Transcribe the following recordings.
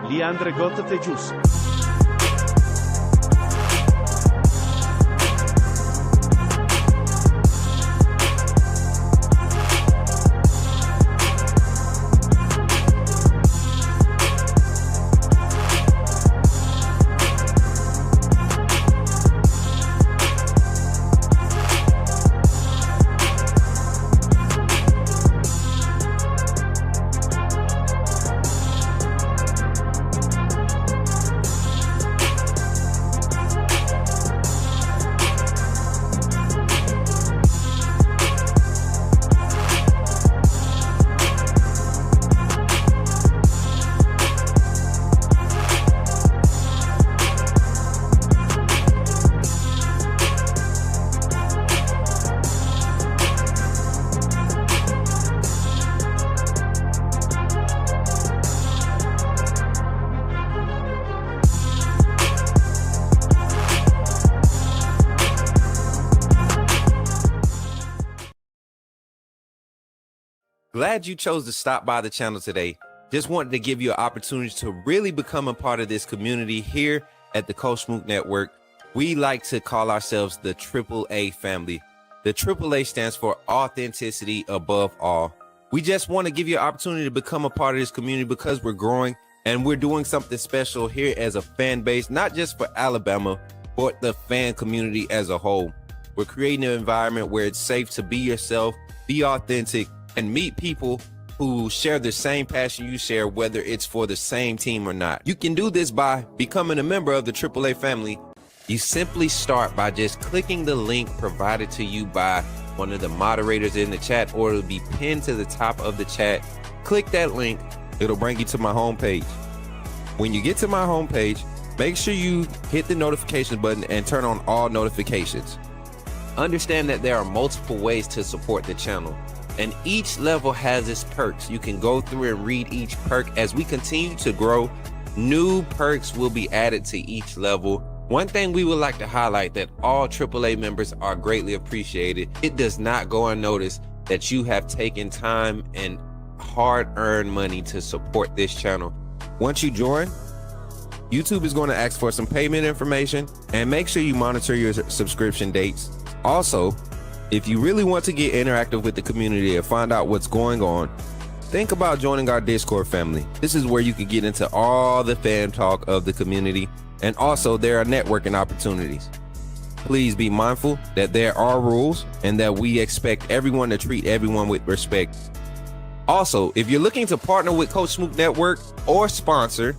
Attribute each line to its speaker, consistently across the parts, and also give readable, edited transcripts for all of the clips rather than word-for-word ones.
Speaker 1: Leandre Gottfried.
Speaker 2: Glad you chose to stop by the channel today. Just wanted to give you an opportunity to really become a part of this community here at the Coach Smook Network. We like to call ourselves the AAA family. The AAA stands for authenticity above all. We just want to give you an opportunity to become a part of this community because we're growing and we're doing something special here as a fan base, not just for Alabama, but the fan community as a whole. We're creating an environment where it's safe to be yourself, be authentic, and meet people who share the same passion you share, whether it's for the same team or not. You can do this by becoming a member of the AAA family. You simply start by just clicking the link provided to you by one of the moderators in the chat, or it'll be pinned to the top of the chat. Click that link, it'll bring you to my homepage. When you get to my homepage, make sure you hit the notification button and turn on all notifications. Understand that there are multiple ways to support the channel, and each level has its perks. You can go through and read each perk. As we continue to grow, new perks will be added to each level. One thing we would like to highlight that all AAA members are greatly appreciated. It does not go unnoticed that you have taken time and hard-earned money to support this channel. Once you join, YouTube is going to ask for some payment information, and make sure you monitor your subscription dates. Also, if you really want to get interactive with the community and find out what's going on, think about joining our Discord family. This is where you can get into all the fan talk of the community, and also there are networking opportunities. Please be mindful that there are rules and that we expect everyone to treat everyone with respect. Also, if you're looking to partner with Coach Smook Network or sponsor,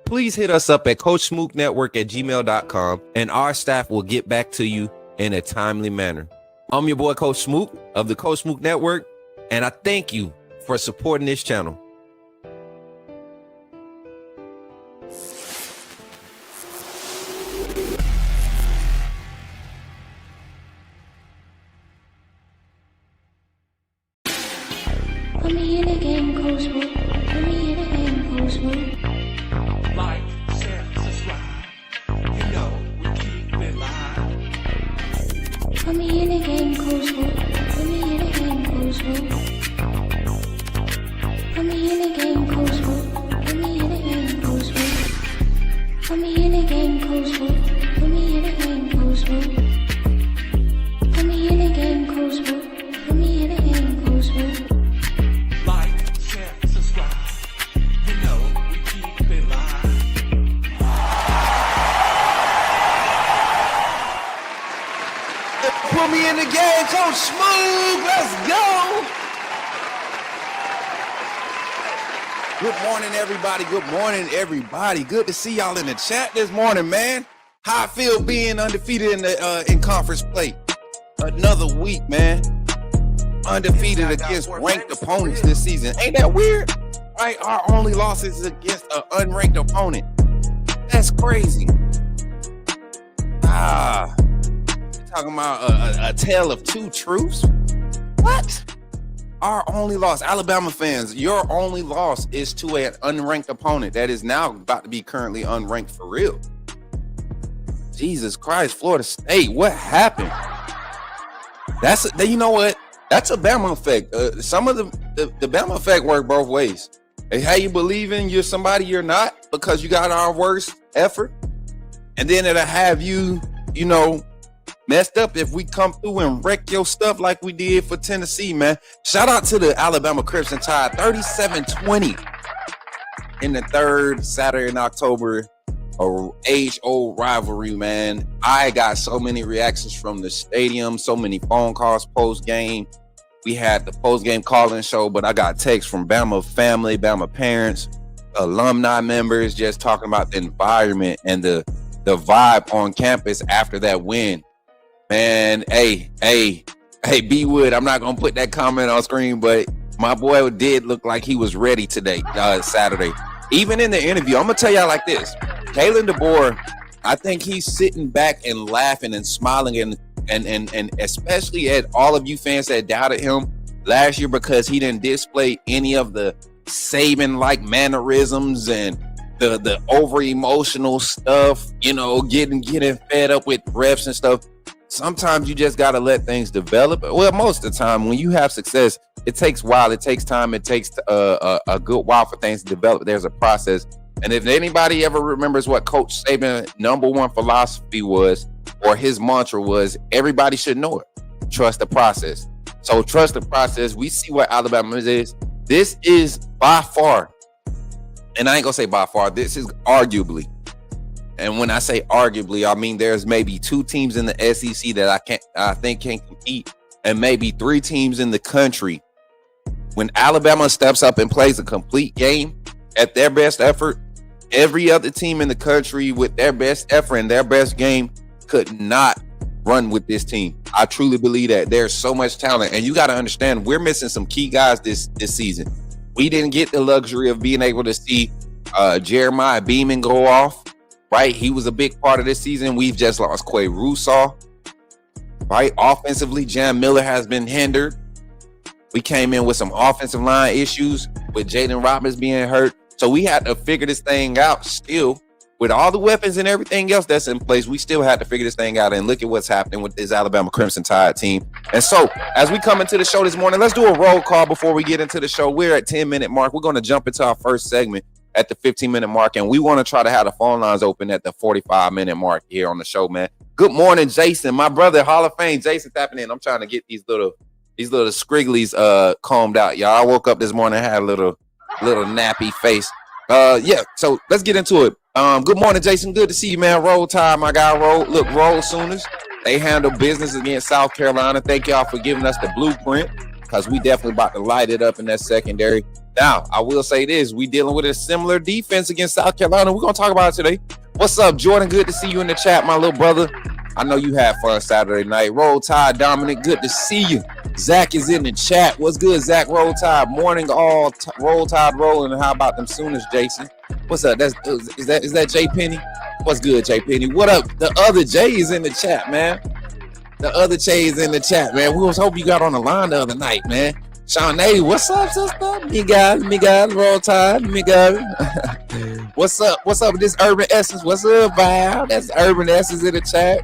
Speaker 2: please hit us up at coachsmooknetwork@gmail.com, and our staff will get back to you in a timely manner. I'm your boy, Coach Smook of the Coach Smook Network, and I thank you for supporting this channel.
Speaker 3: Put me in the game, Coach Smook. Put me in the game, Coach Smook.
Speaker 4: Like, share, subscribe. You know we keep it live.
Speaker 3: Put me in the game, Coach Smook. Put me in the game, Coach Smook. Put me in the game, Coach Smook. Put me in the game, Coach Smook. Put me in the game, Coach Smook. Put me in the game, Coach Smook. Put me in the game, Coach Smook. Put me in the game, Coach Smook.
Speaker 4: Like, share, subscribe. You know we keep it live.
Speaker 2: Put me in the game, Coach Smook. Let's go. Good morning, everybody. Good morning, everybody. Good to see y'all in the chat this morning, man. How I feel being undefeated in the in conference play. Another week, man. Undefeated against ranked opponents this season. Ain't that weird? Right? Our only loss is against an unranked opponent. That's crazy. Talking about a tale of two truths? What? Our only loss, Alabama fans, your only loss is to an unranked opponent that is now about to be currently unranked for real. Jesus Christ, Florida State, what happened? You know what? That's a Bama effect. Some of the Bama effect work both ways. Hey, how you believing you're somebody you're not? because you got our worst effort. And then it'll have you, messed up if we come through and wreck your stuff like we did for Tennessee, man. Shout out to the Alabama Crimson Tide, 37-20 in the third Saturday in October, a age-old rivalry, man. I got so many reactions from the stadium, so many phone calls post-game. We had the post-game call-in show, but I got texts from Bama family, Bama parents, alumni members, just talking about the environment and the vibe on campus after that win. Man, hey, B Wood, I'm not gonna put that comment on screen, but my boy did look like he was ready today, Saturday. Even in the interview, I'm gonna tell y'all like this: Kalen DeBoer, I think he's sitting back and laughing and smiling, and especially at all of you fans that doubted him last year because he didn't display any of the Saban-like mannerisms and the over emotional stuff, getting fed up with refs and stuff. Sometimes you just got to let things develop. Well, most of the time when you have success, it takes a while. It takes time. It takes a good while for things to develop. There's a process. And if anybody ever remembers what Coach Saban's number one philosophy was, or his mantra was, everybody should know it. Trust the process. So trust the process. We see what Alabama is. This is by far, and I ain't gonna say by far, this is arguably, and when I say arguably, I mean there's maybe two teams in the SEC that I think can compete, and maybe three teams in the country. When Alabama steps up and plays a complete game at their best effort, every other team in the country with their best effort and their best game could not run with this team. I truly believe that there's so much talent, and you got to understand we're missing some key guys this season. We didn't get the luxury of being able to see Jeremiah Beeman go off, right? He was a big part of this season. We've just lost Quay Russaw, right? Offensively, Jam Miller has been hindered. We came in with some offensive line issues with Jaden Robbins being hurt. So we had to figure this thing out still. With all the weapons and everything else that's in place, we still had to figure this thing out, and look at what's happening with this Alabama Crimson Tide team. And so as we come into the show this morning, let's do a roll call before we get into the show. We're at 10-minute mark. We're going to jump into our first segment at the 15-minute mark, and we want to try to have the phone lines open at the 45-minute mark here on the show, man. Good morning, Jason, my brother, Hall of Fame. Jason tapping in. I'm trying to get these little scrigglies combed out, y'all. I woke up this morning and had a little nappy face. So let's get into it. Good morning, Jason. Good to see you, man. Roll Tide, my guy. Roll Sooners. They handle business against South Carolina. Thank y'all for giving us the blueprint, because we definitely about to light it up in that secondary. Now, I will say this. We dealing with a similar defense against South Carolina. We're going to talk about it today. What's up, Jordan? Good to see you in the chat, my little brother. I know you had fun Saturday night. Roll Tide, Dominic. Good to see you. Zach is in the chat. What's good, Zach? Roll Tide. Morning, all. Roll Tide rolling. And how about them Sooners, Jason? What's up? Is that Jay Penny? What's good, Jay Penny? What up? The other Jay is in the chat, man. The other Jay is in the chat, man. We was hoping you got on the line the other night, man. Shawnee, what's up, sister? Me guy, Roll Tide, me guy. What's up with this Urban Essence? What's up, Val? That's Urban Essence in the chat.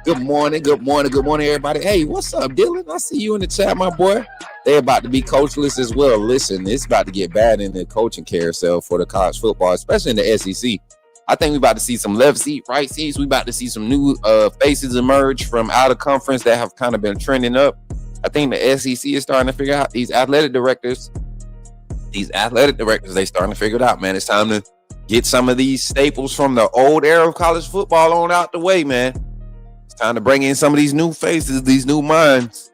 Speaker 2: Good morning, everybody. Hey, what's up, Dylan? I see you in the chat, my boy. They're about to be coachless as well. Listen, it's about to get bad in the coaching carousel for the college football, especially in the SEC. I think we're about to see some left seat, right seats. We're about to see some new faces emerge from out of conference that have kind of been trending up. I think the SEC is starting to figure out these athletic directors, they starting to figure it out, man. It's time to get some of these staples from the old era of college football on out the way, man. It's time to bring in some of these new faces, these new minds.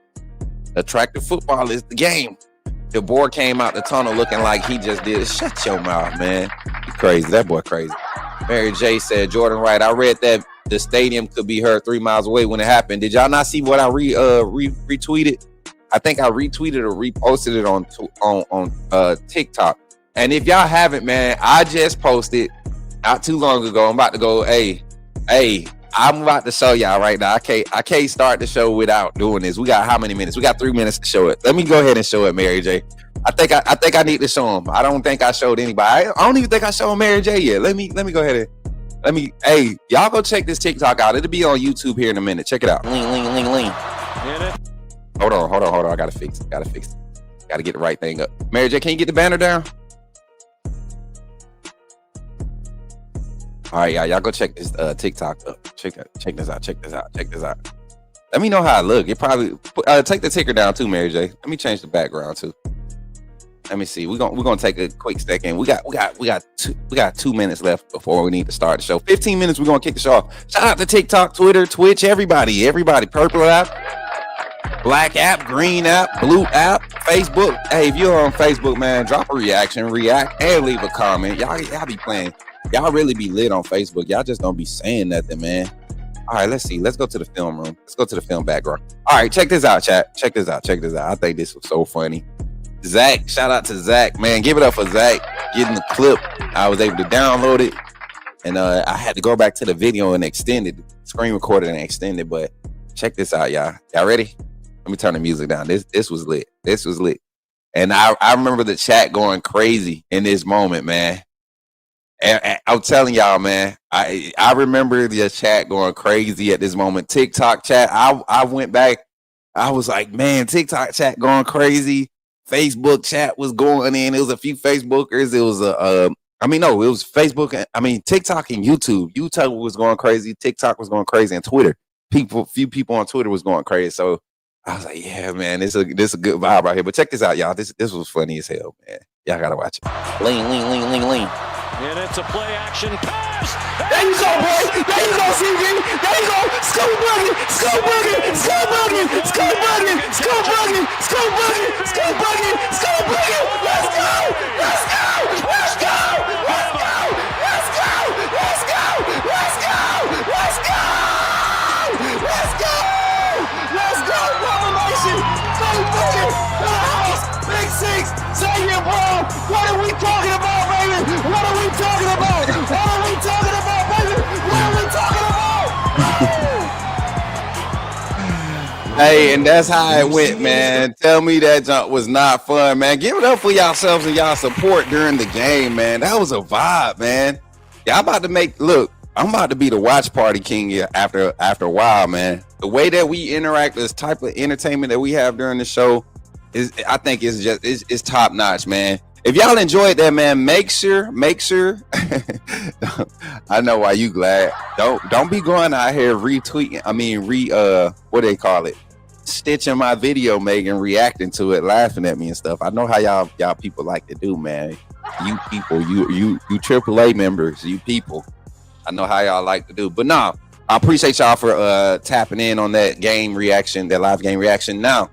Speaker 2: Attractive football is the game. DeBoer came out the tunnel looking like he just did. Shut your mouth, man. You crazy. That boy crazy. Mary J said, Jordan Wright, I read that the stadium could be heard 3 miles away when it happened. Did y'all not see what I retweeted? I think I retweeted or reposted it on TikTok. And if y'all haven't, man, I just posted not too long ago. I'm about to go, hey, I'm about to show y'all right now. I can't start the show without doing this. We got how many minutes? We got 3 minutes to show it. Let me go ahead and show it, Mary J. I think I need to show him. I don't think I showed anybody. I don't even think I showed Mary J yet. Let me go ahead and hey, y'all go check this TikTok out. It'll be on YouTube here in a minute. Check it out. Lean. Hold on. I gotta fix it. Gotta get the right thing up. Mary J, can you get the banner down? All right, y'all go check this TikTok up. Check this out. Let me know how I look. It probably take the ticker down too, Mary J. Let me change the background too. Let me see. We're gonna take a quick second. We got 2 minutes left before we need to start the show. 15 minutes. We're gonna kick the show off. Shout out to TikTok, Twitter, Twitch, everybody. Purple app, black app, green app, blue app, Facebook. Hey, if you're on Facebook, man, drop a reaction, react, and leave a comment. Y'all be playing. Y'all really be lit on Facebook. Y'all just don't be saying nothing, man. All right, let's see. Let's go to the film room. Let's go to the film background. All right, check this out, chat. Check this out. I think this was so funny. Zach, shout out to Zach, man. Give it up for Zach getting the clip. I was able to download it, and I had to go back to the video and extend it, screen recorded and extend it. But check this out, y'all. Y'all ready? Let me turn the music down. This was lit. And I remember the chat going crazy in this moment, man. And I'm telling y'all, man, I remember the chat going crazy at this moment. TikTok chat, I went back. I was like, man, TikTok chat going crazy. Facebook chat was going in. It was a few Facebookers. It was it was Facebook. TikTok and YouTube. YouTube was going crazy. TikTok was going crazy, and Twitter. Few people on Twitter was going crazy. So I was like, yeah, man, this is a good vibe right here. But check this out, y'all. This was funny as hell, man. Y'all gotta watch it. Lean.
Speaker 1: And it's a play action pass.
Speaker 2: There you go, boy. There you go, CB. There you go. Scoop bucket. Let's go, Revelation. Scoop bucket. Big Six. Say your ball. What are we talking about, baby? What are we talking about, baby? What are we talking about? Hey, and that's how it went, man. Tell me that jump was not fun, man. Give it up for yourselves and y'all support during the game, man. That was a vibe, man. Y'all about to I'm about to be the watch party king here after a while, man. The way that we interact, this type of entertainment that we have during the show I think it's top notch, man. If y'all enjoyed that, man, make sure. I know why you glad. Don't be going out here retweeting. What they call it? Stitching my video, Megan, reacting to it, laughing at me and stuff. I know how y'all people like to do, man. You people, you AAA members, you people. I know how y'all like to do. But no, I appreciate y'all for tapping in on that game reaction, that live game reaction. Now,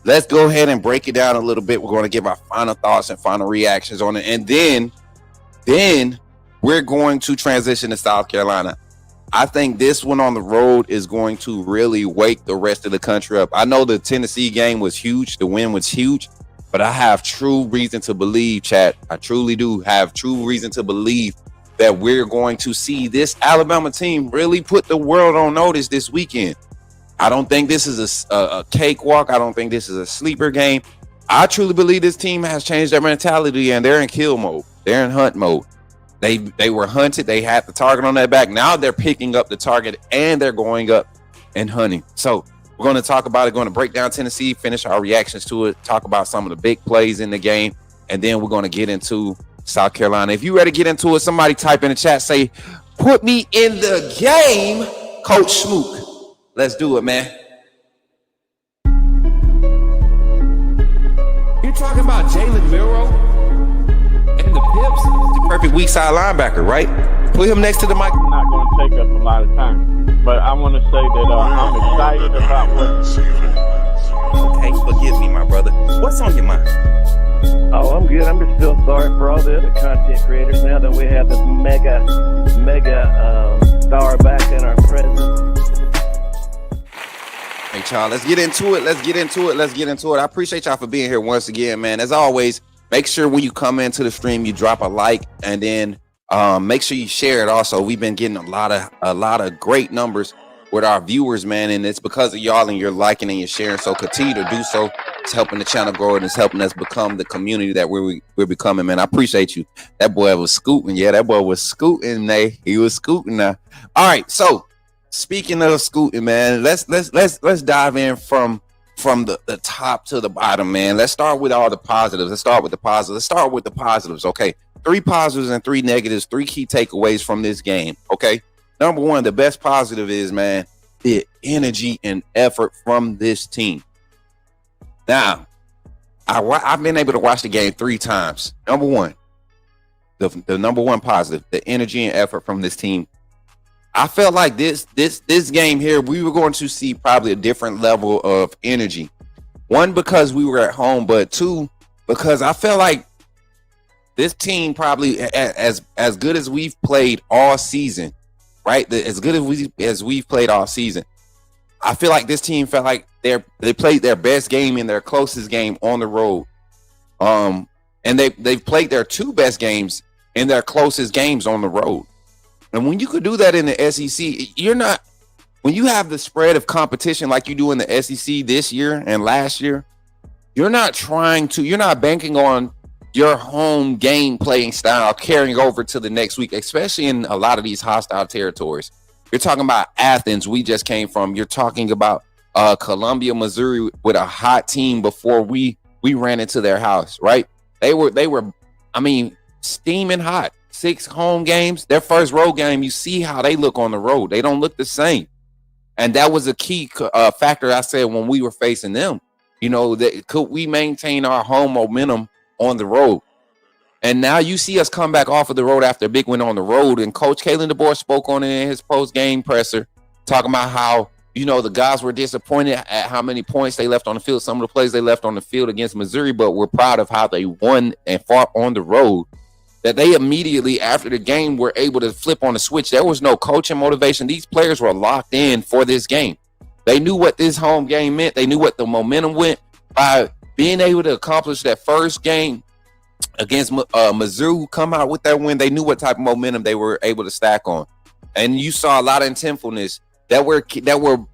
Speaker 2: let's go ahead and break it down a little bit. We're going to give our final thoughts and final reactions on it. And then we're going to transition to South Carolina. I think this one on the road is going to really wake the rest of the country up. I know the Tennessee game was huge. The win was huge. But I have true reason to believe, chat. I truly do have true reason to believe that we're going to see this Alabama team really put the world on notice this weekend. I don't think this is a cakewalk. I don't think this is a sleeper game. I truly believe this team has changed their mentality and they're in kill mode. They're in hunt mode. They were hunted. They had the target on their back. Now they're picking up the target and they're going up and hunting. So we're going to talk about it, going to break down Tennessee, finish our reactions to it, talk about some of the big plays in the game, and then we're going to get into South Carolina. If you're ready to get into it, somebody type in the chat, say, put me in the game, Coach Smook. Let's do it, man. You talking about Jalen Milroe and the Pips? The perfect weak side linebacker, right? Put him next to the mic.
Speaker 5: I'm not going to take up a lot of time, but I want to say that I'm excited about what.
Speaker 2: Okay, forgive me, my brother. What's on your mind?
Speaker 5: Oh, I'm good. I'm just still sorry for all the other content creators now that we have this mega star back in our presence.
Speaker 2: Hey, y'all, let's get into it. I appreciate y'all for being here once again, man. As always, make sure when you come into the stream, you drop a like, and then make sure you share it. Also, we've been getting a lot of great numbers with our viewers, man, and it's because of y'all and your liking and your sharing. So continue to do so. It's helping the channel grow and it's helping us become the community that we're becoming, man. I appreciate you. That boy was scooting. Yeah, that boy was scooting. He was scooting now. All right, so. Speaking of scooting, man, let's dive in from the top to the bottom, man. Let's start with all the positives. Let's start with the positives. Okay. three positives and three negatives, three key takeaways from this game. Okay. Number one, the best positive is, man, the energy and effort from this team. Now, I've been able to watch the game 3 times. Number one, the number one positive, the energy and effort from this team. I felt like this game here, we were going to see probably a different level of energy. One, because we were at home, but two, because I felt like this team probably as good as we've played all season, right? As good as we've played all season. I feel like this team felt like they played their best game in their closest game on the road. And they've played their 2 best games in their closest games on the road. And when you could do that in the SEC, when you have the spread of competition like you do in the SEC this year and last year, you're not banking on your home game playing style carrying over to the next week, especially in a lot of these hostile territories. You're talking about Athens, we just came from. You're talking about Columbia, Missouri, with a hot team before we ran into their house, right? They were, steaming hot. 6 home games. Their first road game, you see how they look on the road. They don't look the same. And that was a key factor I said when we were facing them. Could we maintain our home momentum on the road? And now you see us come back off of the road after a big win on the road. And Coach Kalen DeBoer spoke on it in his post-game presser, talking about how, the guys were disappointed at how many points they left on the field, some of the plays they left on the field against Missouri, but we're proud of how they won and fought on the road. That they immediately after the game were able to flip on the switch. There was no coaching motivation. These players were locked in for this game. They knew what this home game meant. They knew what the momentum went by being able to accomplish that first game against Mizzou, come out with that win. They knew what type of momentum they were able to stack on. And you saw a lot of intentfulness. That were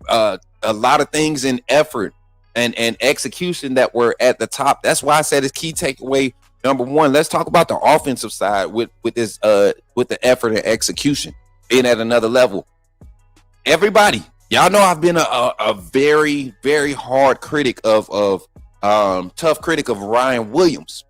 Speaker 2: a lot of things in effort and execution that were at the top. That's why I said it's key takeaway. Number one, let's talk about the offensive side with the effort and execution being at another level. Everybody, y'all know I've been a very, very hard critic tough critic of Ryan Williams.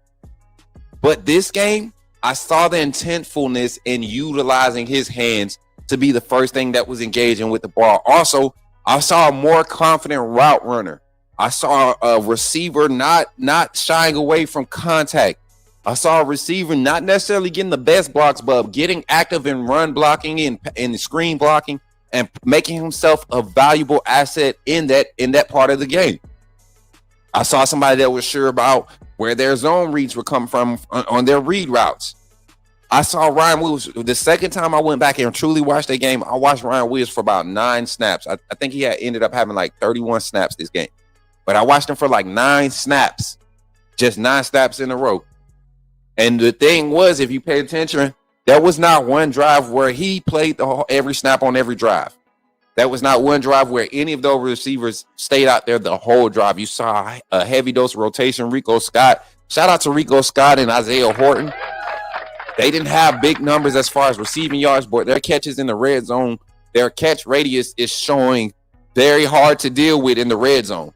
Speaker 2: But this game, I saw the intentfulness in utilizing his hands to be the first thing that was engaging with the ball. Also, I saw a more confident route runner. I saw a receiver not shying away from contact. I saw a receiver not necessarily getting the best blocks, but getting active in run blocking and screen blocking and making himself a valuable asset in that part of the game. I saw somebody that was sure about where their zone reads were coming from on their read routes. I saw Ryan Williams. The second time I went back and truly watched that game, I watched Ryan Williams for about 9 snaps. I think he ended up having like 31 snaps this game. But I watched him for like 9 snaps, just 9 snaps in a row. And the thing was, if you pay attention, there was not one drive where he played every snap on every drive. That was not one drive where any of those receivers stayed out there the whole drive. You saw a heavy dose of rotation. Rico Scott, shout out to Rico Scott and Isaiah Horton. They didn't have big numbers as far as receiving yards, but their catches in the red zone, their catch radius is showing very hard to deal with in the red zone.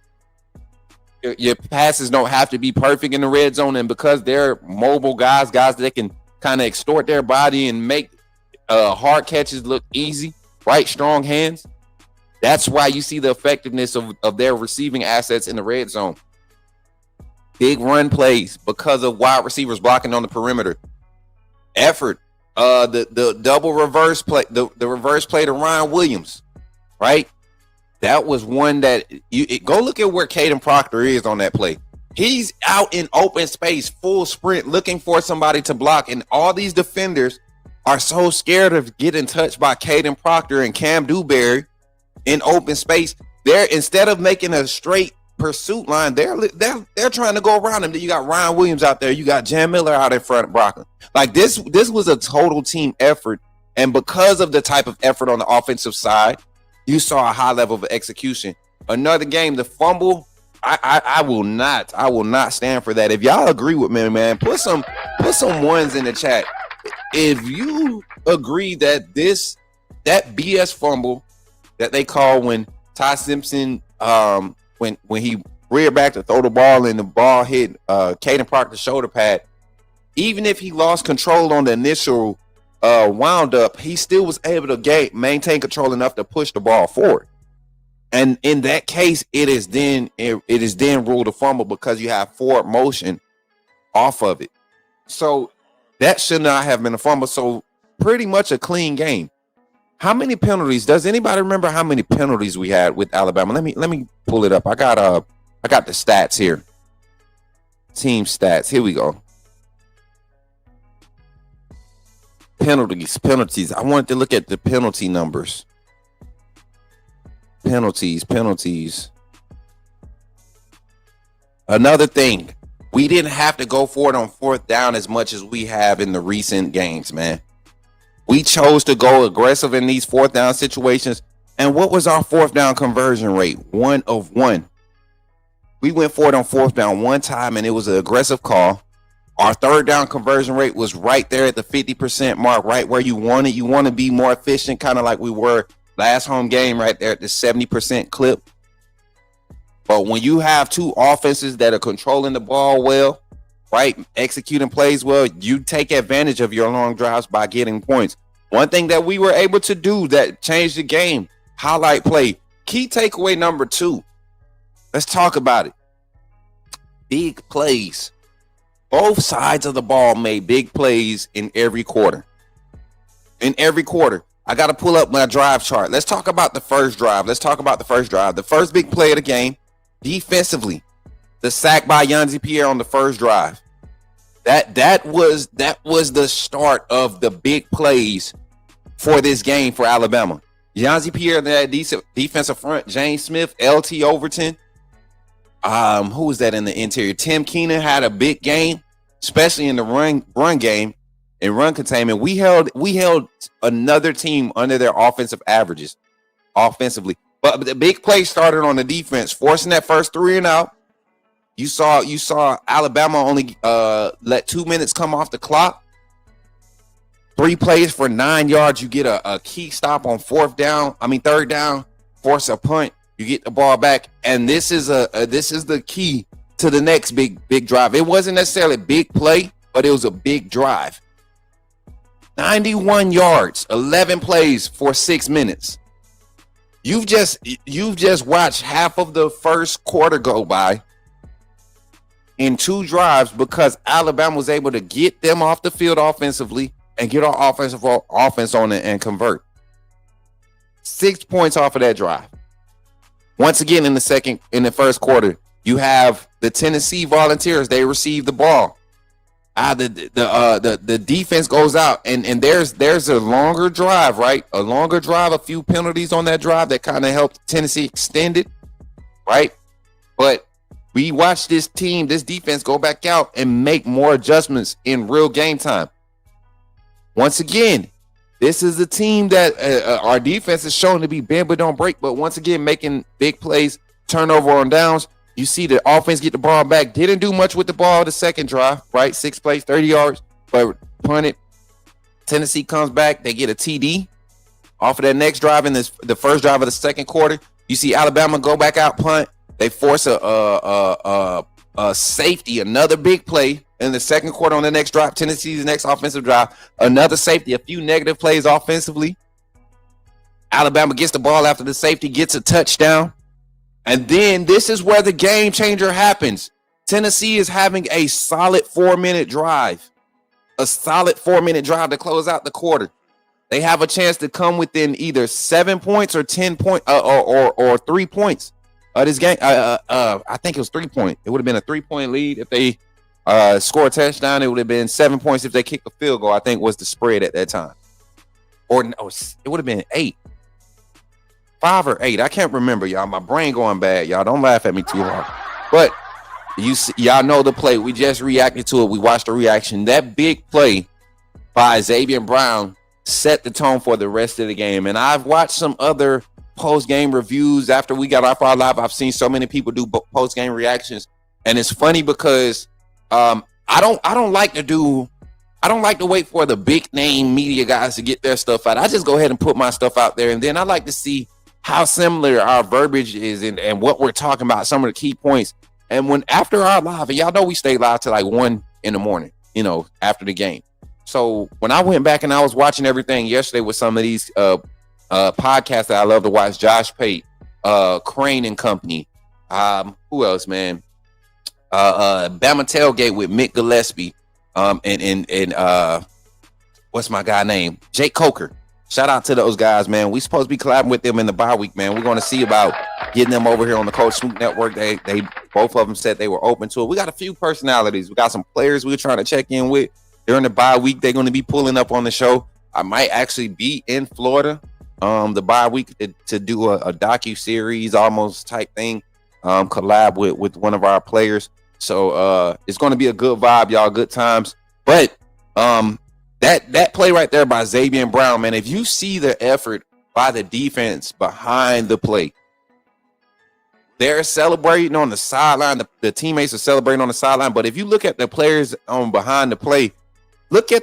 Speaker 2: Your passes don't have to be perfect in the red zone, and because they're mobile guys that can kind of extort their body and make hard catches look easy, right? Strong hands. That's why you see the effectiveness of their receiving assets in the red zone. Big run plays because of wide receivers blocking on the perimeter. Effort, the double reverse play, the reverse play to Ryan Williams, right? That was one that go look at where Caden Proctor is on that play. He's out in open space, full sprint, looking for somebody to block, and all these defenders are so scared of getting touched by Caden Proctor and Cam Dewberry in open space. They're instead of making a straight pursuit line, they're trying to go around him. Then you got Ryan Williams out there, you got Jan Miller out in front of Brockton. Like this was a total team effort, and because of the type of effort on the offensive side, you saw a high level of execution. Another game, the fumble. I will not stand for that. If y'all agree with me, man, put some ones in the chat. If you agree that that BS fumble that they call when Ty Simpson when he reared back to throw the ball and the ball hit Caden Proctor's shoulder pad,
Speaker 6: even if he lost control on the initial wound up, he still was able to maintain control enough to push the ball forward. And in that case, it is then ruled a fumble because you have forward motion off of it. So that should not have been a fumble. So pretty much a clean game. How many penalties? Does anybody remember how many penalties we had with Alabama? Let me pull it up. I got the stats here. Team stats. Here we go. Penalties. I wanted to look at the penalty numbers. Penalties. Another thing, we didn't have to go for it on fourth down as much as we have in the recent games, man. We chose to go aggressive in these fourth down situations. And what was our fourth down conversion rate? 1 of 1. We went for it on fourth down one time, and it was an aggressive call. Our third down conversion rate was right there at the 50% mark, right where you want it. You want to be more efficient, kind of like we were last home game, right there at the 70% clip. But when you have two offenses that are controlling the ball well, right, executing plays well, you take advantage of your long drives by getting points. One thing that we were able to do that changed the game, highlight play. Key takeaway number 2. Let's talk about it. Big plays. Both sides of the ball made big plays in every quarter. I got to pull up my drive chart. Let's talk about the first drive. The first big play of the game, defensively, the sack by Yanzi Pierre on the first drive. That was the start of the big plays for this game for Alabama. Yanzi Pierre, that defensive front, James Smith, LT Overton. Who was that in the interior? Tim Keenan had a big game, especially in the run game and run containment. We held another team under their offensive averages offensively. But the big play started on the defense, forcing that first 3 and out. You saw Alabama only let 2 minutes come off the clock. 3 plays for 9 yards. You get a key stop on third down, force a punt. You get the ball back, and this is the key to the next big drive. It wasn't necessarily a big play, but it was a big drive. 91 yards, 11 plays for 6 minutes. You've just watched half of the first quarter go by in 2 drives because Alabama was able to get them off the field offensively and get our offense on it and convert. 6 points off of that drive. Once again, in the first quarter, you have the Tennessee Volunteers. They receive the ball. The defense goes out, and there's a longer drive, right? A longer drive, a few penalties on that drive that kind of helped Tennessee extend it, right? But we watched this defense go back out and make more adjustments in real game time. Once again, this is a team that our defense is shown to be bend but don't break, but once again, making big plays, turnover on downs. You see the offense get the ball back. Didn't do much with the ball the second drive, right? 6 plays, 30 yards, but punted. Tennessee comes back. They get a TD off of that next drive in the first drive of the second quarter. You see Alabama go back out, punt. They force a safety, another big play in the second quarter on the next drive. Tennessee's next offensive drive, another safety, a few negative plays offensively. Alabama gets the ball after the safety, gets a touchdown. And then this is where the game changer happens. Tennessee is having a solid 4-minute drive. A solid 4-minute drive to close out the quarter. They have a chance to come within either 7 points or 10 points or 3 points of this game. I think it was 3 point. It would have been a 3-point lead if they score a touchdown. It would have been 7 points if they kick a field goal, I think was the spread at that time. Or no, it would have been 8. 5 or 8. I can't remember, y'all. My brain going bad, y'all. Don't laugh at me too hard. But y'all know the play. We just reacted to it. We watched the reaction. That big play by Xavier Brown set the tone for the rest of the game. And I've watched some other post-game reviews after we got off our live. I've seen so many people do post-game reactions. And it's funny because I don't like to wait for the big name media guys to get their stuff out. I just go ahead and put my stuff out there. And then I like to see how similar our verbiage is and what we're talking about, some of the key points. And when after our live, and y'all know we stay live till like 1 in the morning. after the game. So when I went back and I was watching everything yesterday with some of these podcasts that I love to watch, Josh Pate, Crane and Company, who else, man? Bama Tailgate with Mick Gillespie, and what's my guy name? Jake Coker. Shout out to those guys, man. We supposed to be collabing with them in the bye week, man. We're going to see about getting them over here on the Coach Smook Network. They both of them said they were open to it. We got a few personalities. We got some players we're trying to check in with during the bye week. They're going to be pulling up on the show. I might actually be in Florida the bye week to do a docu-series almost type thing, collab with one of our players. So it's going to be a good vibe, y'all, good times. But that play right there by Xavier Brown, man, if you see the effort by the defense behind the play, they're celebrating on the sideline. The teammates are celebrating on the sideline. But if you look at the players on behind the play, look at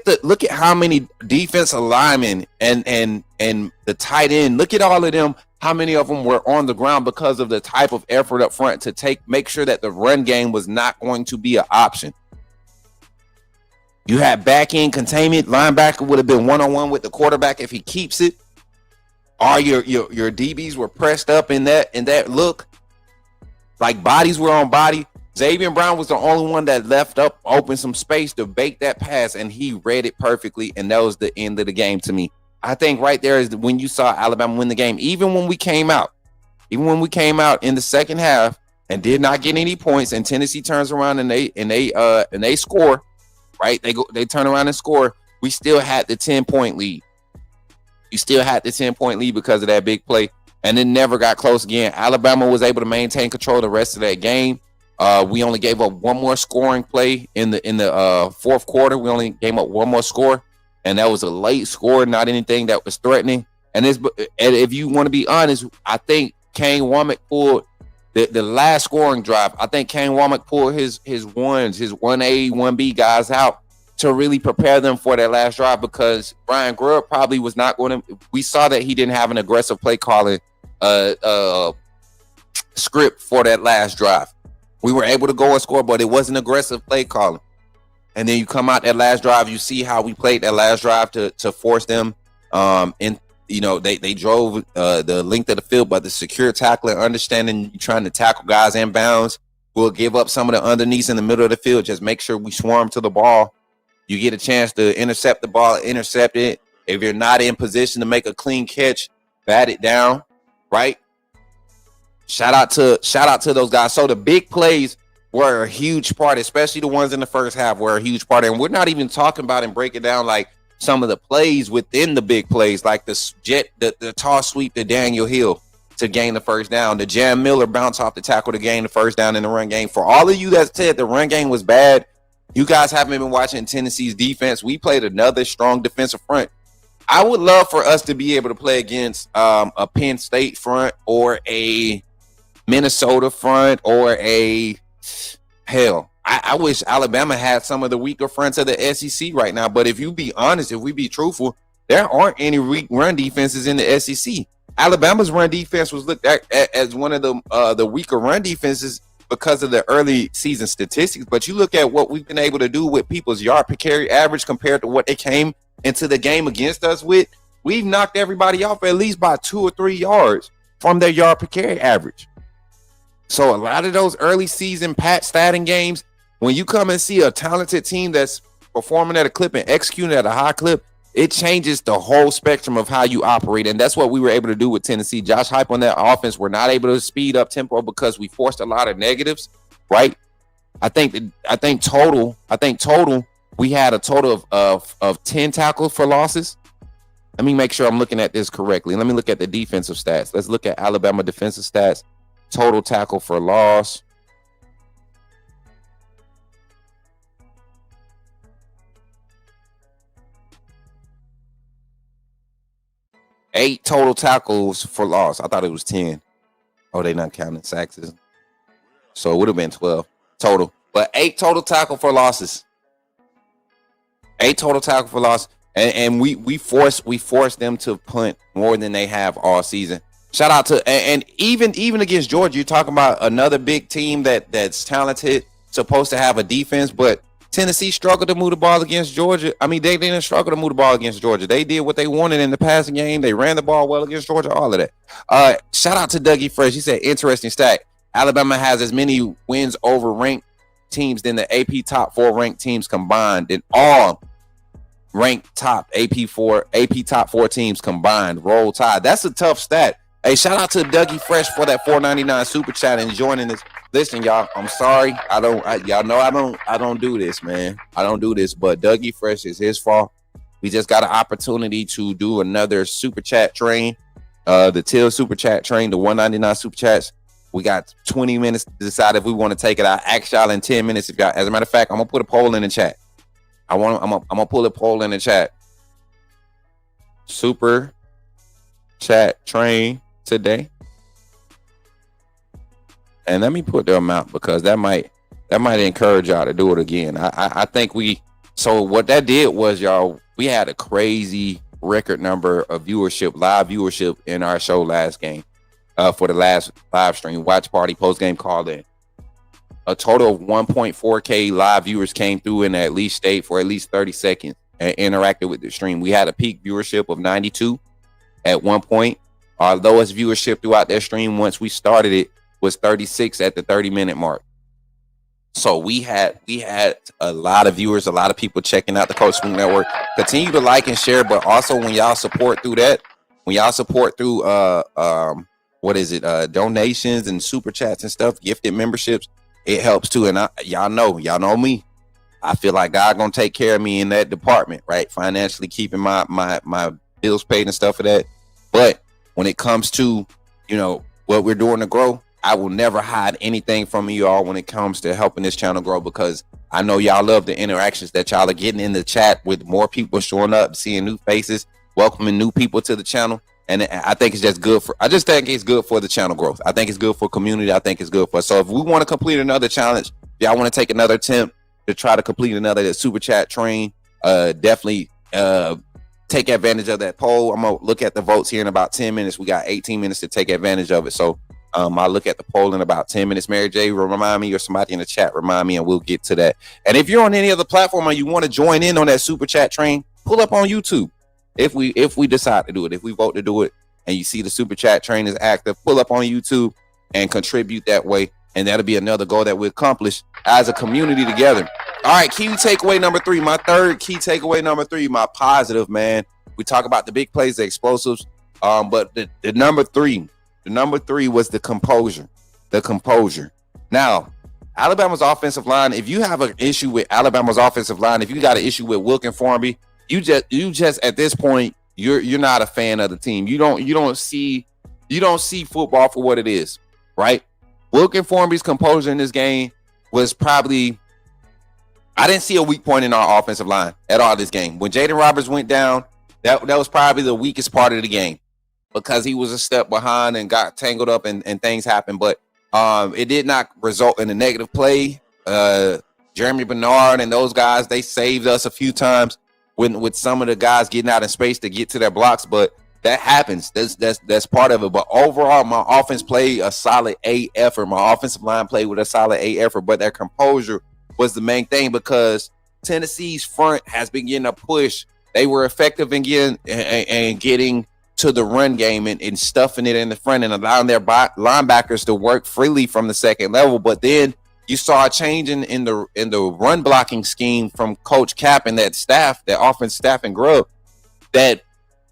Speaker 6: how many defensive linemen and the tight end. Look at all of them. How many of them were on the ground because of the type of effort up front to make sure that the run game was not going to be an option. You had back end containment. Linebacker would have been one-on-one with the quarterback if he keeps it. All your DBs were pressed up in that look. Like bodies were on body. Xavier Brown was the only one that left up open some space to bait that pass, and he read it perfectly, and that was the end of the game to me. I think right there is when you saw Alabama win the game. Even when we came out in the second half and did not get any points, and Tennessee turns around and they score, right? They turn around and score. We still had the 10-point lead. You still had the 10-point lead because of that big play, and it never got close again. Alabama was able to maintain control the rest of that game. We only gave up one more scoring play in the fourth quarter. We only gave up one more score, and that was a late score, not anything that was threatening. And if you want to be honest, I think Kane Womack pulled the last scoring drive. I think Kane Womack pulled his 1A, 1B guys out to really prepare them for that last drive, because Brian Grubb probably was not going to. We saw that he didn't have an aggressive play calling script for that last drive. We were able to go and score, but it wasn't aggressive play calling. And then you come out that last drive, you see how we played that last drive to force them. And they drove the length of the field, but the secure tackling, understanding you're trying to tackle guys in bounds, we'll give up some of the underneaths in the middle of the field. Just make sure we swarm to the ball. You get a chance to intercept the ball, intercept it. If you're not in position to make a clean catch, bat it down, right? Shout out to those guys. So the big plays were a huge part, especially the ones in the first half were a huge part. And we're not even talking about and breaking down like some of the plays within the big plays, like the toss sweep to Daniel Hill to gain the first down, the Jam Miller bounce off the tackle to gain the first down in the run game. For all of you that said the run game was bad, you guys haven't been watching Tennessee's defense. We played another strong defensive front. I would love for us to be able to play against a Penn State front or a Minnesota front or I wish Alabama had some of the weaker fronts of the SEC right now. But if you be honest, if we be truthful, there aren't any run defenses in the SEC. Alabama's run defense was looked at as one of the weaker run defenses because of the early season statistics. But you look at what we've been able to do with people's yard per carry average compared to what they came into the game against us with. We've knocked everybody off at least by 2 or 3 yards from their yard per carry average. So a lot of those early season Pat Staten games, when you come and see a talented team that's performing at a clip and executing at a high clip, it changes the whole spectrum of how you operate. And that's what we were able to do with Tennessee. Josh Hype on that offense, we're not able to speed up tempo because we forced a lot of negatives, right? I think total we had a total of 10 tackles for losses. Let me make sure I'm looking at this correctly. Let me look at the defensive stats. Let's look at Alabama defensive stats. Total tackle for loss. Eight total tackles for loss. I thought it was 10. Oh, they not counting sacks. So it would have been 12 total. But 8 total tackle for losses. 8 total tackle for loss. And we forced them to punt more than they have all season. Shout out to and even against Georgia, you're talking about another big team that's talented, supposed to have a defense, but Tennessee struggled to move the ball against Georgia. I mean, they didn't struggle to move the ball against Georgia. They did what they wanted in the passing game. They ran the ball well against Georgia, all of that. Shout out to Dougie Fresh. He said, interesting stat. Alabama has as many wins over ranked teams than the AP top 4 ranked teams combined, in all ranked top AP top 4 teams combined. Roll Tide. That's a tough stat. Hey, shout out to Dougie Fresh for that $4.99 super chat and joining this. Listen, y'all, I'm sorry. Y'all know I don't do this, man. I don't do this, but Dougie Fresh is his fault. We just got an opportunity to do another super chat train. The Till super chat train, the $1.99 super chats. We got 20 minutes to decide if we want to take it. I'll ask y'all in 10 minutes if y'all, as a matter of fact, I'm gonna put a poll in the chat. I'm gonna pull a poll in the chat. Super chat train today. And let me put the amount because that might encourage y'all to do it again. I think so what that did was, y'all, we had a crazy record number of live viewership in our show last game, for the last live stream, watch party, post game call in. A total of 1.4K live viewers came through and at least stayed for at least 30 seconds and interacted with the stream. We had a peak viewership of 92 at one point. Our lowest viewership throughout that stream once we started it was 36 at the 30-minute mark. So we had a lot of viewers, a lot of people checking out the Coach Smook Network. Continue to like and share, but also when y'all support through donations and super chats and stuff, gifted memberships, it helps too. And y'all know me. I feel like God gonna take care of me in that department, right? Financially keeping my bills paid and stuff for that. But when it comes to, what we're doing to grow, I will never hide anything from you all when it comes to helping this channel grow, because I know y'all love the interactions that y'all are getting in the chat with more people showing up, seeing new faces, welcoming new people to the channel. And I think it's just good I just think it's good for the channel growth. I think it's good for community. I think it's good for, so if we want to complete another challenge, if y'all want to take another attempt to try to complete another super chat train, definitely take advantage of that poll. I'm going to look at the votes here in about 10 minutes. We got 18 minutes to take advantage of it. So I'll look at the poll in about 10 minutes. Mary J, remind me, or somebody in the chat, remind me, and we'll get to that. And if you're on any other platform and you want to join in on that super chat train, pull up on YouTube. If we decide to do it, if we vote to do it, and you see the super chat train is active, pull up on YouTube and contribute that way. And that'll be another goal that we accomplish as a community together. All right, key takeaway number 3. My third key takeaway number 3, my positive, man. We talk about the big plays, the explosives, but the number 3. The number 3 was the composure. The composure. Now, Alabama's offensive line, if you have an issue with Alabama's offensive line, if you got an issue with Wilk and Formby, you just at this point, you're not a fan of the team. You don't see football for what it is, right? Wilk and Formby's composure in this game was probably, I didn't see a weak point in our offensive line at all this game. When Jaden Roberts went down, that was probably the weakest part of the game, because he was a step behind and got tangled up and things happened. But it did not result in a negative play. Jeremy Bernard and those guys, they saved us a few times with some of the guys getting out in space to get to their blocks. But that happens. That's part of it. But overall, my offense played a solid A effort. My offensive line played with a solid A effort. But their composure was the main thing, because Tennessee's front has been getting a push. They were effective in getting to the run game and stuffing it in the front and allowing their linebackers to work freely from the second level. But then you saw a change in the run blocking scheme from Coach Cap and that staff, that offense staff and Grubb, that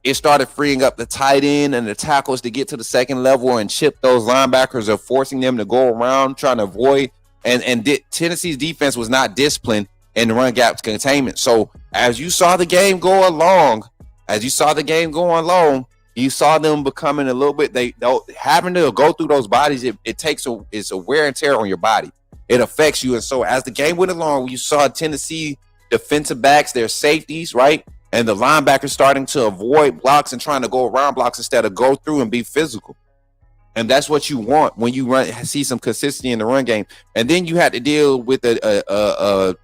Speaker 6: it started freeing up the tight end and the tackles to get to the second level and chip those linebackers, or forcing them to go around trying to avoid. And Tennessee's defense was not disciplined in the run gap containment. So as you saw the game go along, you saw them becoming a little bit, they having to go through those bodies. It's a wear and tear on your body. It affects you. And so as the game went along, you saw Tennessee defensive backs, their safeties, right? And the linebackers starting to avoid blocks and trying to go around blocks instead of go through and be physical. And that's what you want when you see some consistency in the run game. And then you had to deal with a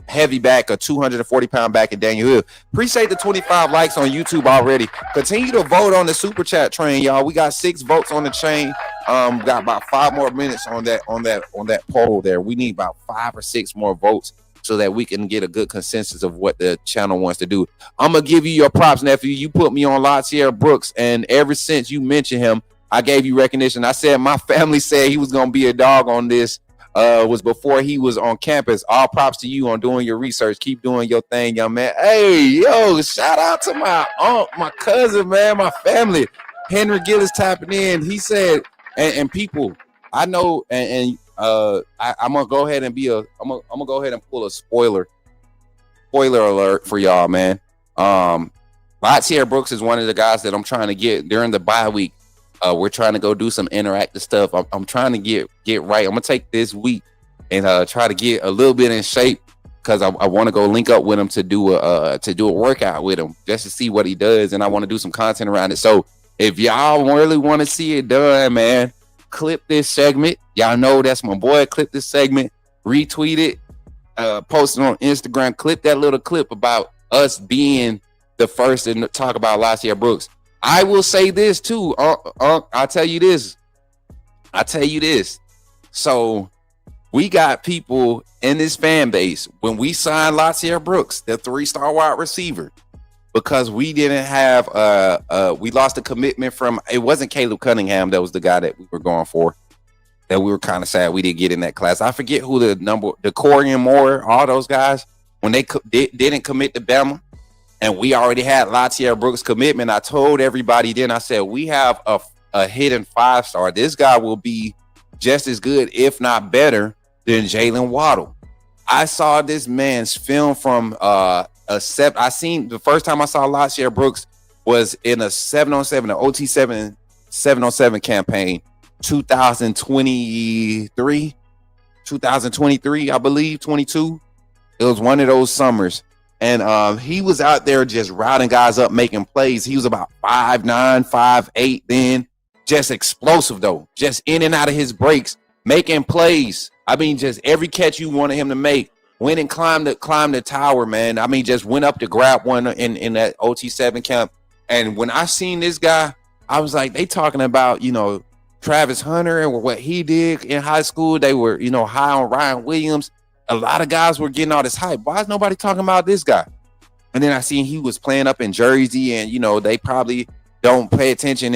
Speaker 6: heavy back, a 240-pound back in Daniel Hill. Appreciate the 25 likes on YouTube already. Continue to vote on the super chat train, y'all. We got 6 votes on the chain. Got about 5 more minutes on that poll there. We need about 5 or 6 more votes so that we can get a good consensus of what the channel wants to do. I'm going to give you your props, nephew. You put me on Latsier Brooks, and ever since you mentioned him, I gave you recognition. I said my family said he was going to be a dog on this. Was before he was on campus. All props to you on doing your research. Keep doing your thing, young man. Hey, yo, shout out to my aunt, my cousin, man, my family. Henry Gillis tapping in. He said, and people, I know, I'm gonna go ahead and I'm gonna go ahead and pull a spoiler alert for y'all, man. Latsier Brooks is one of the guys that I'm trying to get during the bye week. We're trying to go do some interactive stuff. I'm trying to get right. I'm gonna take this week and try to get a little bit in shape because I want to go link up with him to do a workout with him just to see what he does, and I want to do some content around it. So if y'all really want to see it done, man, clip this segment. Y'all know that's my boy. Clip this segment, retweet it, post it on Instagram. Clip that little clip about us being the first to talk about Latsier Brooks. I will say this too. I'll tell you this. So we got people in this fan base when we signed Latsier Brooks, the 3-star wide receiver, because we didn't have we lost a commitment from, it wasn't Caleb Cunningham that was the guy that we were going for, that we were kind of sad we didn't get in that class. I forget who the Corian Moore, all those guys, when they didn't commit to Bama. And we already had Latsier Brooks commitment. I told everybody then, I said, we have a hidden 5-star. This guy will be just as good, if not better, than Jalen Waddle. I saw this man's film from I seen the first time I saw Latsier Brooks was in a 7-on-7, an OT 7-on-7 campaign, 2023, I believe, 22. It was one of those summers. And he was out there just routing guys up, making plays. He was about 5'9", 5'8", then just explosive though, just in and out of his breaks, making plays. I mean, just every catch you wanted him to make. Went and climbed the tower, man. I mean, just went up to grab one in that OT7 camp. And when I seen this guy, I was like, they talking about, Travis Hunter and what he did in high school. They were, high on Ryan Williams. A lot of guys were getting all this hype. Why is nobody talking about this guy? And then I seen he was playing up in Jersey, and they probably don't pay attention.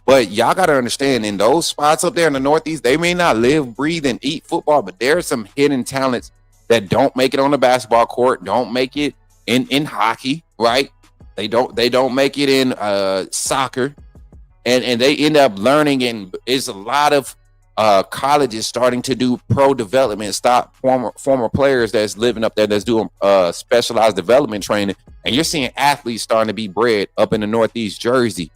Speaker 6: But y'all got to understand, in those spots up there in the Northeast, they may not live, breathe, and eat football, but there are some hidden talents that don't make it on the basketball court, don't make it in hockey, right? They don't make it in soccer, and they end up learning. And it's a lot of colleges starting to do pro development, stop former players that's living up there, that's doing specialized development training. And you're seeing athletes starting to be bred up in the Northeast, Jersey,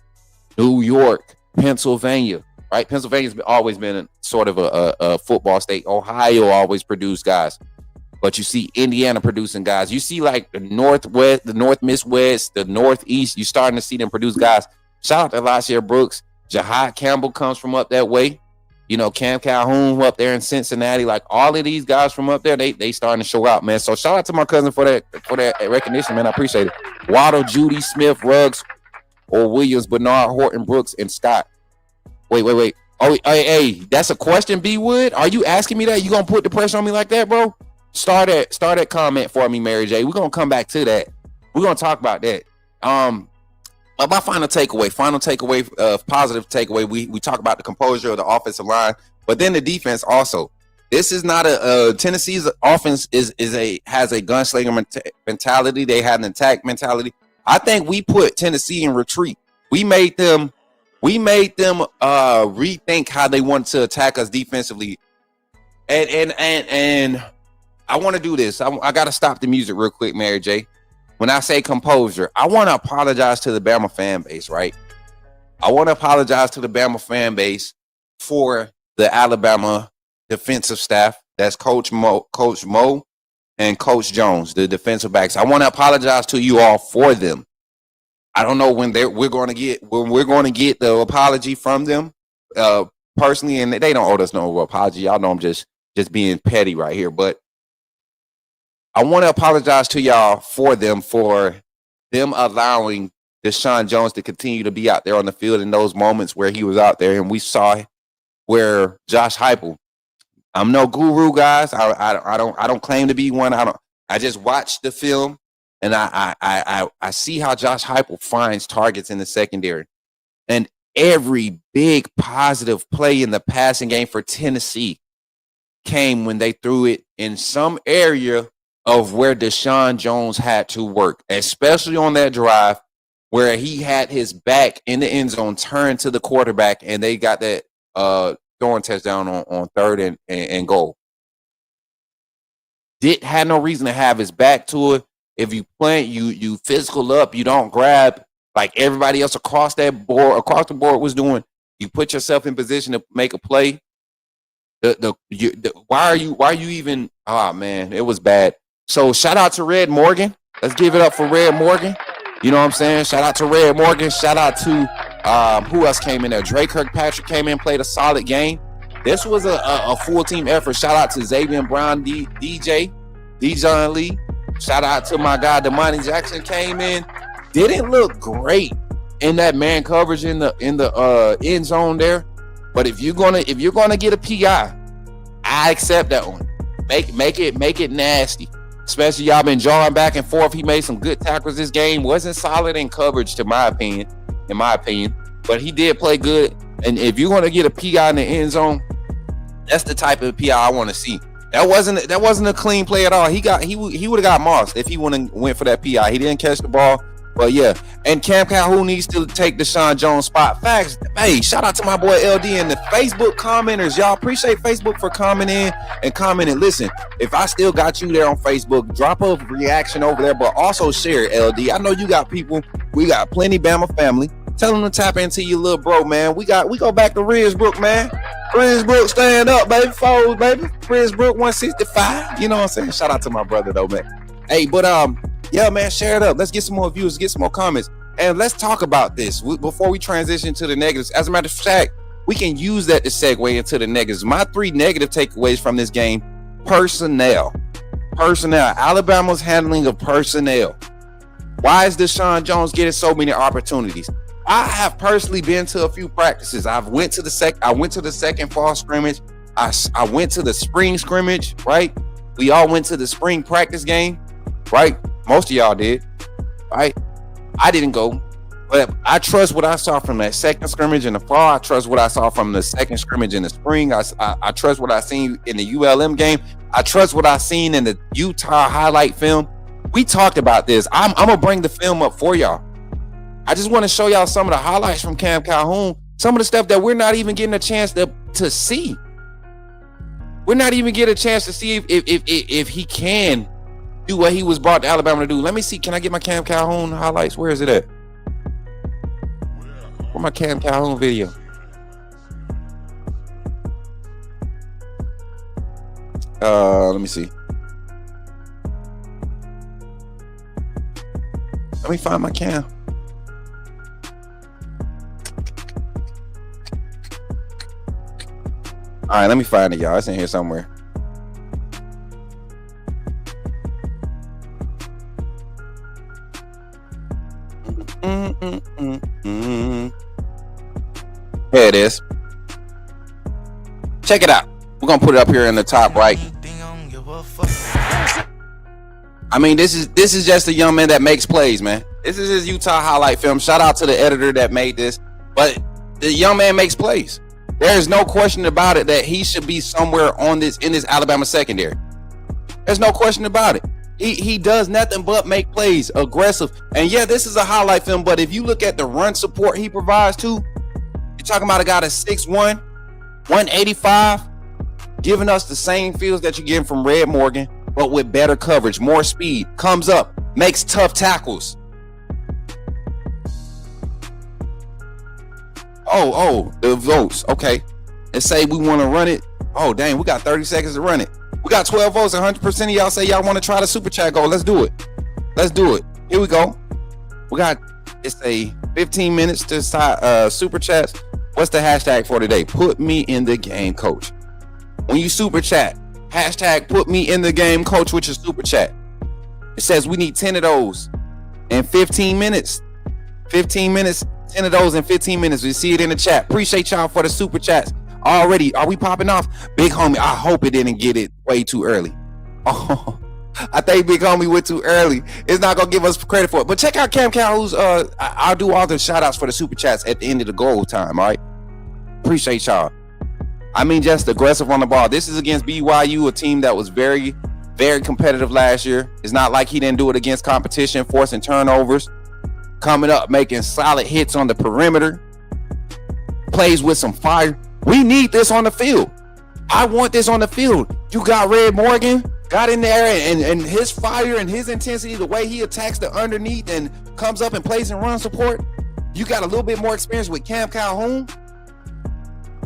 Speaker 6: New York, Pennsylvania, right? Pennsylvania's always been sort of a football state. Ohio always produced guys, but you see Indiana producing guys. You see like the Northwest, the North Midwest, the Northeast, you're starting to see them produce guys. Shout out to Latsier Brooks. Jahad Campbell comes from up that way. Cam Calhoun up there in Cincinnati, like all of these guys from up there, they starting to show out, man. So shout out to my cousin for that recognition, man. I appreciate it. Waddle, Judy, Smith, Ruggs, or Williams, Bernard, Horton, Brooks, and Scott. Wait. Oh, hey, that's a question, B Wood. Are you asking me that? You gonna put the pressure on me like that, bro? Start that comment for me, Mary J. We're gonna come back to that. We're gonna talk about that. My final takeaway, positive takeaway. We talk about the composure of the offensive line, but then the defense also. This is not Tennessee's offense has a gunslinger mentality. They have an attack mentality. I think we put Tennessee in retreat. We made them rethink how they want to attack us defensively. And I want to do this. I got to stop the music real quick, Mary J. When I say composure, I want to apologize to the Bama fan base, right? I want to apologize to the Bama fan base for the Alabama defensive staff. That's Coach Mo and Coach Jones, the defensive backs. I want to apologize to you all for them. I don't know when we're going to get the apology from them personally, and they don't owe us no apology. Y'all know I'm just being petty right here, but I want to apologize to y'all for them allowing Deshaun Jones to continue to be out there on the field in those moments where he was out there. And we saw where Josh Heupel I'm no guru, guys. I don't claim to be one. I just watch the film and I see how Josh Heupel finds targets in the secondary. And every big positive play in the passing game for Tennessee came when they threw it in some area of where Deshaun Jones had to work, especially on that drive where he had his back in the end zone turned to the quarterback and they got that throwing touchdown on third and goal. Had no reason to have his back to it. If you plant, you physical up, you don't grab like everybody else across the board was doing. You put yourself in position to make a play. Why are you even? Oh man, it was bad. So shout out to Red Morgan. Let's give it up for Red Morgan. You know what I'm saying? Shout out to Red Morgan. Shout out to who else came in there? Dre Kirkpatrick came in, played a solid game. This was a full team effort. Shout out to Xavier Brown, DJ Lee. Shout out to my guy Damani Jackson came in. Didn't look great in that man coverage in the end zone there. But if you're gonna get a PI, I accept that one. Make it nasty. Especially y'all been jawing back and forth. He made some good tackles this game. Wasn't solid in coverage, in my opinion. But he did play good. And if you're gonna get a PI in the end zone, that's the type of PI I want to see. That wasn't a clean play at all. He would have got mossed if he went for that PI. He didn't catch the ball. But yeah, and Cam Calhoun needs to take Deshaun Jones' spot. Facts. Hey, shout out to my boy LD and the Facebook commenters. Y'all appreciate Facebook for commenting. Listen, if I still got you there on Facebook, drop a reaction over there, but also share it, LD. I know you got people. We got plenty Bama family. Tell them to tap into your little bro, man. We go back to Ridgebrook, man. Ridgebrook, stand up, baby. Foes, baby. Ridgebrook 165. You know what I'm saying? Shout out to my brother though, man. Hey, but yeah, man, share it up. Let's get some more views, get some more comments, and let's talk about this before we transition to the negatives. As a matter of fact, we can use that to segue into the negatives. My 3 negative takeaways from this game: personnel. Alabama's handling of personnel. Why is Deshaun Jones getting so many opportunities? I have personally been to a few practices. I went to the second fall scrimmage. I went to the spring scrimmage, right? We all went to the spring practice game, right? Most of y'all did, right? I didn't go, but I trust what I saw from that second scrimmage in the fall. I trust what I saw from the second scrimmage in the spring. I trust what I seen in the ULM game. I trust what I seen in the Utah highlight film. We talked about this. I'm gonna bring the film up for y'all. I just want to show y'all some of the highlights from Cam Calhoun, some of the stuff that we're not even getting a chance to see. We're not even getting a chance to see if he can do what he was brought to Alabama to do. Let me see. Can I get my Cam Calhoun highlights? Where is it at? Where's my Cam Calhoun video? Let me see. Let me find my Cam. All right, let me find it, y'all. It's in here somewhere. Here it is. Check it out. We're gonna put it up here in the top right. I mean, this is just a young man that makes plays, man. This is his Utah highlight film. Shout out to the editor that made this. But the young man makes plays. There is no question about it that he should be somewhere in this Alabama secondary. There's no question about it. He does nothing but make plays, aggressive. And yeah, this is a highlight film, but if you look at the run support he provides too, you're talking about a guy that's 6'1", 185, giving us the same feels that you're getting from Red Morgan, but with better coverage, more speed, comes up, makes tough tackles. Oh, the votes. Okay. And say we want to run it. Oh, dang, we got 30 seconds to run it. We got 12 votes. 100% of y'all say y'all want to try the super chat goal. Let's do it. Here we go. It's a 15 minutes to super chats. What's the hashtag for today? Put me in the game, coach. When you super chat, hashtag put me in the game, coach, with your super chat. It says we need 10 of those in 15 minutes. 15 minutes. 10 of those in 15 minutes. We see it in the chat. Appreciate y'all for the super chats. Already, are we popping off? Big homie, I hope it didn't get it way too early. Oh, I think Big Homie went too early. It's not gonna give us credit for it. But check out Cam Calhoun's. I'll do all the shout outs for the super chats at the end of the goal time. All right, appreciate y'all. I mean, just aggressive on the ball. This is against BYU, a team that was very, very competitive last year. It's not like he didn't do it against competition, forcing turnovers, coming up, making solid hits on the perimeter, plays with some fire. We need this on the field. I want this on the field. You got Red Morgan, got in there, and his fire and his intensity, the way he attacks the underneath and comes up and plays in run support. You got a little bit more experience with Cam Calhoun.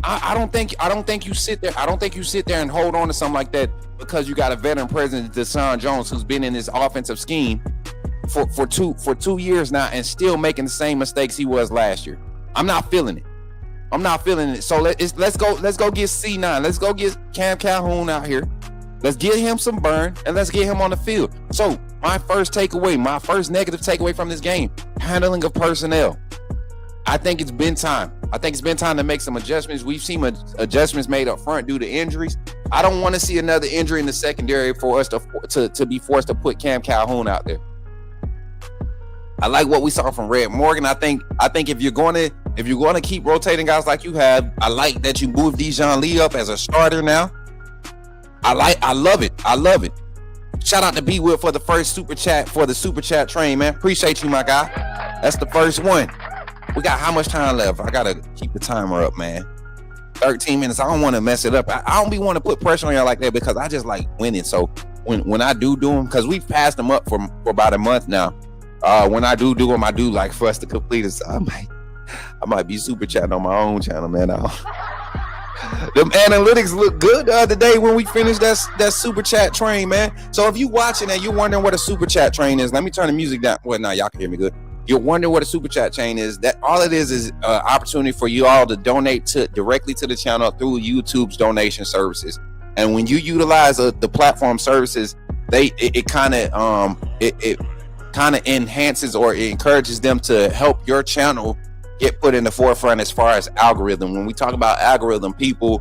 Speaker 6: I don't think you sit there. I don't think you sit there and hold on to something like that because you got a veteran president, Deshaun Jones, who's been in this offensive scheme for 2 years now and still making the same mistakes he was last year. I'm not feeling it. So let's go get C9. Let's go get Cam Calhoun out here. Let's get him some burn and let's get him on the field. So my first negative takeaway from this game, handling of personnel. I think it's been time. To make some adjustments. We've seen adjustments made up front due to injuries. I don't want to see another injury in the secondary for us to be forced to put Cam Calhoun out there. I like what we saw from Red Morgan. I think if you're going to keep rotating guys like you have, I like that you moved Dijon Lee up as a starter now. I love it. Shout out to B Will for the first super chat for the super chat train, man. Appreciate you, my guy. That's the first one. We got how much time left? I gotta keep the timer up, man. 13 minutes. I don't want to mess it up. I don't be want to put pressure on y'all like that because I just like winning. So when I do them, because we've passed them up for about a month now. When I do them, I do like for us to complete it. So I might be super chatting on my own channel, man. Them analytics look good the other day when we finished that super chat train, man. So if you watching and you're wondering what a super chat train is, let me turn the music down. Well, now y'all can hear me good. You're wondering what a super chat chain is. That all it is an opportunity for you all to donate directly to the channel through YouTube's donation services. And when you utilize the platform services, it kind of enhances or it encourages them to help your channel get put in the forefront as far as algorithm. When we talk about algorithm, people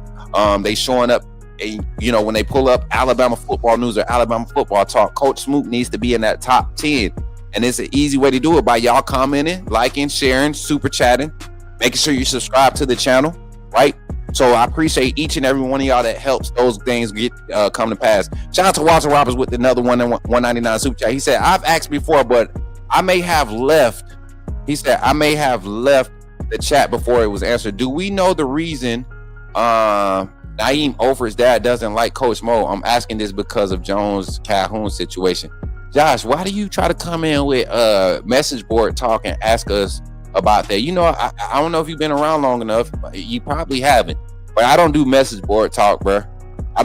Speaker 6: they showing up. When they pull up Alabama football news or Alabama football talk, Coach Smook needs to be in that top 10. And it's an easy way to do it by y'all commenting, liking, sharing, super chatting, making sure you subscribe to the channel, right? So I appreciate each and every one of y'all that helps those things get come to pass. Shout out to Walter Roberts with another 199 super chat. He said, I've asked before, but I may have left. He said, I may have left the chat before it was answered. Do we know the reason Naeem Ofer's dad doesn't like Coach Mo? I'm asking this because of Jones Calhoun situation. Josh, why do you try to come in with message board talk and ask us about that? I don't know if you've been around long enough. You probably haven't, but I don't do message board talk, bro. I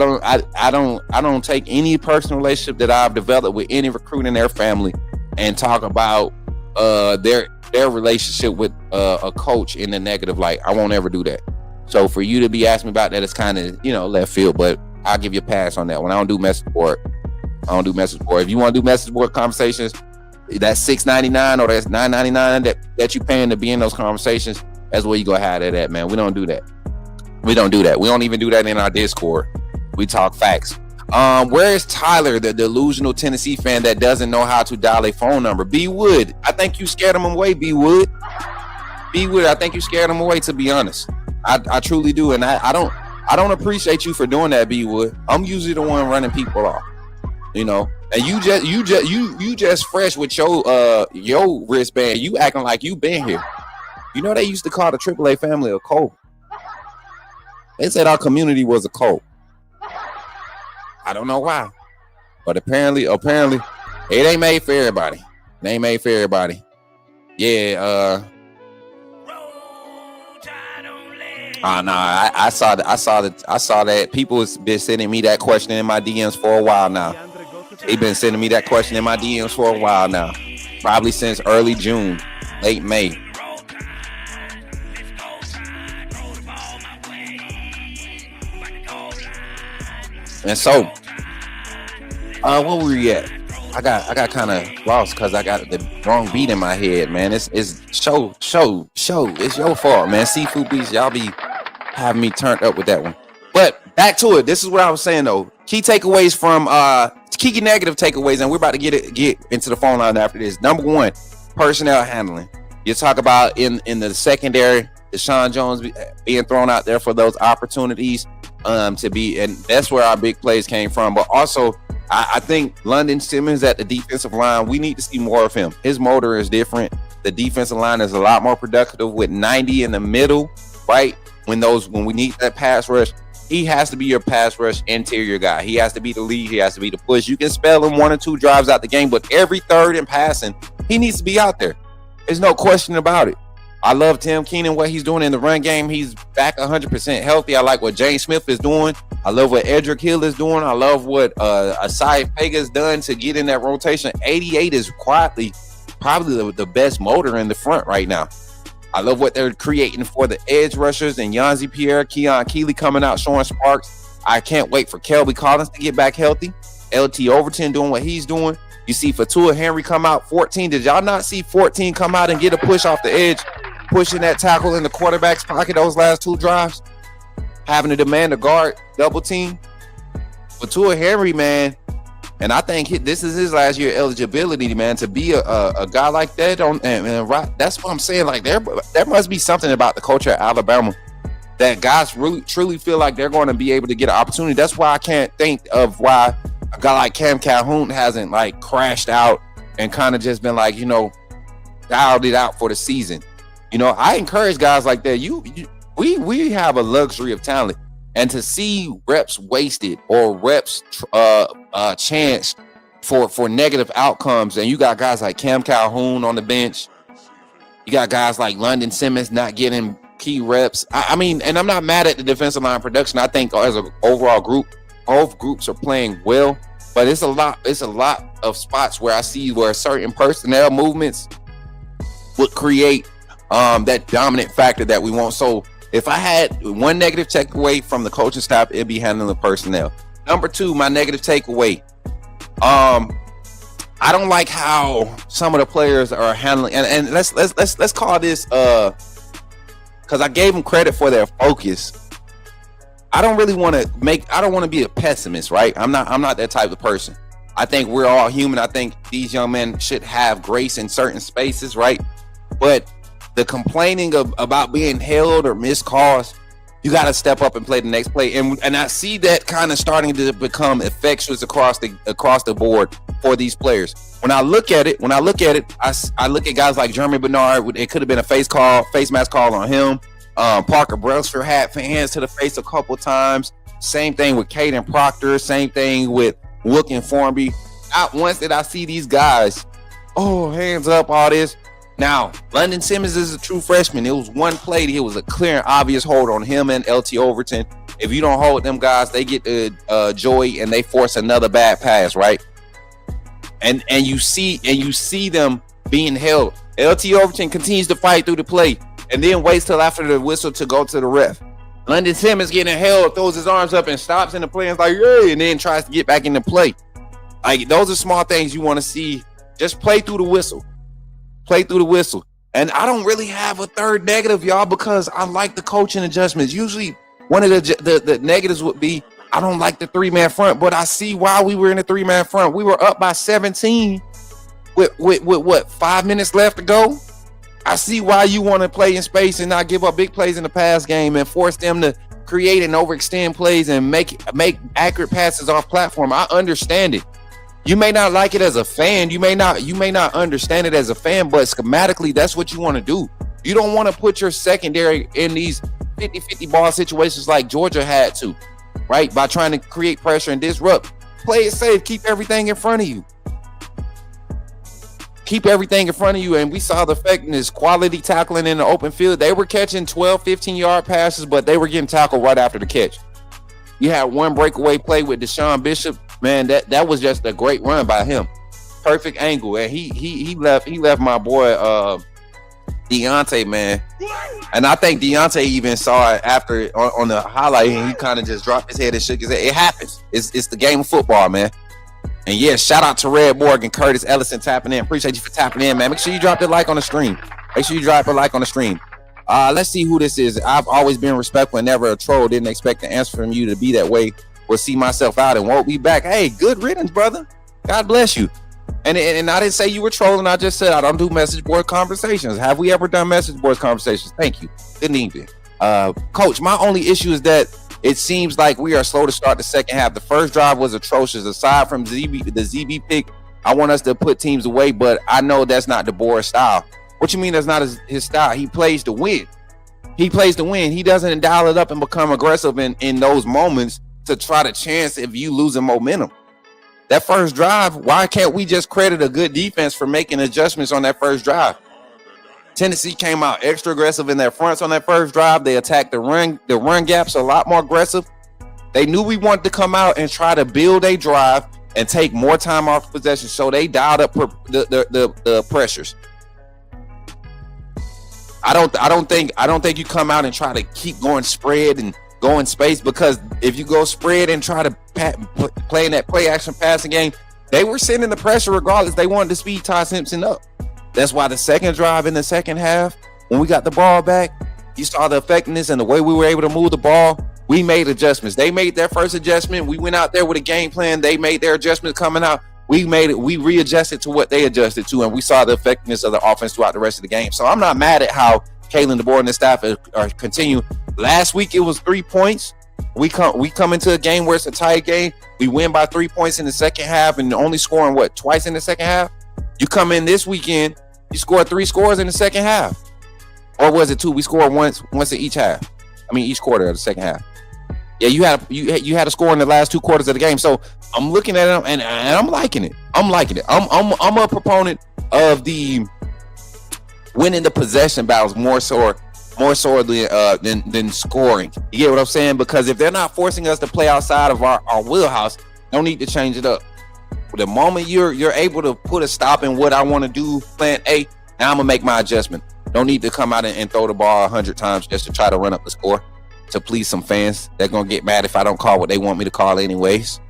Speaker 6: don't take any personal relationship that I've developed with any recruit in their family and talk about their relationship with a coach in the negative light. I won't ever do that. So for you to be asking me about that, it's kind of left field. But I'll give you a pass on that one. I don't do message board. If you want to do message board conversations, that's $6.99 or that's $9.99 that you paying to be in those conversations. That's where you go have that at, man. We don't do that. We don't even do that in our Discord. We talk facts. Where is Tyler, the delusional Tennessee fan that doesn't know how to dial a phone number? B Wood, I think you scared him away. B Wood, I think you scared him away. To be honest, I truly do, and I don't appreciate you for doing that. B Wood, I'm usually the one running people off. And you just fresh with your wristband. You acting like you been here. They used to call the AAA family a cult. They said our community was a cult. I don't know why, but apparently it ain't made for everybody. Yeah. I saw that people has been sending me that question in my DMs for a while now. They've been sending me that question in my DMs for a while now. Probably since early June, late May. And so, where were we at? I got kind of lost because I got the wrong beat in my head, man. It's show. It's your fault, man. Seafood Beats, y'all be having me turned up with that one. But back to it. This is what I was saying though. Key takeaways from key negative takeaways, and we're about to get into the phone line after this. Number one, personnel handling. You talk about in the secondary, Deshaun Jones being thrown out there for those opportunities to be, and that's where our big plays came from. But also, I think London Simmons at the defensive line, we need to see more of him. His motor is different. The defensive line is a lot more productive with 90 in the middle, right? When we need that pass rush, he has to be your pass rush interior guy. He has to be the lead. He has to be the push. You can spell him 1 or 2 drives out the game, but every third and passing, he needs to be out there. There's no question about it. I love Tim Keenan, what he's doing in the run game. He's back 100% healthy. I like what James Smith is doing. I love what Edric Hill is doing. I love what Asai Pega's done to get in that rotation. 88 is quietly probably the best motor in the front right now. I love what they're creating for the edge rushers and Yanzi Pierre, Keon Keeley coming out showing sparks. I can't wait for Kelby Collins to get back healthy. LT Overton doing what he's doing. You see Fatua Henry come out 14. Did y'all not see 14 come out and get a push off the edge, pushing that tackle in the quarterback's pocket those last 2 drives, having to demand a guard double team? Fatua Henry, man, and I think this is his last year eligibility, man, to be a guy like that. That's what I'm saying. Like there must be something about the culture at Alabama that guys really truly feel like they're going to be able to get an opportunity. That's why I can't think of why a guy like Cam Calhoun hasn't like crashed out and kind of just been like, dialed it out for the season. I encourage guys like that. We have a luxury of talent, and to see reps wasted or reps chanced for negative outcomes, and you got guys like Cam Calhoun on the bench, you got guys like London Simmons not getting key reps. I mean, and I'm not mad at the defensive line production. I think as an overall group, both groups are playing well, but it's a lot of spots where I see where certain personnel movements would create that dominant factor that we want. So if I had one negative takeaway from the coaching staff, it'd be handling the personnel. Number 2, my negative takeaway. I don't like how some of the players are handling, and let's call this because I gave them credit for their focus. I don't want to be a pessimist, right? I'm not that type of person. I think we're all human. I think these young men should have grace in certain spaces, right? But the complaining about being held or missed calls, you got to step up and play the next play. And I see that kind of starting to become infectious across the board for these players. When I look at it, I look at guys like Jeremy Bernard. It could have been a face mask call on him. Parker Brewster had hands to the face a couple times. Same thing with Caden Proctor. Same thing with Wook and Formby. Not once did I see these guys, hands up, all this. Now, London Simmons is a true freshman. It was one play. It was a clear and obvious hold on him and LT Overton. If you don't hold them guys, they get the joy and they force another bad pass, right? And you see them being held. LT Overton continues to fight through the play and then waits till after the whistle to go to the ref. London Simmons getting held, throws his arms up and stops in the play and is like, "Yay!" and then tries to get back into play. Like, those are small things you want to see. Just play through the whistle. Play through the whistle. And I don't really have a third negative, y'all, because I like the coaching adjustments. Usually one of the negatives would be I don't like the 3-man front, but I see why we were in a 3-man front. We were up by 17 with what, 5 minutes left to go. I see why you want to play in space and not give up big plays in the pass game and force them to create and overextend plays and make accurate passes off platform. I understand it. You may not like it as a fan. You may not understand it as a fan, but schematically, that's what you want to do. You don't want to put your secondary in these 50-50 ball situations like Georgia had to, right? By trying to create pressure and disrupt. Play it safe. Keep everything in front of you. Keep everything in front of you. And we saw the effectiveness, quality tackling in the open field. They were catching 12, 15-yard passes, but they were getting tackled right after the catch. You had one breakaway play with Deshaun Bishop. Man, that was just a great run by him. Perfect angle. And he left my boy Deontay, man. And I think Deontay even saw it after on the highlight, and he kind of just dropped his head and shook his head. It happens. It's the game of football, man. And yeah, shout out to Red Morgan, Curtis Ellison tapping in. Appreciate you for tapping in, man. Make sure you drop the like on the stream. Make sure you drop a like on the stream. Let's see who this is. I've always been respectful and never a troll. Didn't expect the answer from you to be that way. Will see myself out and won't be back. Hey, good riddance, brother. God bless you. And I didn't say you were trolling. I just said I don't do message board conversations. Have we ever done message board conversations? Thank you. Good evening. Coach, my only issue is that it seems like we are slow to start the second half. The first drive was atrocious. Aside from the ZB pick, I want us to put teams away, but I know that's not DeBoer's style. What you mean that's not his style? He plays to win. He plays to win. He doesn't dial it up and become aggressive in those moments to try to chance if you losing momentum. That first drive, why can't we just credit a good defense for making adjustments on that first drive? Tennessee came out extra aggressive in their fronts on that first drive. They attacked the run gaps a lot more aggressive. They knew we wanted to come out and try to build a drive and take more time off possession, so they dialed up the pressures. I don't think you come out and try to keep going spread and go in space, because if you go spread and try to play in that play action passing game, they were sending the pressure regardless. They wanted to speed Ty Simpson up. That's why the second drive in the second half, when we got the ball back, you saw the effectiveness and the way we were able to move the ball. We made adjustments. They made their first adjustment. We went out there with a game plan. They made their adjustments coming out. We readjusted to what they adjusted to, and we saw the effectiveness of the offense throughout the rest of the game. So I'm not mad at how Kalen DeBoer and the staff are continuing. Last week it was 3 points. We come into a game where it's a tight game. We win by 3 points in the second half and only scoring twice in the second half. You come in this weekend, you scored 3 scores in the second half, or was it 2? We scored once in each half. I mean each quarter of the second half. Yeah, you had a score in the last 2 quarters of the game. So I'm looking at them and I'm liking it. I'm a proponent of the winning the possession battles more so than scoring. You get what I'm saying? Because if they're not forcing us to play outside of our wheelhouse, no need to change it up. The moment you're able to put a stop in what I want to do, plan A, now I'm gonna make my adjustment. Don't need to come out and throw the ball 100 times just to try to run up the score to please some fans. They're gonna get mad if I don't call what they want me to call anyways.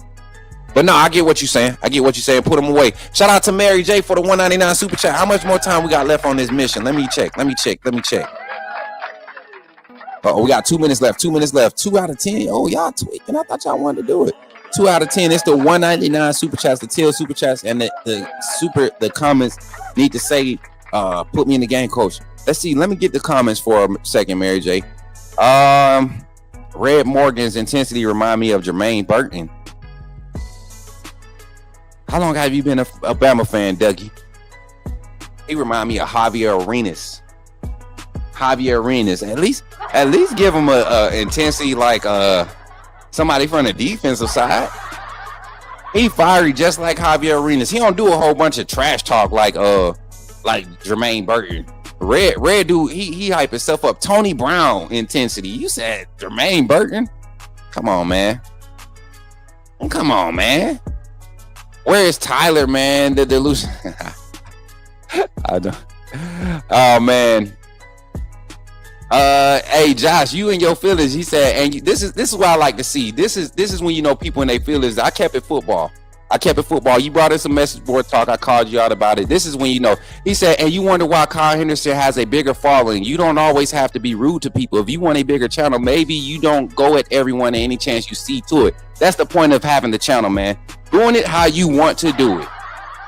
Speaker 6: But no, I get what you're saying. Put them away. Shout out to Mary J for the $1.99 super chat. How much more time we got left on this mission? Let me check. Oh, we got 2 minutes left. 2 minutes left. 2 out of 10. Oh, y'all tweaking. I thought y'all wanted to do it. 2 out of 10. It's the $1.99 super chats, the teal super chats, and the comments need to say, put me in the game, coach. Let's see. Let me get the comments for a second, Mary J. Red Morgan's intensity remind me of Jermaine Burton. How long have you been a Bama fan, Dougie? He remind me of Javier Arenas. At least give him a intensity like somebody from the defensive side. He fiery just like Javier Arenas. He don't do a whole bunch of trash talk like Jermaine Burton. Red dude, he hype himself up. Tony Brown intensity. You said Jermaine Burton? Come on, man. Where is Tyler, man? The delusion. I don't. Oh man. Hey Josh, you and your feelings. He said, and this is what I like to see. This is when you know people and they feelings. I kept it football. You brought in some message board talk. I called you out about it. This is when you know. He said, and you wonder why Kyle Henderson has a bigger following. You don't always have to be rude to people. If you want a bigger channel, maybe you don't go at everyone at any chance you see to it. That's the point of having the channel, man. Doing it how you want to do it.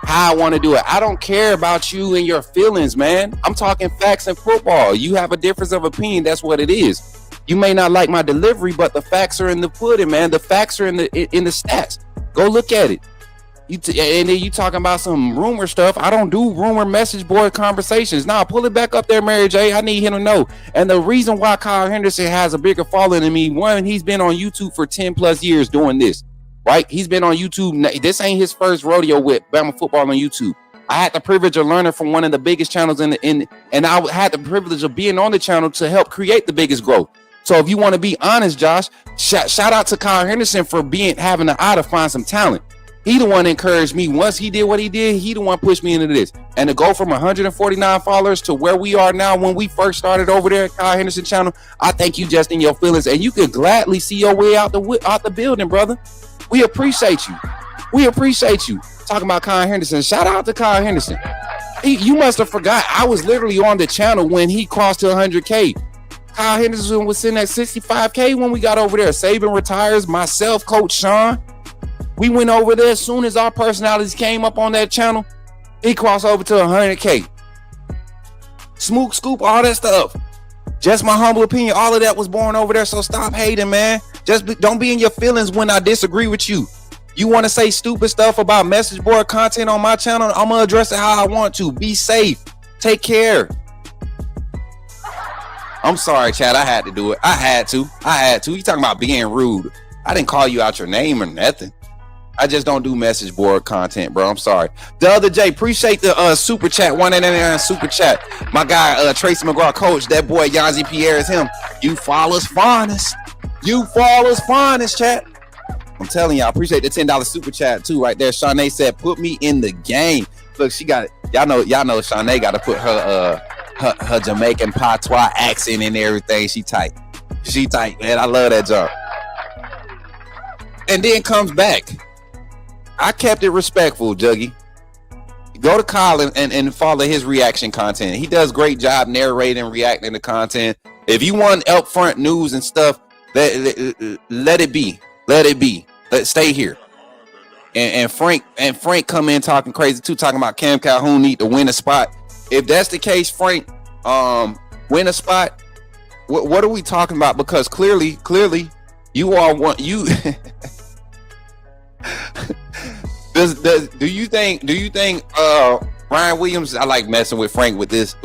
Speaker 6: How I want to do it. I don't care about you and your feelings, man. I'm talking facts and football. You have a difference of opinion. That's what it is. You may not like my delivery, but the facts are in the pudding, man. The facts are in the stats. Go look at it. And then you talking about some rumor stuff. I don't do rumor message board conversations. Nah, pull it back up there, Mary J. I need him to know. And the reason why Kyle Henderson has a bigger following than me, one, he's been on YouTube for 10 plus years doing this. Right? He's been on YouTube. This ain't his first rodeo with Bama football on YouTube. I had the privilege of learning from one of the biggest channels and I had the privilege of being on the channel to help create the biggest growth. So if you want to be honest, Josh, shout out to Kyle Henderson for having the eye to find some talent. He the one encouraged me. Once he did what he did, he the one pushed me into this. And to go from 149 followers to where we are now when we first started over there at Kyle Henderson channel, I thank you just in your feelings. And you could gladly see your way out the building, brother. We appreciate you. Talking about Kyle Henderson. Shout out to Kyle Henderson. You must have forgot. I was literally on the channel when he crossed to 100K. Kyle Henderson was sitting at 65K when we got over there. Saban retires, myself, Coach Sean. We went over there as soon as our personalities came up on that channel. He crossed over to 100K. Smook, Scoop, all that stuff. Just my humble opinion. All of that was born over there. So stop hating, man. Don't be in your feelings when I disagree with you. You want to say stupid stuff about message board content on my channel? I'm going to address it how I want to. Be safe. Take care. I'm sorry, Chad. I had to do it. I had to. You talking about being rude. I didn't call you out your name or nothing. I just don't do message board content, bro. I'm sorry. The other Jay, appreciate the super chat. 199 super chat. My guy, Tracy McGraw, coach. That boy, Yanzi Pierre is him. You fall as finest. You fall as finest, chat. I'm telling y'all, appreciate the $10 super chat too, right there. Shanae said, "Put me in the game." Look, she got it. Y'all know. Shanae got to put her Jamaican patois accent in everything. She tight, man. I love that job. And then comes back. I kept it respectful, Juggy. Go to Kyle and follow his reaction content. He does great job narrating, reacting to content. If you want upfront news and stuff, let it be. Let it be. Let's stay here. And Frank come in talking crazy too, talking about Cam Calhoun need to win a spot. If that's the case, Frank, win a spot. What are we talking about? Because clearly, you all want you. Do you think Ryan Williams? I like messing with Frank with this.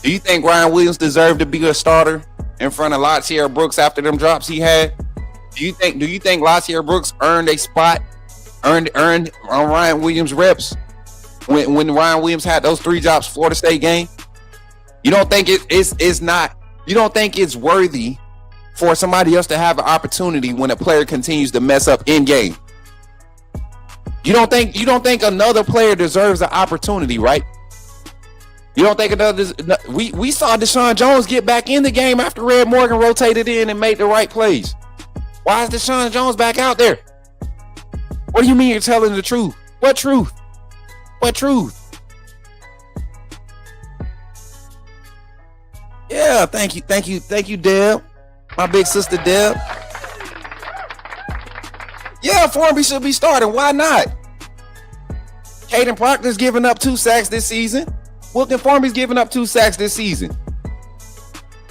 Speaker 6: Do you think Ryan Williams deserved to be a starter in front of Latier Brooks after them drops he had? Do you think Latier Brooks earned a spot, earned on Ryan Williams reps when Ryan Williams had those 3 drops Florida State game? You don't think it's not? You don't think it's worthy for somebody else to have an opportunity when a player continues to mess up in game? You don't think another player deserves an opportunity, right? You don't think we saw Deshaun Jones get back in the game after Red Morgan rotated in and made the right plays. Why is Deshaun Jones back out there? What do you mean you're telling the truth? What truth? What truth? Yeah, thank you, Deb. My big sister Deb. Yeah, Formby should be starting. Why not? Caden Proctor's giving up 2 sacks this season. Wilkin Formby's giving up 2 sacks this season.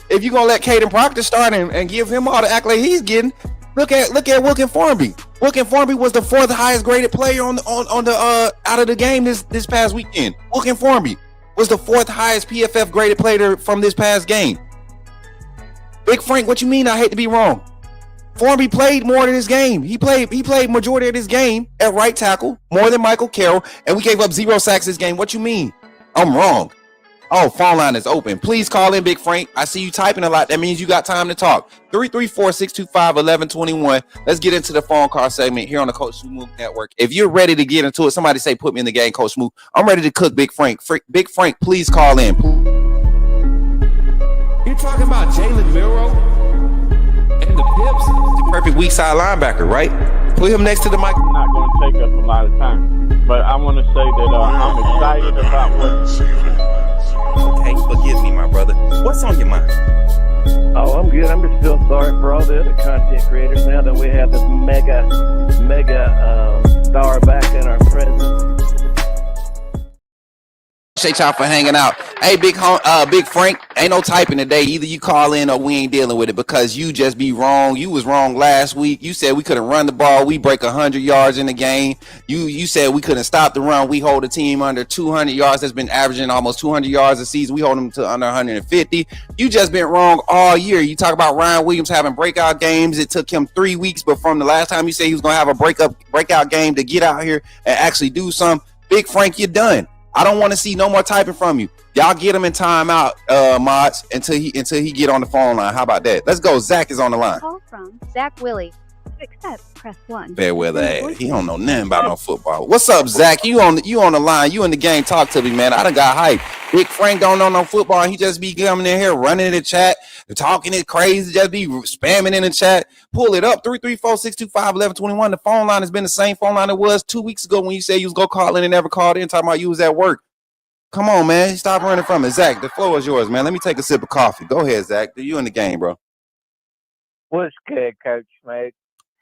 Speaker 6: If you're gonna let Caden Proctor start and give him all the accolade he's getting, look at Wilkin Formby. Wilkin Formby was the 4th highest graded player on the out of the game this past weekend. Wilkin Formby was the 4th highest PFF graded player from this past game. Big Frank, what you mean? I hate to be wrong. Formby played more than this game. He played majority of this game at right tackle, more than Michael Carroll, and we gave up 0 sacks this game. What you mean? I'm wrong. Oh, phone line is open. Please call in, Big Frank. I see you typing a lot. That means you got time to talk. 334-625-1121. Let's get into the phone call segment here on the Coach Smook Network. If you're ready to get into it, somebody say, "Put me in the game, Coach Smook." I'm ready to cook, Big Frank. Big Frank, please call in. You're talking about Jalen Milroe and the Pips? The perfect weak side linebacker, right? Put him next to the mic.
Speaker 5: I'm not going to take up a lot of time, but I want to say that I'm excited about what.
Speaker 6: Okay, forgive me, my brother. What's on your mind?
Speaker 7: Oh, I'm good. I'm just still sorry for all the other content creators now that we have this mega star back in our presence.
Speaker 6: Appreciate y'all for hanging out. Hey, Big Frank, ain't no typing today. Either you call in or we ain't dealing with it because you just be wrong. You was wrong last week. You said we couldn't run the ball. We break 100 yards in the game. You said we couldn't stop the run. We hold a team under 200 yards that's been averaging almost 200 yards a season. We hold them to under 150. You just been wrong all year. You talk about Ryan Williams having breakout games. It took him 3 weeks, but from the last time you said he was going to have a breakout game to get out here and actually do something, Big Frank, you're done. I don't want to see no more typing from you. Y'all get him in timeout, mods, until he get on the phone line. How about that? Let's go. Zach is on the line.
Speaker 8: Call from Zach Willie. To accept, press 1.
Speaker 6: Fair weather. He don't know nothing about no football. What's up, Zach? You on the line? You in the game? Talk to me, man. I done got hype. Big Frank don't know no football. He just be coming in here, running in the chat, talking it crazy, just be spamming in the chat. Pull it up. 334-625-1121. The phone line has been the same phone line it was 2 weeks ago when you said you was gonna call in and never called in, talking about you was at work. Come on, man. Stop running from it. Zach, the floor is yours, man. Let me take a sip of coffee. Go ahead, Zach. You in the game, bro.
Speaker 5: What's good, Coach Smook?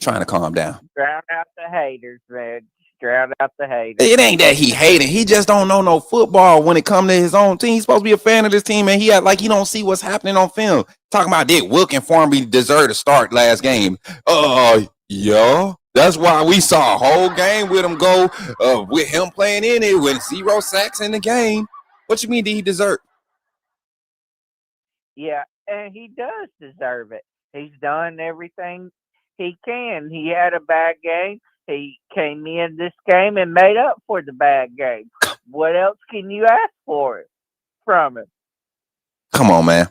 Speaker 6: Trying to calm down.
Speaker 5: Drown out the haters, man. Just drown out the haters.
Speaker 6: It ain't that he hating. He just don't know no football when it come to his own team. He's supposed to be a fan of this team, and he act like he don't see what's happening on film. Talking about did Wilk and Formby deserve to start last game? Yeah. That's why we saw a whole game with him go with him playing in it with 0 sacks in the game. What you mean did he deserve?
Speaker 5: Yeah, and he does deserve it. He's done everything he can. He had a bad game. He came in this game and made up for the bad game. What else can you ask for it from him?
Speaker 6: Come on, man.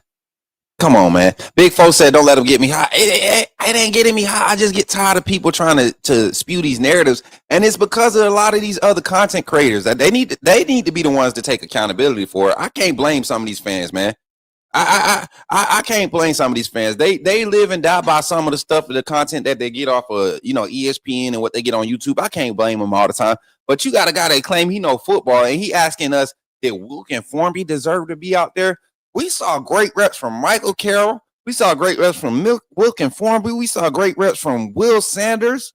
Speaker 6: Come on, man. Big folks said don't let him get me high. It ain't getting me high. I just get tired of people trying to spew these narratives. And it's because of a lot of these other content creators that they need to be the ones to take accountability for it. I can't blame some of these fans, man. I can't blame some of these fans. They live and die by some of the stuff, the content that they get off of, ESPN and what they get on YouTube. I can't blame them all the time. But you got a guy that claim he know football, and he asking us, did Wilk and Formby deserve to be out there? We saw great reps from Michael Carroll. We saw great reps from Wilk and Formby. We saw great reps from Will Sanders.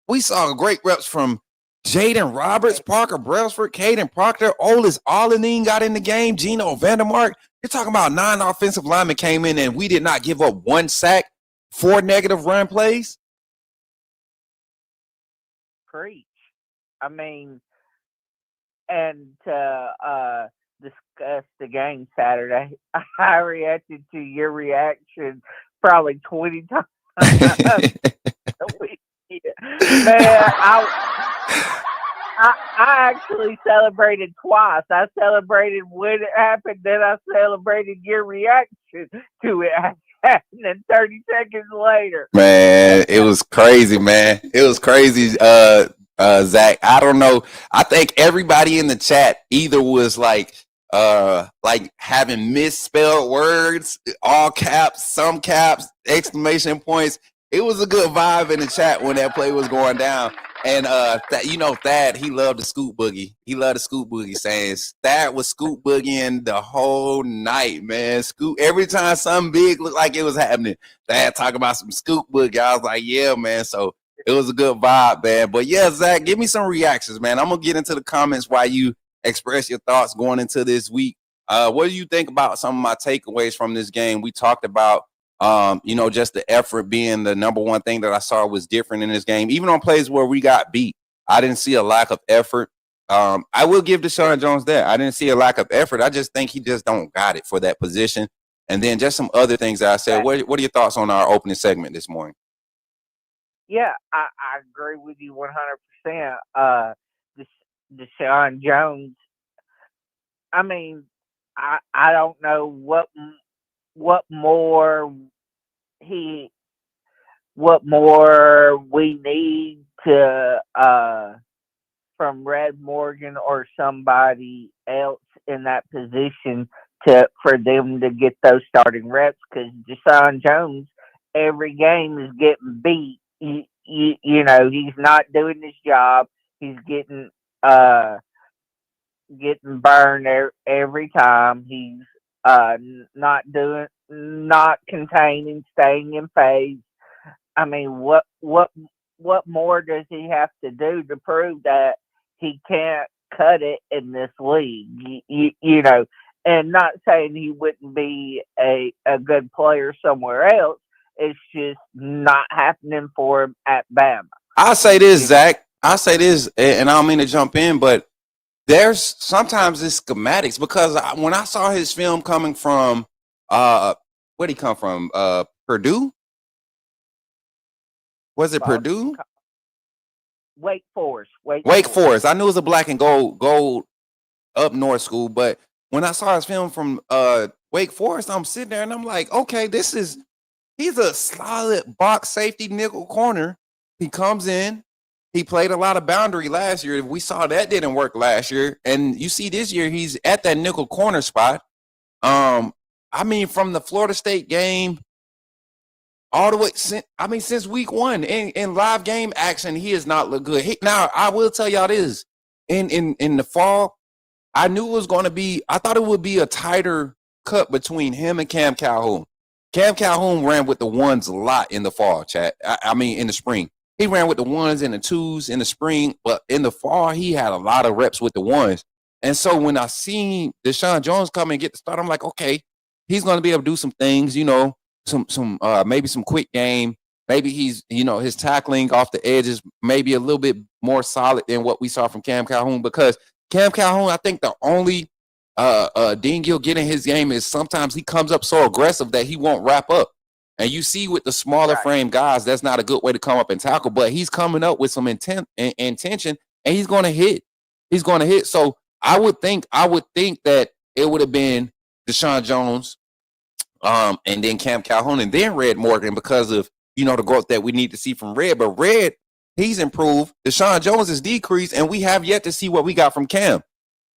Speaker 6: We saw great reps from Jaden Roberts, Parker Brailsford, Caden Proctor, Olis Allenine got in the game, Gino Vandermark. You're talking about 9 offensive linemen came in and we did not give up 1 sack, 4 negative run plays.
Speaker 5: Preach. I mean, and to discuss the game Saturday, I reacted to your reaction probably 20 times. Man, I actually celebrated twice. I celebrated when it happened, then I celebrated your reaction to it happening 30 seconds later.
Speaker 6: Man, it was crazy, man. It was crazy, Zach. I don't know. I think everybody in the chat either was like having misspelled words, all caps, some caps, exclamation points. It was a good vibe in the chat when that play was going down. And Thad, he loved the scoop boogie. He loved the scoop boogie saying Thad was scoop boogieing the whole night, man. Scoop every time something big looked like it was happening. Thad talking about some scoop boogie. I was like, yeah, man. So it was a good vibe, man. But yeah, Zach, give me some reactions, man. I'm gonna get into the comments while you express your thoughts going into this week. What do you think about some of my takeaways from this game? We talked about just the effort being the number one thing that I saw was different in this game. Even on plays where we got beat, I didn't see a lack of effort. I will give Deshaun Jones that. I didn't see a lack of effort. I just think he just don't got it for that position. And then just some other things that I said. What are your thoughts on our opening segment this morning?
Speaker 5: Yeah, I agree with you 100%. Deshaun Jones, I mean, I don't know what more we need to from Red Morgan or somebody else in that position for them to get those starting reps, because Deshaun Jones every game is getting beat. He's not doing his job. He's getting burned every time. He's not containing, staying in phase. I mean, what more does he have to do to prove that he can't cut it in this league? And not saying he wouldn't be a good player somewhere else. It's just not happening for him at Bama.
Speaker 6: I'll say this, Zach. I'll say this, and I don't mean to jump in, but there's sometimes it's schematics, because when I saw his film coming from, where'd he come from? Purdue? Was it Purdue?
Speaker 5: Wake Forest.
Speaker 6: Wake Forest. I knew it was a black and gold up north school, but when I saw his film from Wake Forest, I'm sitting there and I'm like, okay, he's a solid box safety nickel corner. He comes in. He played a lot of boundary last year. We saw that didn't work last year. And you see this year, he's at that nickel corner spot. From the Florida State game all the way, since week 1 in live game action, he has not looked good. Now, I will tell y'all this. In the fall, I knew it was going to be, I thought it would be a tighter cut between him and Cam Calhoun. Cam Calhoun ran with the ones a lot in the fall, chat. I mean, in the spring. He ran with the ones and the twos in the spring, but in the fall, he had a lot of reps with the ones. And so when I seen Deshaun Jones come and get the start, I'm like, okay, he's going to be able to do some things, you know, maybe some quick game. Maybe he's, you know, his tackling off the edges maybe a little bit more solid than what we saw from Cam Calhoun, because Cam Calhoun, I think the only ding he'll get in his game is sometimes he comes up so aggressive that he won't wrap up. And you see with the smaller frame guys, that's not a good way to come up and tackle, but he's coming up with some intent and intention, and he's going to hit. He's going to hit. So I would think that it would have been Deshaun Jones, and then Cam Calhoun, and then Red Morgan, because of, you know, the growth that we need to see from Red. But Red, he's improved. Deshaun Jones has decreased, and we have yet to see what we got from Cam.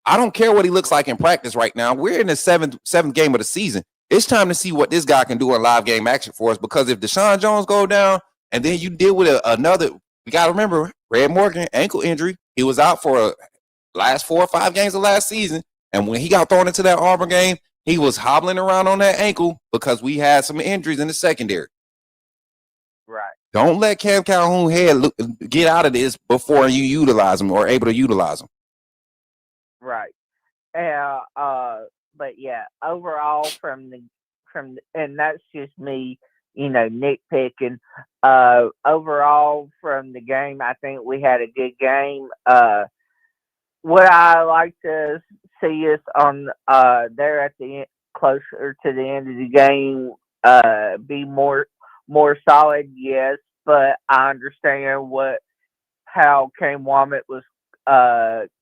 Speaker 6: I don't care what he looks like in practice right now. We're in the seventh game of the season. It's time to see what this guy can do in live game action for us, because if Deshaun Jones go down and then you deal with another, we got to remember, Red Morgan, ankle injury. He was out for last 4 or 5 games of last season. And when he got thrown into that Auburn game, he was hobbling around on that ankle because we had some injuries in the secondary.
Speaker 5: Right.
Speaker 6: Don't let Cam Calhoun head get out of this before you utilize him or able to utilize him.
Speaker 5: Right. But yeah, overall from and that's just me, you know, nitpicking. Overall from the game, I think we had a good game. What I like to see us on there at the end, closer to the end of the game, be more solid, yes, but I understand how Kane Womack was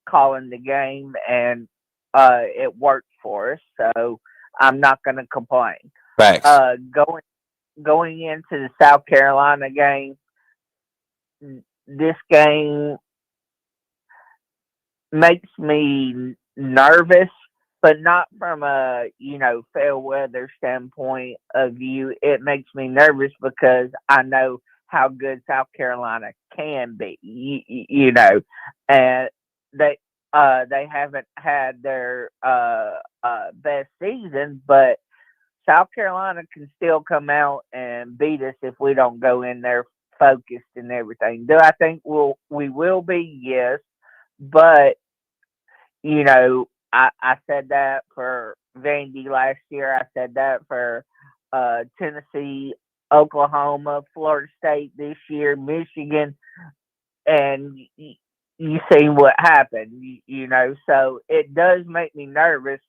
Speaker 5: calling the game, and it worked for us, so I'm not going to complain.
Speaker 6: Thanks.
Speaker 5: Going into the South Carolina game, this game makes me nervous, but not from a, you know, fair weather standpoint of view. It makes me nervous because I know how good South Carolina can be, you know, and they haven't had their best season, but South Carolina can still come out and beat us if we don't go in there focused and everything. Do I think we will be? Yes, but you know, I said that for Vandy last year. I said that for Tennessee, Oklahoma, Florida State this year, Michigan, and you see what happened, you know. So it does make me nervous,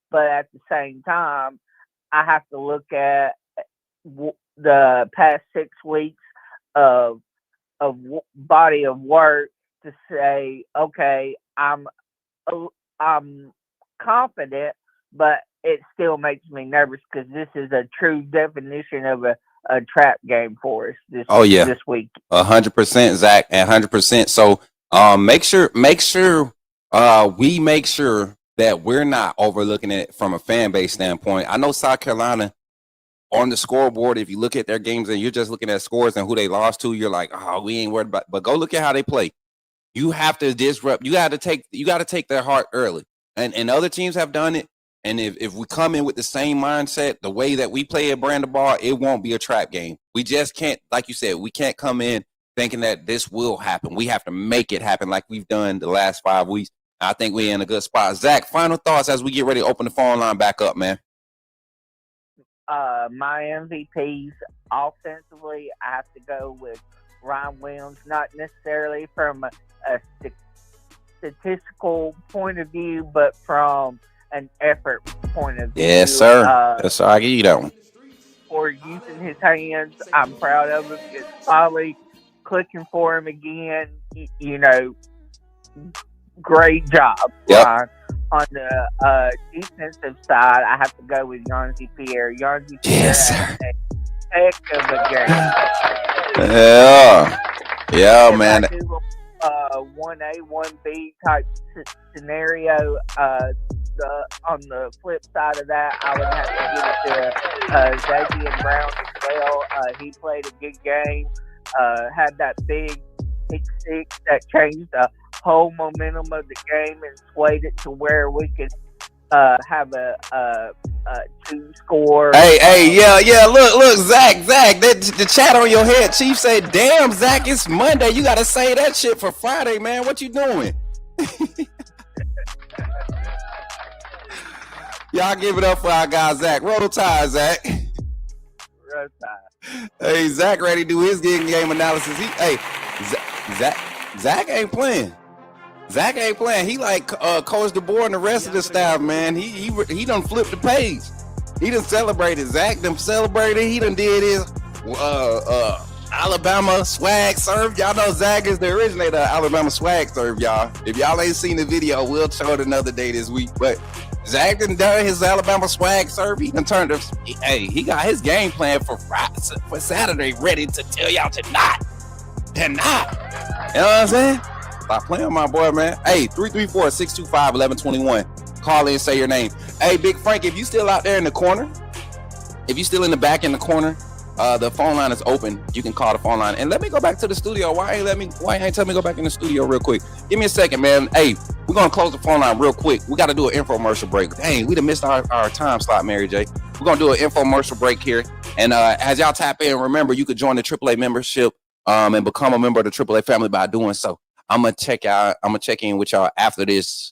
Speaker 5: but at the same time, I have to look at the past 6 weeks of body of work to say, okay, I'm confident, but it still makes me nervous because this is a true definition of a trap game for us this week.
Speaker 6: 100%, Zach, 100%. So make sure we make sure that we're not overlooking it from a fan base standpoint. I know South Carolina on the scoreboard, if you look at their games and you're just looking at scores and who they lost to, you're like, oh, we ain't worried about it. But go look at how they play. You have to disrupt. You got to take their heart early. And other teams have done it. And if we come in with the same mindset, the way that we play a brand of ball, it won't be a trap game. We just can't, like you said, we can't come in thinking that this will happen. We have to make it happen like we've done the last 5 weeks. I think we're in a good spot. Zach, final thoughts as we get ready to open the phone line back up, man.
Speaker 5: My MVPs offensively, I have to go with Ryan Williams, not necessarily from a statistical point of view, but from an effort point of view.
Speaker 6: Yes, sir. Yes, sir. I give you that one.
Speaker 5: For using his hands, I'm proud of him. It's finally clicking for him again. You know, great job,
Speaker 6: yep.
Speaker 5: Ryan. On the defensive side, I have to go with Yonzi Pierre. Yonzi Pierre
Speaker 6: yes,
Speaker 5: had a heck of a game.
Speaker 6: Yeah, man.
Speaker 5: 1A, 1B type scenario. On the flip side of that, I would have to give it to Xavier Brown as well. He played a good game. Had that big pick six that changed the whole momentum of the game and swayed it to where we could have a 2-score.
Speaker 6: Yeah. Look, Zach, the chat on your head. Chief said, "Damn, Zach, it's Monday. You gotta say that shit for Friday, man. What you doing?" Y'all give it up for our guy Zach. Roll Tide, Zach.
Speaker 5: Roll Tide.
Speaker 6: Hey, Zach ready to do his game analysis. Zach ain't playing. Zach ain't playing. He like Coach DeBoer and the rest of the staff, man. He done flipped the page. He done celebrated. Zach done celebrated. He done did his Alabama swag serve. Y'all know Zach is the originator of Alabama swag serve, y'all. If y'all ain't seen the video, we'll show it another day this week. But Zach done done his Alabama swag serve. He done turned he got his game plan for Saturday ready to tell y'all to not. You know what I'm saying? Stop playing, my boy, man. Hey, 334-625-1121. Call in, say your name. Hey, Big Frank, if you still out there in the corner, if you still in the back in the corner, the phone line is open. You can call the phone line. And let me go back to the studio. Why ain't tell me to go back in the studio real quick? Give me a second, man. Hey, we're going to close the phone line real quick. We got to do an infomercial break. Dang, we done missed our time slot, Mary J. We're going to do an infomercial break here. And as y'all tap in, remember, you could join the AAA membership and become a member of the AAA family by doing so. I'm going to check in with y'all after this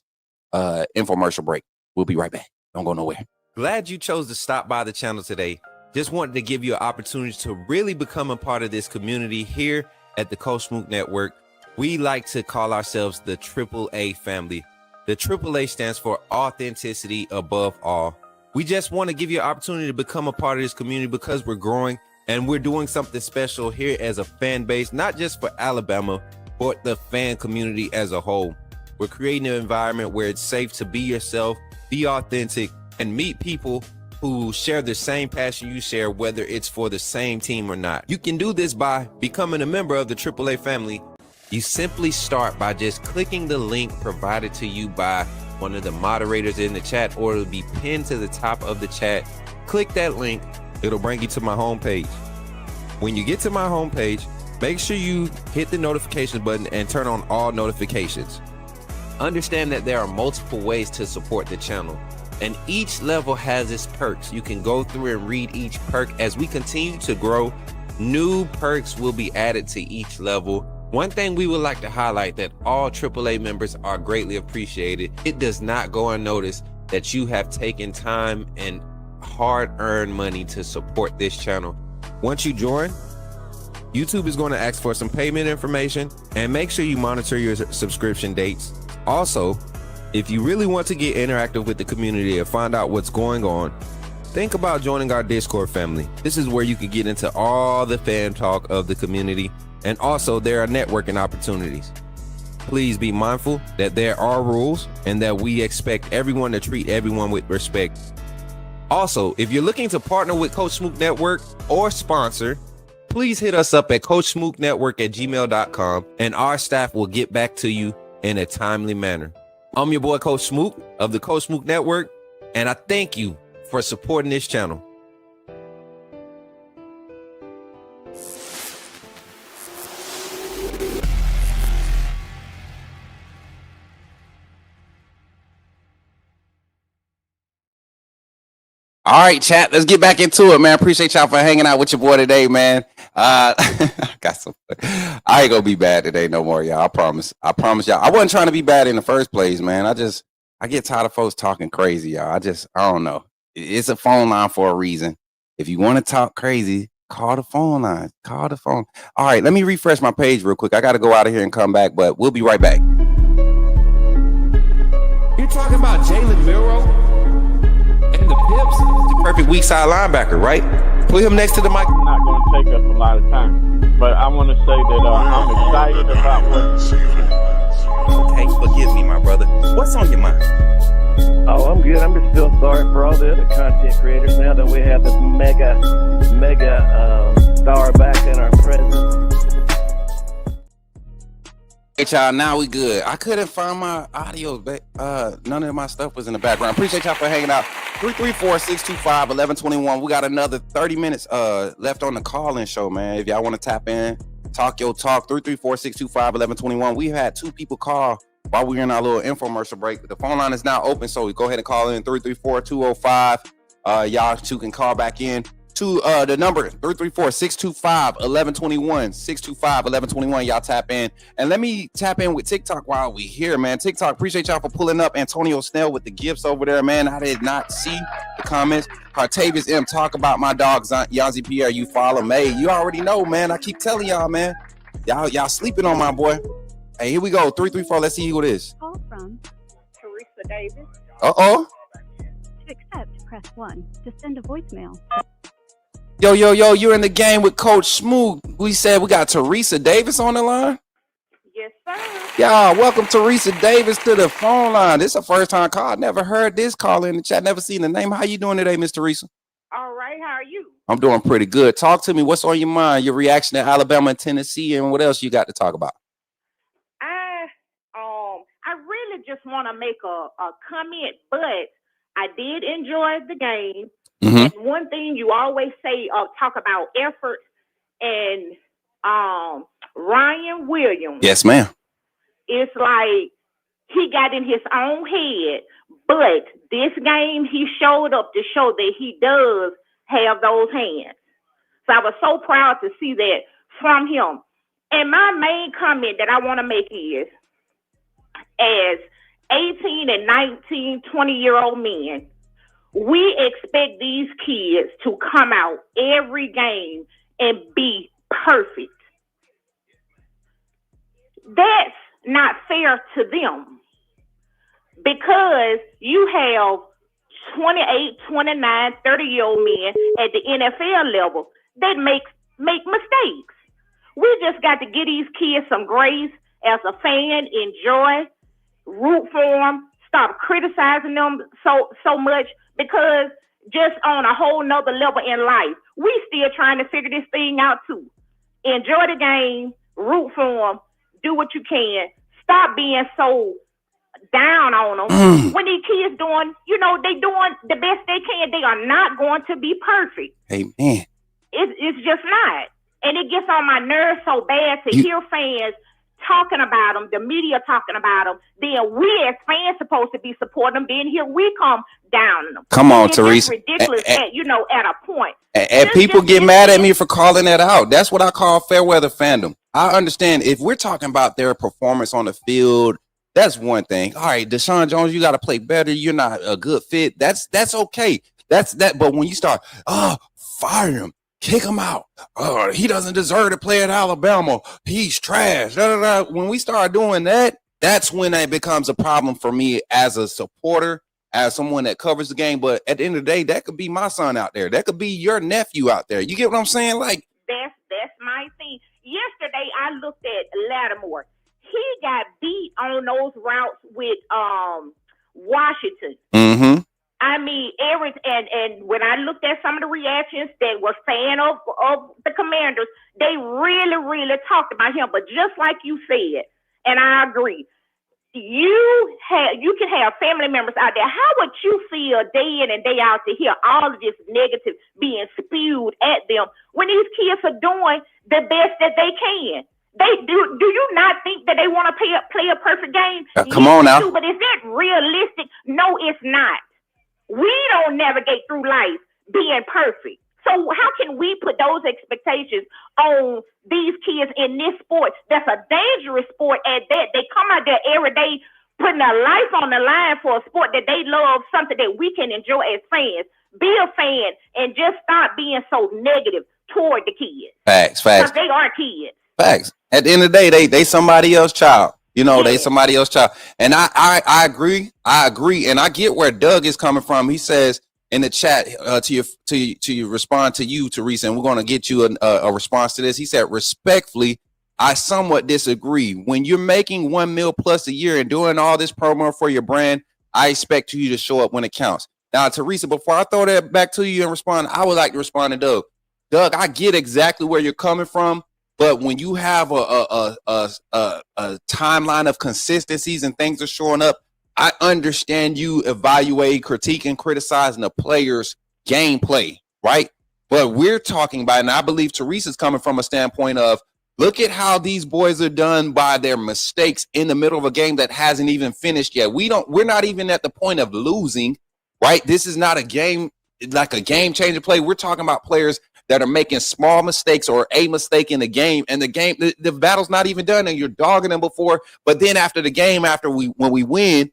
Speaker 6: infomercial break. We'll be right back. Don't go nowhere.
Speaker 2: Glad you chose to stop by the channel today. Just wanted to give you an opportunity to really become a part of this community here at the Coach Smook Network. We like to call ourselves the AAA family. The AAA stands for authenticity above all. We just want to give you an opportunity to become a part of this community because we're growing and we're doing something special here as a fan base, not just for Alabama, but the fan community as a whole. We're creating an environment where it's safe to be yourself, be authentic, and meet people who share the same passion you share, whether it's for the same team or not. You can do this by becoming a member of the AAA family. You simply start by just clicking the link provided to you by one of the moderators in the chat, or it'll be pinned to the top of the chat. Click that link. It'll bring you to my homepage. When you get to my homepage, make sure you hit the notification button and turn on all notifications. Understand that there are multiple ways to support the channel, and each level has its perks. You can go through and read each perk. As we continue to grow, new perks will be added to each level. One thing we would like to highlight that all AAA members are greatly appreciated. It does not go unnoticed that you have taken time and hard-earned money to support this channel. Once you join, YouTube is going to ask for some payment information, and make sure you monitor your subscription dates. Also, if you really want to get interactive with the community and find out what's going on, think about joining our Discord family. This is where you can get into all the fan talk of the community, and also there are networking opportunities. Please be mindful that there are rules and that we expect everyone to treat everyone with respect. Also, if you're looking to partner with Coach Smook Network or sponsor, please hit us up at coachsmooknetwork@gmail.com, and our staff will get back to you in a timely manner. I'm your boy, Coach Smook of the Coach Smook Network, and I thank you for supporting this channel.
Speaker 6: All right, chat. Let's get back into it, man. Appreciate y'all for hanging out with your boy today, man. I ain't gonna be bad today no more, y'all. I promise y'all. I wasn't trying to be bad in the first place, man. I get tired of folks talking crazy, y'all. I don't know. It's a phone line for a reason. If you want to talk crazy, call the phone line. Call the phone. All right, let me refresh my page real quick. I got to go out of here and come back, but we'll be right back.
Speaker 2: You're talking about Jalen Milroe and the Pips, the perfect weak side linebacker, right? Put him next to the mic.
Speaker 9: Not going to take us a lot of time, but I want to say that I'm excited about what.
Speaker 2: Okay, forgive me, my brother. What's on your mind?
Speaker 7: Oh, I'm good. I'm just still sorry for all the other content creators now that we have this mega star back in our presence.
Speaker 6: Hey, y'all, now we good. I couldn't find my audio, but none of my stuff was in the background. Appreciate y'all for hanging out. 334-625-1121. We got another 30 minutes left on the call-in show, man. If y'all want to tap in Talk your talk, 334-625-1121. We had 2 people call while we were in our little infomercial break. The phone line is now open, so go ahead and call in 334-205. Y'all 2 can call back in to the number 334-625-1121. 625-1121. Y'all tap in. And let me tap in with TikTok while we here, man. TikTok, appreciate y'all for pulling up. Antonio Snell with the gifts over there, man. I did not see the comments. Cartavius M, talk about my dog, Yazi Pierre. You follow me. You already know, man. I keep telling y'all, man. Y'all sleeping on my boy. Hey, here we go. 334. Let's see who it is.
Speaker 8: Call from
Speaker 10: Teresa Davis.
Speaker 6: Uh-oh.
Speaker 8: to accept, press 1. To send a voicemail.
Speaker 6: Yo, you're in the game with Coach Smook. We said we got Teresa Davis on the line.
Speaker 10: Yes, sir.
Speaker 6: Y'all, welcome Teresa Davis to the phone line. This is a first time call. I never heard this call in the chat. Never seen the name. How you doing today, Miss Teresa?
Speaker 10: All right. How are you?
Speaker 6: I'm doing pretty good. Talk to me. What's on your mind? Your reaction to Alabama and Tennessee, and what else you got to talk about?
Speaker 10: I really just want to make a comment, but I did enjoy the game.
Speaker 6: Mm-hmm.
Speaker 10: And one thing you always say, talk about effort, and Ryan Williams.
Speaker 6: Yes, ma'am.
Speaker 10: It's like he got in his own head, but this game he showed up to show that he does have those hands. So I was so proud to see that from him. And my main comment that I want to make is, as 18 and 19, 20-year-old men, we expect these kids to come out every game and be perfect. That's not fair to them, because you have 28, 29, 30-year-old men at the NFL level that make mistakes. We just got to give these kids some grace as a fan, enjoy, root for them, stop criticizing them so much, because just on a whole nother level in life, we still trying to figure this thing out too. Enjoy the game, root for them, do what you can. Stop being so down on them. When these kids doing, they doing the best they can. They are not going to be perfect.
Speaker 6: Amen.
Speaker 10: It's just not. And it gets on my nerves so bad to hear fans talking about them, the media talking about them. Then we as fans supposed to be supporting them. Then here we come down on them.
Speaker 6: Come on,
Speaker 10: it's
Speaker 6: Teresa.
Speaker 10: Ridiculous at a point.
Speaker 6: And people get mad at me for calling that out. That's what I call fair weather fandom. I understand if we're talking about their performance on the field, that's one thing. All right, Deshaun Jones, you got to play better. You're not a good fit. That's okay. That's that. But when you start, fire him, kick him out. He doesn't deserve to play at Alabama. He's trash. When we start doing that, that's when it becomes a problem for me as a supporter, as someone that covers the game. But at the end of the day, that could be my son out there. That could be your nephew out there. You get what I'm saying? Like,
Speaker 10: that's my thing. Yesterday, I looked at Lattimore. He got beat on those routes with Washington.
Speaker 6: Mm-hmm.
Speaker 10: I mean, and when I looked at some of the reactions that were fan of the Commanders, they really, really talked about him. But just like you said, and I agree, you can have family members out there. How would you feel day in and day out to hear all of this negative being spewed at them when these kids are doing the best that they can? They do you not think that they want to play a perfect game?
Speaker 6: Come on now.
Speaker 10: But is that realistic? No, it's not. We don't navigate through life being perfect. So how can we put those expectations on these kids in this sport? That's a dangerous sport at that. They come out there every day putting their life on the line for a sport that they love, something that we can enjoy as fans. Be a fan and just stop being so negative toward the kids.
Speaker 6: Facts.
Speaker 10: Because they are kids.
Speaker 6: Facts. At the end of the day, they somebody else's child. They somebody else's child. And I agree. And I get where Doug is coming from. He says in the chat to respond to you, Teresa, and we're going to get you a response to this. He said, respectfully, I somewhat disagree. When you're making $1 million plus a year and doing all this promo for your brand, I expect you to show up when it counts. Now, Teresa, before I throw that back to you and respond, I would like to respond to Doug. Doug, I get exactly where you're coming from. But when you have a timeline of consistencies and things are showing up, I understand you evaluate, critique, and criticizing the player's gameplay, right? But we're talking about, and I believe Teresa's coming from a standpoint of Look at how these boys are done by their mistakes in the middle of a game that hasn't even finished yet. We're not even at the point of losing, right? This is not a game like a game changer play. We're talking about players that are making small mistakes or a mistake in the game, and the battle's not even done, and you're dogging them before. But then after the game, when we win,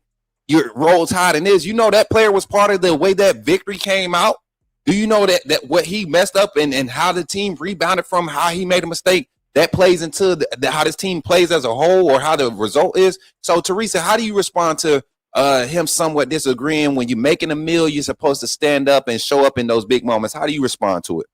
Speaker 6: your roll tide in this. You know that player was part of the way that victory came out. Do you know that what he messed up and how the team rebounded from how he made a mistake? That plays into how this team plays as a whole or how the result is. So, Teresa, how do you respond to him somewhat disagreeing when you're making a meal, you're supposed to stand up and show up in those big moments? How do you respond to it?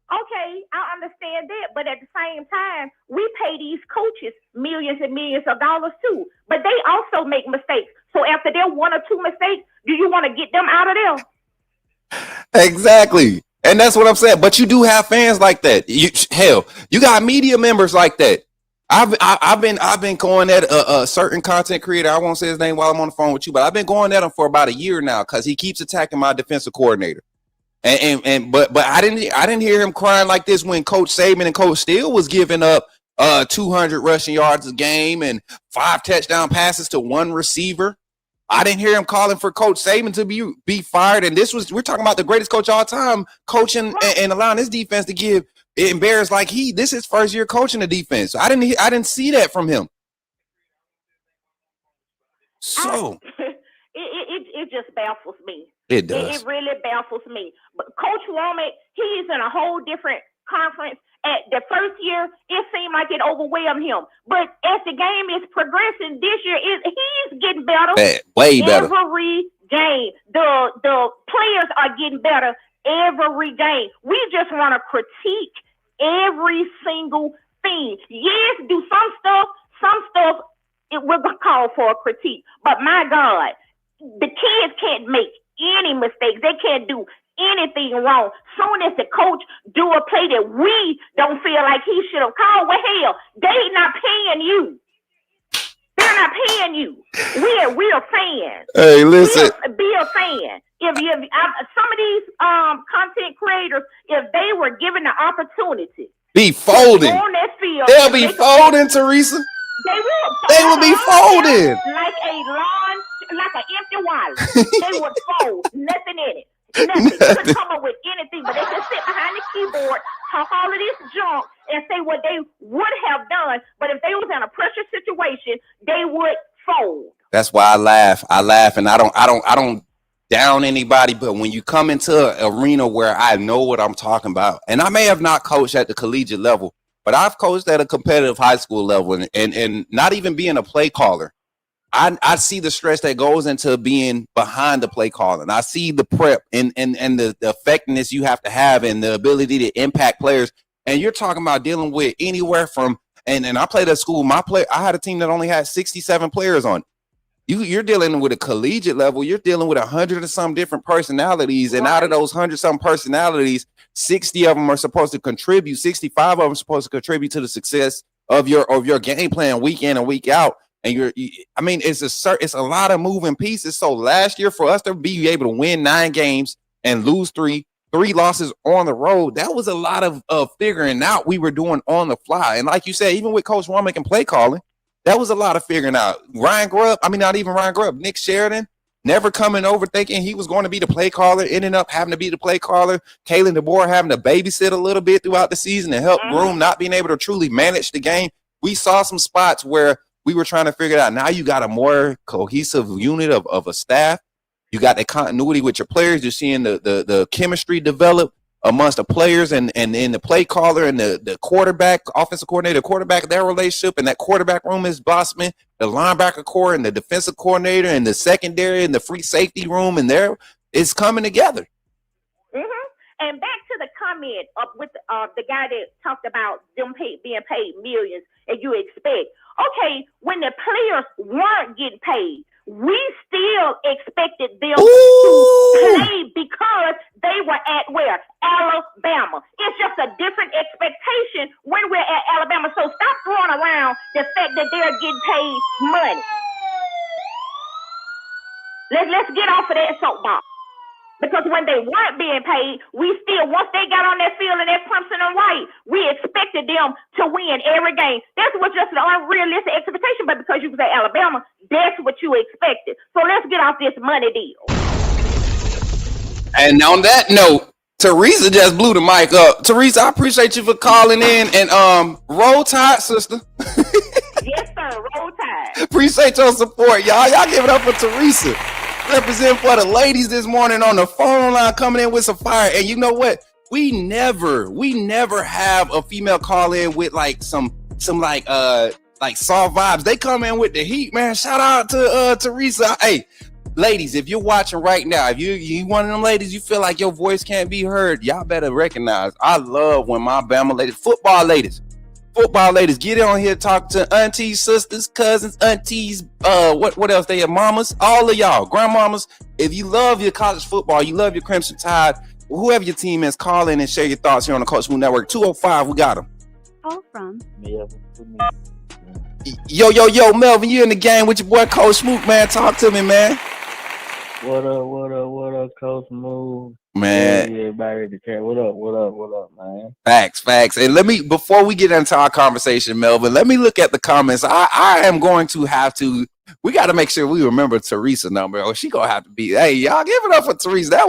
Speaker 10: Okay, I understand that, but at the same time, we pay these coaches millions and millions of dollars too, but they also make mistakes. So after their one or two mistakes, do you want to get them out of there?
Speaker 6: Exactly. And that's what I'm saying. But you do have fans like that. You got media members like that. I've been going at a certain content creator. I won't say his name while I'm on the phone with you, but I've been going at him for about a year now because he keeps attacking my defensive coordinator. But I didn't hear him crying like this when Coach Saban and Coach Steele was giving up 200 rushing yards a game and 5 touchdown passes to one receiver. I didn't hear him calling for Coach Saban to be fired. And we're talking about the greatest coach of all time, coaching and allowing his defense to get embarrassed like this is his first year coaching the defense. I didn't see that from him. So
Speaker 10: it just baffles me.
Speaker 6: It does.
Speaker 10: It really baffles me. But Coach Womack, he's in a whole different conference. At the first year, it seemed like it overwhelmed him. But as the game is progressing this year, he's getting better.
Speaker 6: Way better.
Speaker 10: Every game. The players are getting better every game. We just want to critique every single thing. Yes, do some stuff it will call for a critique. But my God, the kids can't make any mistakes. They can't do anything wrong. Soon as the coach do a play that we don't feel like he should have called, well, hell, they not paying you. They're not paying you. We're fans.
Speaker 6: Hey, listen.
Speaker 10: Be a fan. If some of these content creators, if they were given the opportunity,
Speaker 6: be folding
Speaker 10: on that field,
Speaker 6: they'll be folding, Teresa. They will be folding
Speaker 10: like an empty wallet. They would fold, nothing in it. Nothing. You could come up with anything, but they can sit behind the keyboard, talk all of this junk, and say what they would have done. But if they was in a pressure situation, they would fold.
Speaker 6: That's why I laugh. And I don't down anybody. But when you come into an arena where I know what I'm talking about, and I may have not coached at the collegiate level, but I've coached at a competitive high school level, and not even being a play caller. I see the stress that goes into being behind the play calling. I see the prep and the effectiveness you have to have and the ability to impact players. And you're talking about dealing with anywhere from, and I played at school. I had a team that only had 67 players on it. You're dealing with a collegiate level. You're dealing with 100 and some different personalities. And out of those 100 some personalities, 60 of them are supposed to contribute. 65 of them are supposed to contribute to the success of your game plan week in and week out. And it's a lot of moving pieces. So last year, for us to be able to win 9 games and lose three losses on the road, that was a lot of figuring out we were doing on the fly. And like you said, even with Coach Womack and play calling, that was a lot of figuring out. Not even Ryan Grubb, Nick Sheridan, never coming over thinking he was going to be the play caller, ending up having to be the play caller. Kalen DeBoer having to babysit a little bit throughout the season to help groom, not being able to truly manage the game. We saw some spots where we were trying to figure it out. Now you got a more cohesive unit of a staff. You got the continuity with your players. You're seeing the chemistry develop amongst the players and the play caller and the quarterback, offensive coordinator, quarterback, their relationship, and that quarterback room is blossoming. The linebacker core and the defensive coordinator and the secondary and the free safety room, and it's coming together.
Speaker 10: And back to the comment with the guy that talked about them being paid millions, and you expect, okay, when the players weren't getting paid, we still expected them to play because they were at where? Alabama. It's just a different expectation when we're at Alabama. So stop throwing around the fact that they're getting paid money. Let's get off of that soapbox. Because when they weren't being paid, we still, once they got on that field in that crimson and white, we expected them to win every game. That was just an unrealistic expectation, but because you was at Alabama, that's what you expected. So let's get off this money deal.
Speaker 6: And on that note, Teresa just blew the mic up. Teresa, I appreciate you for calling in, and roll tide, sister.
Speaker 10: Yes, sir. Roll tide.
Speaker 6: Appreciate your support, y'all. Y'all give it up for Teresa. Represent for the ladies this morning on the phone line, coming in with some fire. And you know what? We never have a female call in with like some like soft vibes. They come in with the heat, man. Shout out to Teresa. Hey, ladies, if you're watching right now, if you one of them ladies, you feel like your voice can't be heard, y'all better recognize. I love when my Bama ladies, football ladies, get on here, talk to aunties, sisters, cousins, aunties, what else? They have mamas, all of y'all, grandmamas. If you love your college football, you love your Crimson Tide, whoever your team is, call in and share your thoughts here on the Coach Smook Network. 205, we got them.
Speaker 8: Call from.
Speaker 6: Yo, Melvin, you in the game with your boy Coach Smook, man. Talk to me, man.
Speaker 7: What up, Coach Smook?
Speaker 6: Man.
Speaker 7: Yeah, everybody in the chat. What up, man?
Speaker 6: Facts. And before we get into our conversation, Melvin, let me look at the comments. I am going to have to, we got to make sure we remember Teresa's number, or she going to have to be, hey, y'all give it up for Teresa. That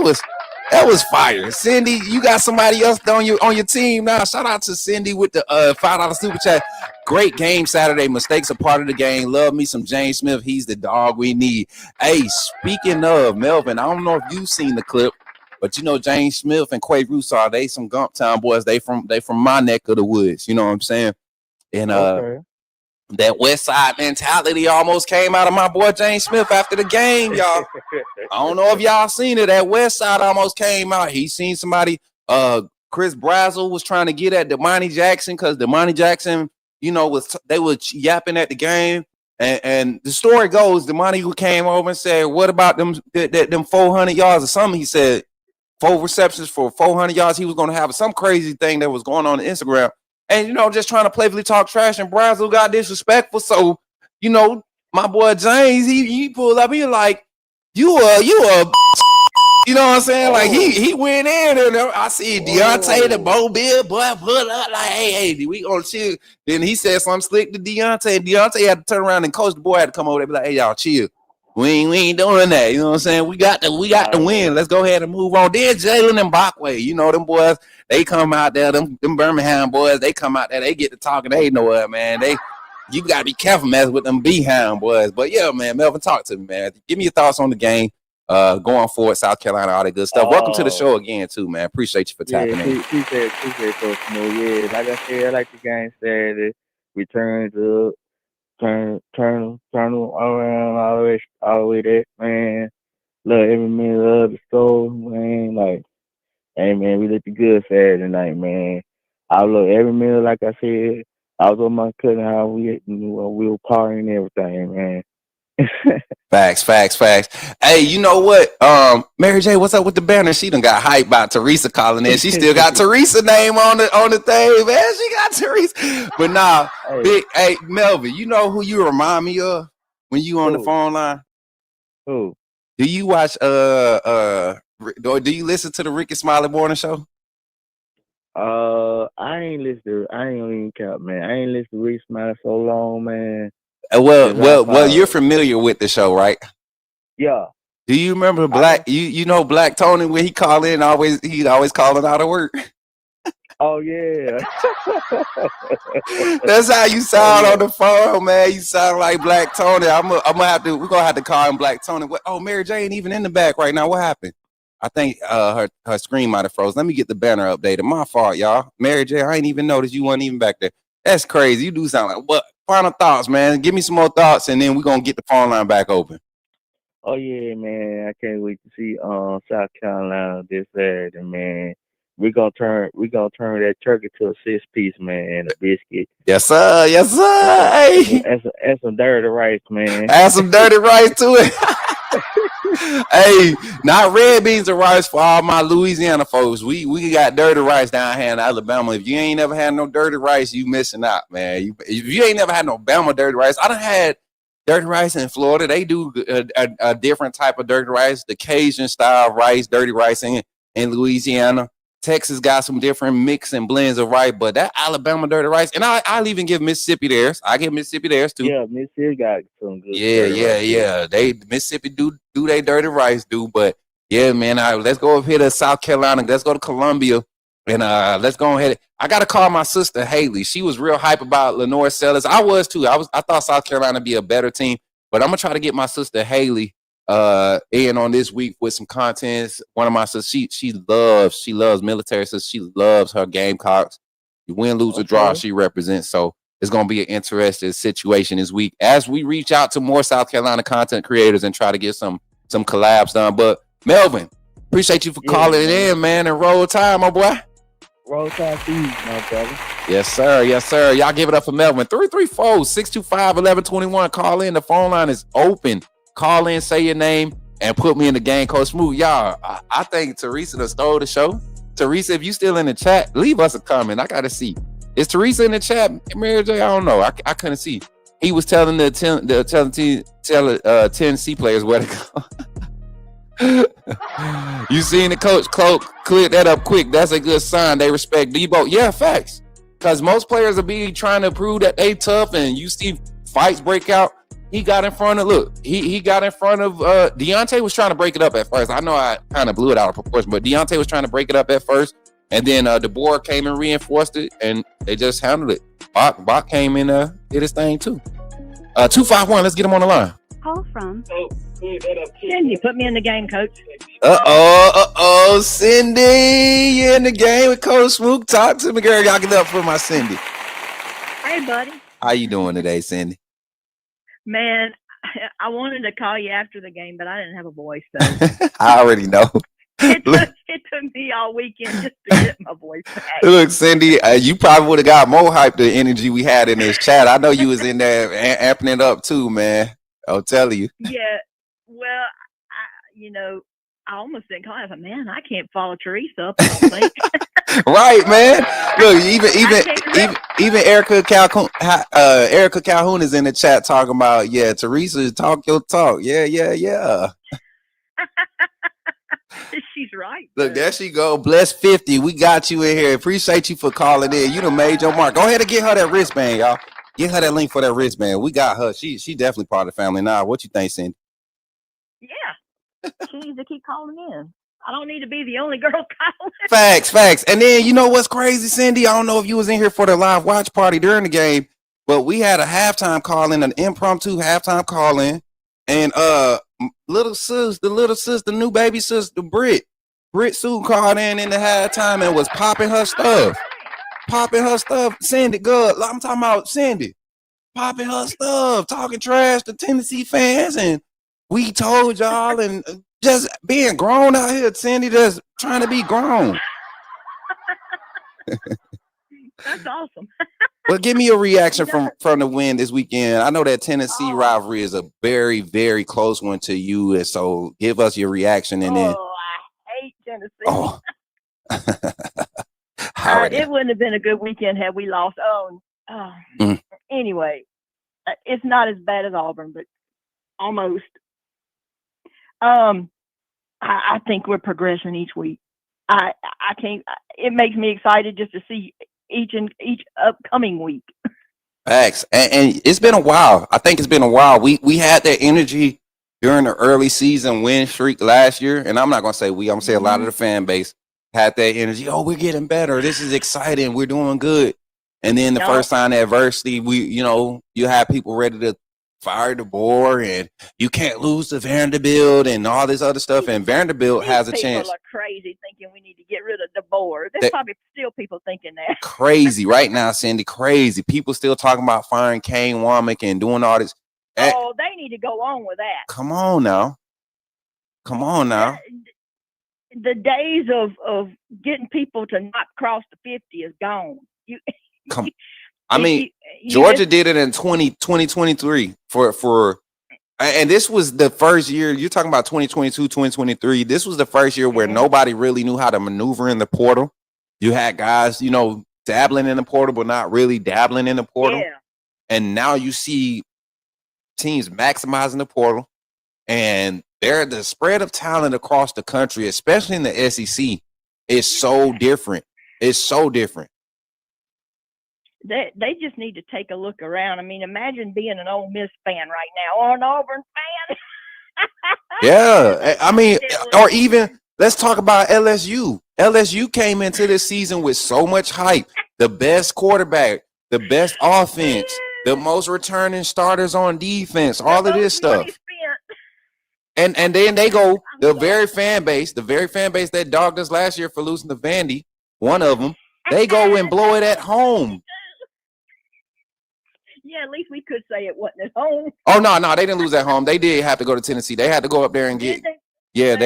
Speaker 6: was fire. Cindy, you got somebody else on your team now. Shout out to Cindy with the $5 super chat. Great game Saturday. Mistakes are part of the game. Love me some James Smith. He's the dog we need. Hey, speaking of Melvin, I don't know if you've seen the clip, but you know James Smith and Quay Roussard, they some Gump Town boys. They from my neck of the woods. You know what I'm saying? And
Speaker 7: Okay.
Speaker 6: that West Side mentality almost came out of my boy James Smith after the game, y'all. I don't know if y'all seen it. That West Side almost came out. He seen somebody. Chris Brazzell was trying to get at Damani Jackson because Damani Jackson, you know, they were yapping at the game. And the story goes, Damani came over and said, "What about them 400 yards or something?" He said 4 receptions for 400 yards. He was going to have some crazy thing that was going on Instagram. And, you know, just trying to playfully talk trash, and Brazzell got disrespectful. So, you know, my boy James, he pulled up. He like, you a, you know what I'm saying? Like he went in, and I see Deontay, the Bo Bill boy, put up like, hey, we gonna chill. Then he said something slick to Deontay. And Deontay had to turn around, and coach the boy had to come over there and be like, hey, y'all chill. We ain't doing that. You know what I'm saying? We got the win. Let's go ahead and move on. Then Jalen and Bachway, you know, them boys, they come out there, them Birmingham boys, they come out there, they get to talking, they know what, man. You gotta be careful, man, with them B-Hound boys. But yeah, man, Melvin, talk to me, man. Give me your thoughts on the game. Going forward, South Carolina, all that good stuff. Welcome to the show again, too, man. Appreciate you for tapping in.
Speaker 7: Appreciate Coach Smook. Yeah, like I said, I like the game Saturday. We turned up, turn around all the way there, man. Love every minute of the soul, man. Like, hey, man, we looked good Saturday night, man. I love every minute, like I said. I was with my cousin, how we were partying and everything, man.
Speaker 6: Facts. Hey, you know what? Mary J, what's up with the banner? She done got hyped by Teresa calling in. She still got Teresa name on the thing, man. She got Teresa. But nah, hey, Melvin, you know who you remind me of when you on the phone line?
Speaker 7: Who?
Speaker 6: Do you watch or do you listen to the Ricky Smiley Morning Show?
Speaker 7: I ain't even count, man. I ain't listened to Ricky Smiley so long, man.
Speaker 6: Well, you're familiar with the show, right?
Speaker 7: Yeah.
Speaker 6: Do you remember Black? You know Black Tony when he call in, he always calling out of work.
Speaker 7: Oh yeah.
Speaker 6: That's how you sound on the phone, man. You sound like Black Tony. We're gonna have to call him Black Tony. Oh, Mary J ain't even in the back right now. What happened? I think her screen might have froze. Let me get the banner updated. My fault, y'all. Mary J, I ain't even noticed you wasn't even back there. That's crazy. You do sound like what? Final thoughts, man. Give me some more thoughts, and then we're gonna get the phone line back open.
Speaker 7: Oh yeah, man. I can't wait to see South Carolina this Saturday, man. We're gonna turn that turkey to a 6-piece, man, and a biscuit.
Speaker 6: Yes, sir. Hey.
Speaker 7: Add some dirty rice, man.
Speaker 6: Add some dirty rice to it. Hey, not red beans and rice for all my Louisiana folks. We got dirty rice down here in Alabama. If you ain't never had no dirty rice, you missing out, man. If you ain't never had no Bama dirty rice, I done had dirty rice in Florida. They do a different type of dirty rice, the Cajun style rice, dirty rice in Louisiana. Texas got some different mix and blends of rice, but that Alabama dirty rice, and I'll even give Mississippi theirs. I give Mississippi theirs too.
Speaker 7: Yeah, Mississippi got some good.
Speaker 6: Yeah. They Mississippi do they dirty rice, but yeah, man. Let's go over here to South Carolina. Let's go to Columbia, and let's go ahead. I gotta call my sister Haley. She was real hype about Lenore Sellers. I was too. I thought South Carolina would be a better team, but I'm gonna try to get my sister Haley in on this week with some content. One of my sisters, she loves military, so she loves her Gamecocks. You win, lose, or draw, she represents. So it's gonna be an interesting situation this week as we reach out to more South Carolina content creators and try to get some collabs done. But Melvin, appreciate you for calling it in, man, and roll time, my boy.
Speaker 7: Roll time to you, my brother.
Speaker 6: Yes, sir. Y'all give it up for Melvin. 334-625-1121. Call in. The phone line is open. Call in, say your name, and put me in the game, Coach Smook. Y'all, I think Teresa done stole the show. Teresa, if you still in the chat, leave us a comment. I got to see. Is Teresa in the chat? Mary J, I don't know. I couldn't see. He was telling the Tennessee players where to go. You seen the coach clear that up quick. That's a good sign. They respect Debo. Yeah, facts. Because most players will be trying to prove that they tough, and you see fights break out. He got in front of he got in front of Deontay was trying to break it up at first. I know I kind of blew it out of proportion, but Deontay was trying to break it up at first, and then DeBoer came and reinforced it, and they just handled it. Bach came in did his thing too. 251, let's get him on the line.
Speaker 8: Call from
Speaker 11: Cindy, put me in the game, Coach.
Speaker 6: Cindy, you in the game with Coach Smook. Talk to me, girl. Y'all get up for my Cindy.
Speaker 11: Hey, buddy.
Speaker 6: How you doing today, Cindy?
Speaker 11: Man, I wanted to call you after the game, but I didn't have a voice. So.
Speaker 6: I already know.
Speaker 11: It took me all weekend just to get my voice back.
Speaker 6: Look, Cindy, you probably would have got more hype the energy we had in this chat. I know you was in there amping it up too, man. I'll tell you.
Speaker 11: Yeah, well, I almost didn't call. I was like, man, I can't follow Teresa up. I don't think.
Speaker 6: Right, man. Look, even Erica Calhoun is in the chat talking about, yeah, Teresa, talk your talk. Yeah.
Speaker 11: She's right.
Speaker 6: Look, there she go. Bless 50. We got you in here. Appreciate you for calling in. You done made your mark. Go ahead and get her that wristband, y'all. Get her that link for that wristband. We got her. She definitely part of the family now. What you think, Cindy?
Speaker 11: Yeah. She needs to keep calling in. I don't need to be the only girl calling.
Speaker 6: Facts. And then you know what's crazy, Cindy? I don't know if you was in here for the live watch party during the game, but we had a halftime call in, an impromptu halftime call in, and the little sis, the new baby sister, Britt Sue called in the halftime and was popping her stuff. Cindy, good. I'm talking about Cindy popping her stuff, talking trash to Tennessee fans, and we told y'all, and just being grown out here, Cindy, just trying to be grown.
Speaker 11: That's awesome.
Speaker 6: Well, give me a reaction from the win this weekend. I know that Tennessee rivalry is a very, very close one to you, and so give us your reaction. And then,
Speaker 11: I hate Tennessee.
Speaker 6: Oh.
Speaker 11: It wouldn't have been a good weekend had we lost. Anyway, it's not as bad as Auburn, but almost. I think we're progressing each week. I can't. It makes me excited just to see each upcoming week.
Speaker 6: Facts, and it's been a while. I think it's been a while. We had that energy during the early season win streak last year, and I'm not gonna say we. I'm gonna say a lot of the fan base had that energy. Oh, we're getting better. This is exciting. We're doing good. And then the first time adversity, you have people ready to fire DeBoer, and you can't lose to Vanderbilt and all this other stuff. And Vanderbilt has a chance.
Speaker 11: People are crazy thinking we need to get rid of DeBoer. There's probably still people thinking that.
Speaker 6: Crazy right now, Cindy. Crazy. People still talking about firing Kane Womack and doing all this.
Speaker 11: Oh, they need to go on with that.
Speaker 6: Come on now.
Speaker 11: The days of getting people to not cross the 50 is gone.
Speaker 6: Georgia did it in 2023 for and this was the first year. You're talking about 2022, 2023. This was the first year where nobody really knew how to maneuver in the portal. You had guys, dabbling in the portal, but not really dabbling in the portal.
Speaker 11: Yeah.
Speaker 6: And now you see teams maximizing the portal, and the spread of talent across the country, especially in the SEC, is so different. It's so different.
Speaker 11: They just need to take a look around. I mean, imagine being an Ole Miss fan right now or an Auburn fan.
Speaker 6: Yeah, I mean, or even let's talk about LSU. LSU came into this season with so much hype. The best quarterback, the best offense, the most returning starters on defense, all of this stuff. And then they go, the very fan base that dogged us last year for losing to Vandy, one of them, they go and blow it at home.
Speaker 11: Yeah, at least we could say it wasn't at home.
Speaker 6: Oh, no, they didn't lose at home. They did have to go to Tennessee. They had to go up there and get. Yeah,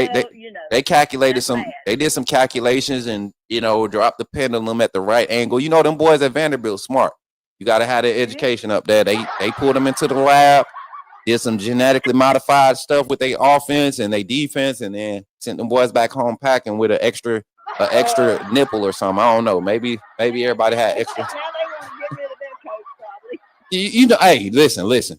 Speaker 6: they calculated some. Bad. They did some calculations and dropped the pendulum at the right angle. Them boys at Vanderbilt smart. You got to have their education up there. They pulled them into the lab, did some genetically modified stuff with their offense and their defense, and then sent them boys back home packing with an extra nipple or something. I don't know. Maybe everybody had extra. Hey, listen.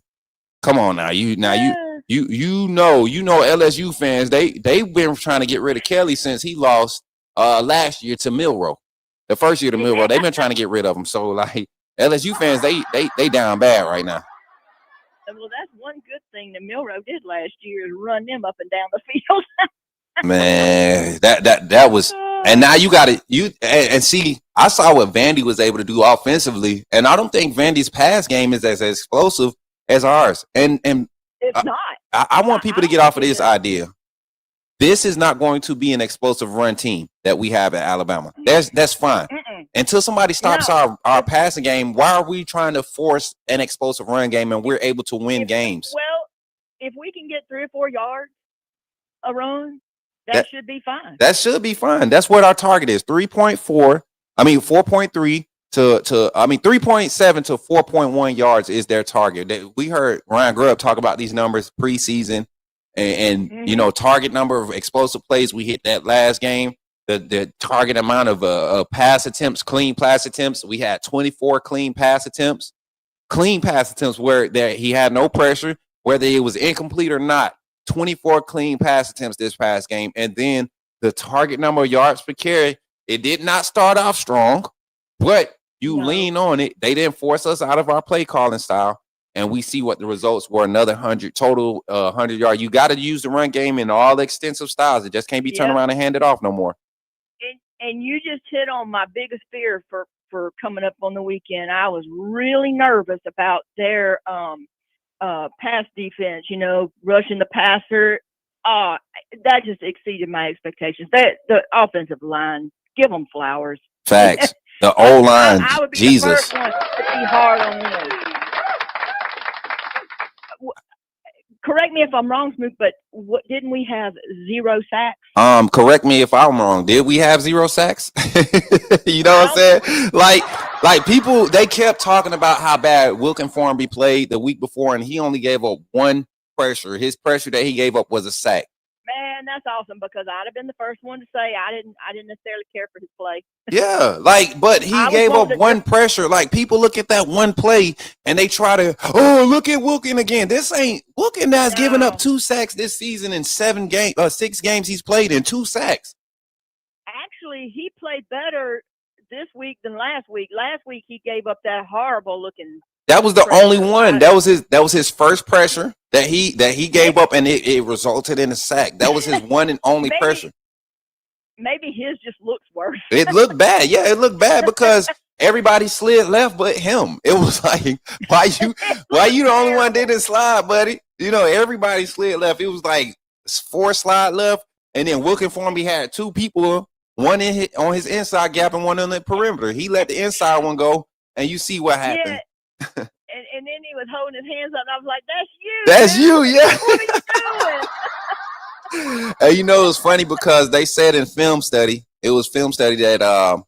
Speaker 6: Come on now. You know LSU fans, they've been trying to get rid of Kelly since he lost last year to Milroe. The first year to Milroe, they've been trying to get rid of him. So like LSU fans, they down bad right now.
Speaker 11: Well, that's one good thing that Milroe did last year is run them up and down the field.
Speaker 6: Man, that was, and now you got it. And see, I saw what Vandy was able to do offensively, and I don't think Vandy's pass game is as explosive as ours. And
Speaker 11: it's not.
Speaker 6: I want people to get off of this idea. This is not going to be an explosive run team that we have at Alabama. That's fine. Until somebody stops our passing game, why are we trying to force an explosive run game and we're able to win games?
Speaker 11: Well, if we can get 3 or 4 yards a run, that should be fine. That should be fine.
Speaker 6: That's what our target is. 4.3 to 3.7 to 4.1 yards is their target. We heard Ryan Grubb talk about these numbers preseason and target number of explosive plays. We hit that last game. The target amount of pass attempts, clean pass attempts. We had 24 clean pass attempts where he had no pressure, whether it was incomplete or not. 24 clean pass attempts this past game. And then the target number of yards per carry, it did not start off strong, but lean on it. They didn't force us out of our play calling style. And we see what the results were. Another 100 total, 100 yards. You got to use the run game in all extensive styles. It just can't be turned around and handed off no more.
Speaker 11: And you just hit on my biggest fear for coming up on the weekend. I was really nervous about their pass defense, rushing the passer. That just exceeded my expectations. The offensive line, give them flowers.
Speaker 6: Facts. The O-line,
Speaker 11: I would be
Speaker 6: Jesus.
Speaker 11: the first one to be hard on them. Correct me if I'm wrong, Smook, but didn't we have 0 sacks?
Speaker 6: Correct me if I'm wrong. Did we have 0 sacks? You know what I'm saying? Like people, they kept talking about how bad Wilkin Formby played the week before, and he only gave up 1 pressure. His pressure that he gave up was a sack.
Speaker 11: Man, that's awesome because I'd have been the first one to say I didn't necessarily care for his play.
Speaker 6: Yeah, but he gave up 1 pressure. Like people look at that 1 play and they try to, look at Wilkin again. This ain't Wilkin has given up 2 sacks this season in 6 games he's played in 2 sacks.
Speaker 11: Actually, he played better this week than last week. Last week he gave up that horrible looking.
Speaker 6: That was the only one. That was his first pressure that he gave up, and it resulted in a sack. That was his one and only pressure.
Speaker 11: Maybe his just looks worse.
Speaker 6: It looked bad. Yeah, it looked bad because everybody slid left but him. It was like, why you the only one didn't slide, buddy? Everybody slid left. It was like 4 slide left, and then Wilkin Formby had 2 people, one on his inside gap and one on the perimeter. He let the inside one go, and you see what happened.
Speaker 11: Yeah. And then he was holding his hands up, and I was like, "That's you.
Speaker 6: That's
Speaker 11: man.
Speaker 6: you, yeah."
Speaker 11: What are you doing?
Speaker 6: And it was funny because they said in film study that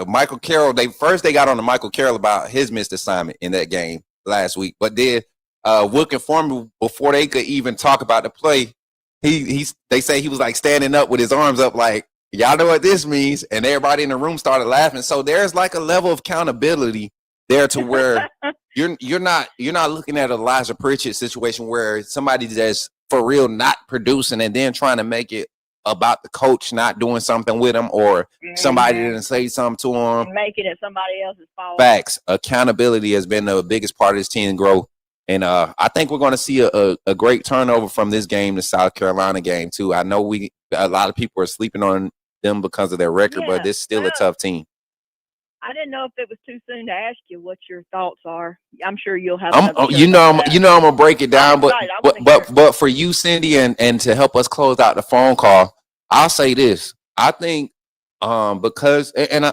Speaker 6: Michael Carroll. They got on to Michael Carroll about his missed assignment in that game last week, but then Wilkin Formby, before they could even talk about the play, they say he was like standing up with his arms up, like, y'all know what this means, and everybody in the room started laughing. So there's like a level of accountability there to where you're not looking at Elijah Pritchett situation where somebody that's for real not producing and then trying to make it about the coach not doing something with him or somebody didn't say something to him.
Speaker 11: And making it somebody else's fault.
Speaker 6: Facts. Accountability has been the biggest part of this team growth. And I think we're going to see a great turnover from this game, the South Carolina game, too. I know a lot of people are sleeping on them because of their record, but it's still a tough team.
Speaker 11: I didn't know if it was too soon to ask you what your thoughts are. I'm sure you'll have.
Speaker 6: I'm gonna break it down, but for you, Cindy, and to help us close out the phone call, I'll say this. I think because I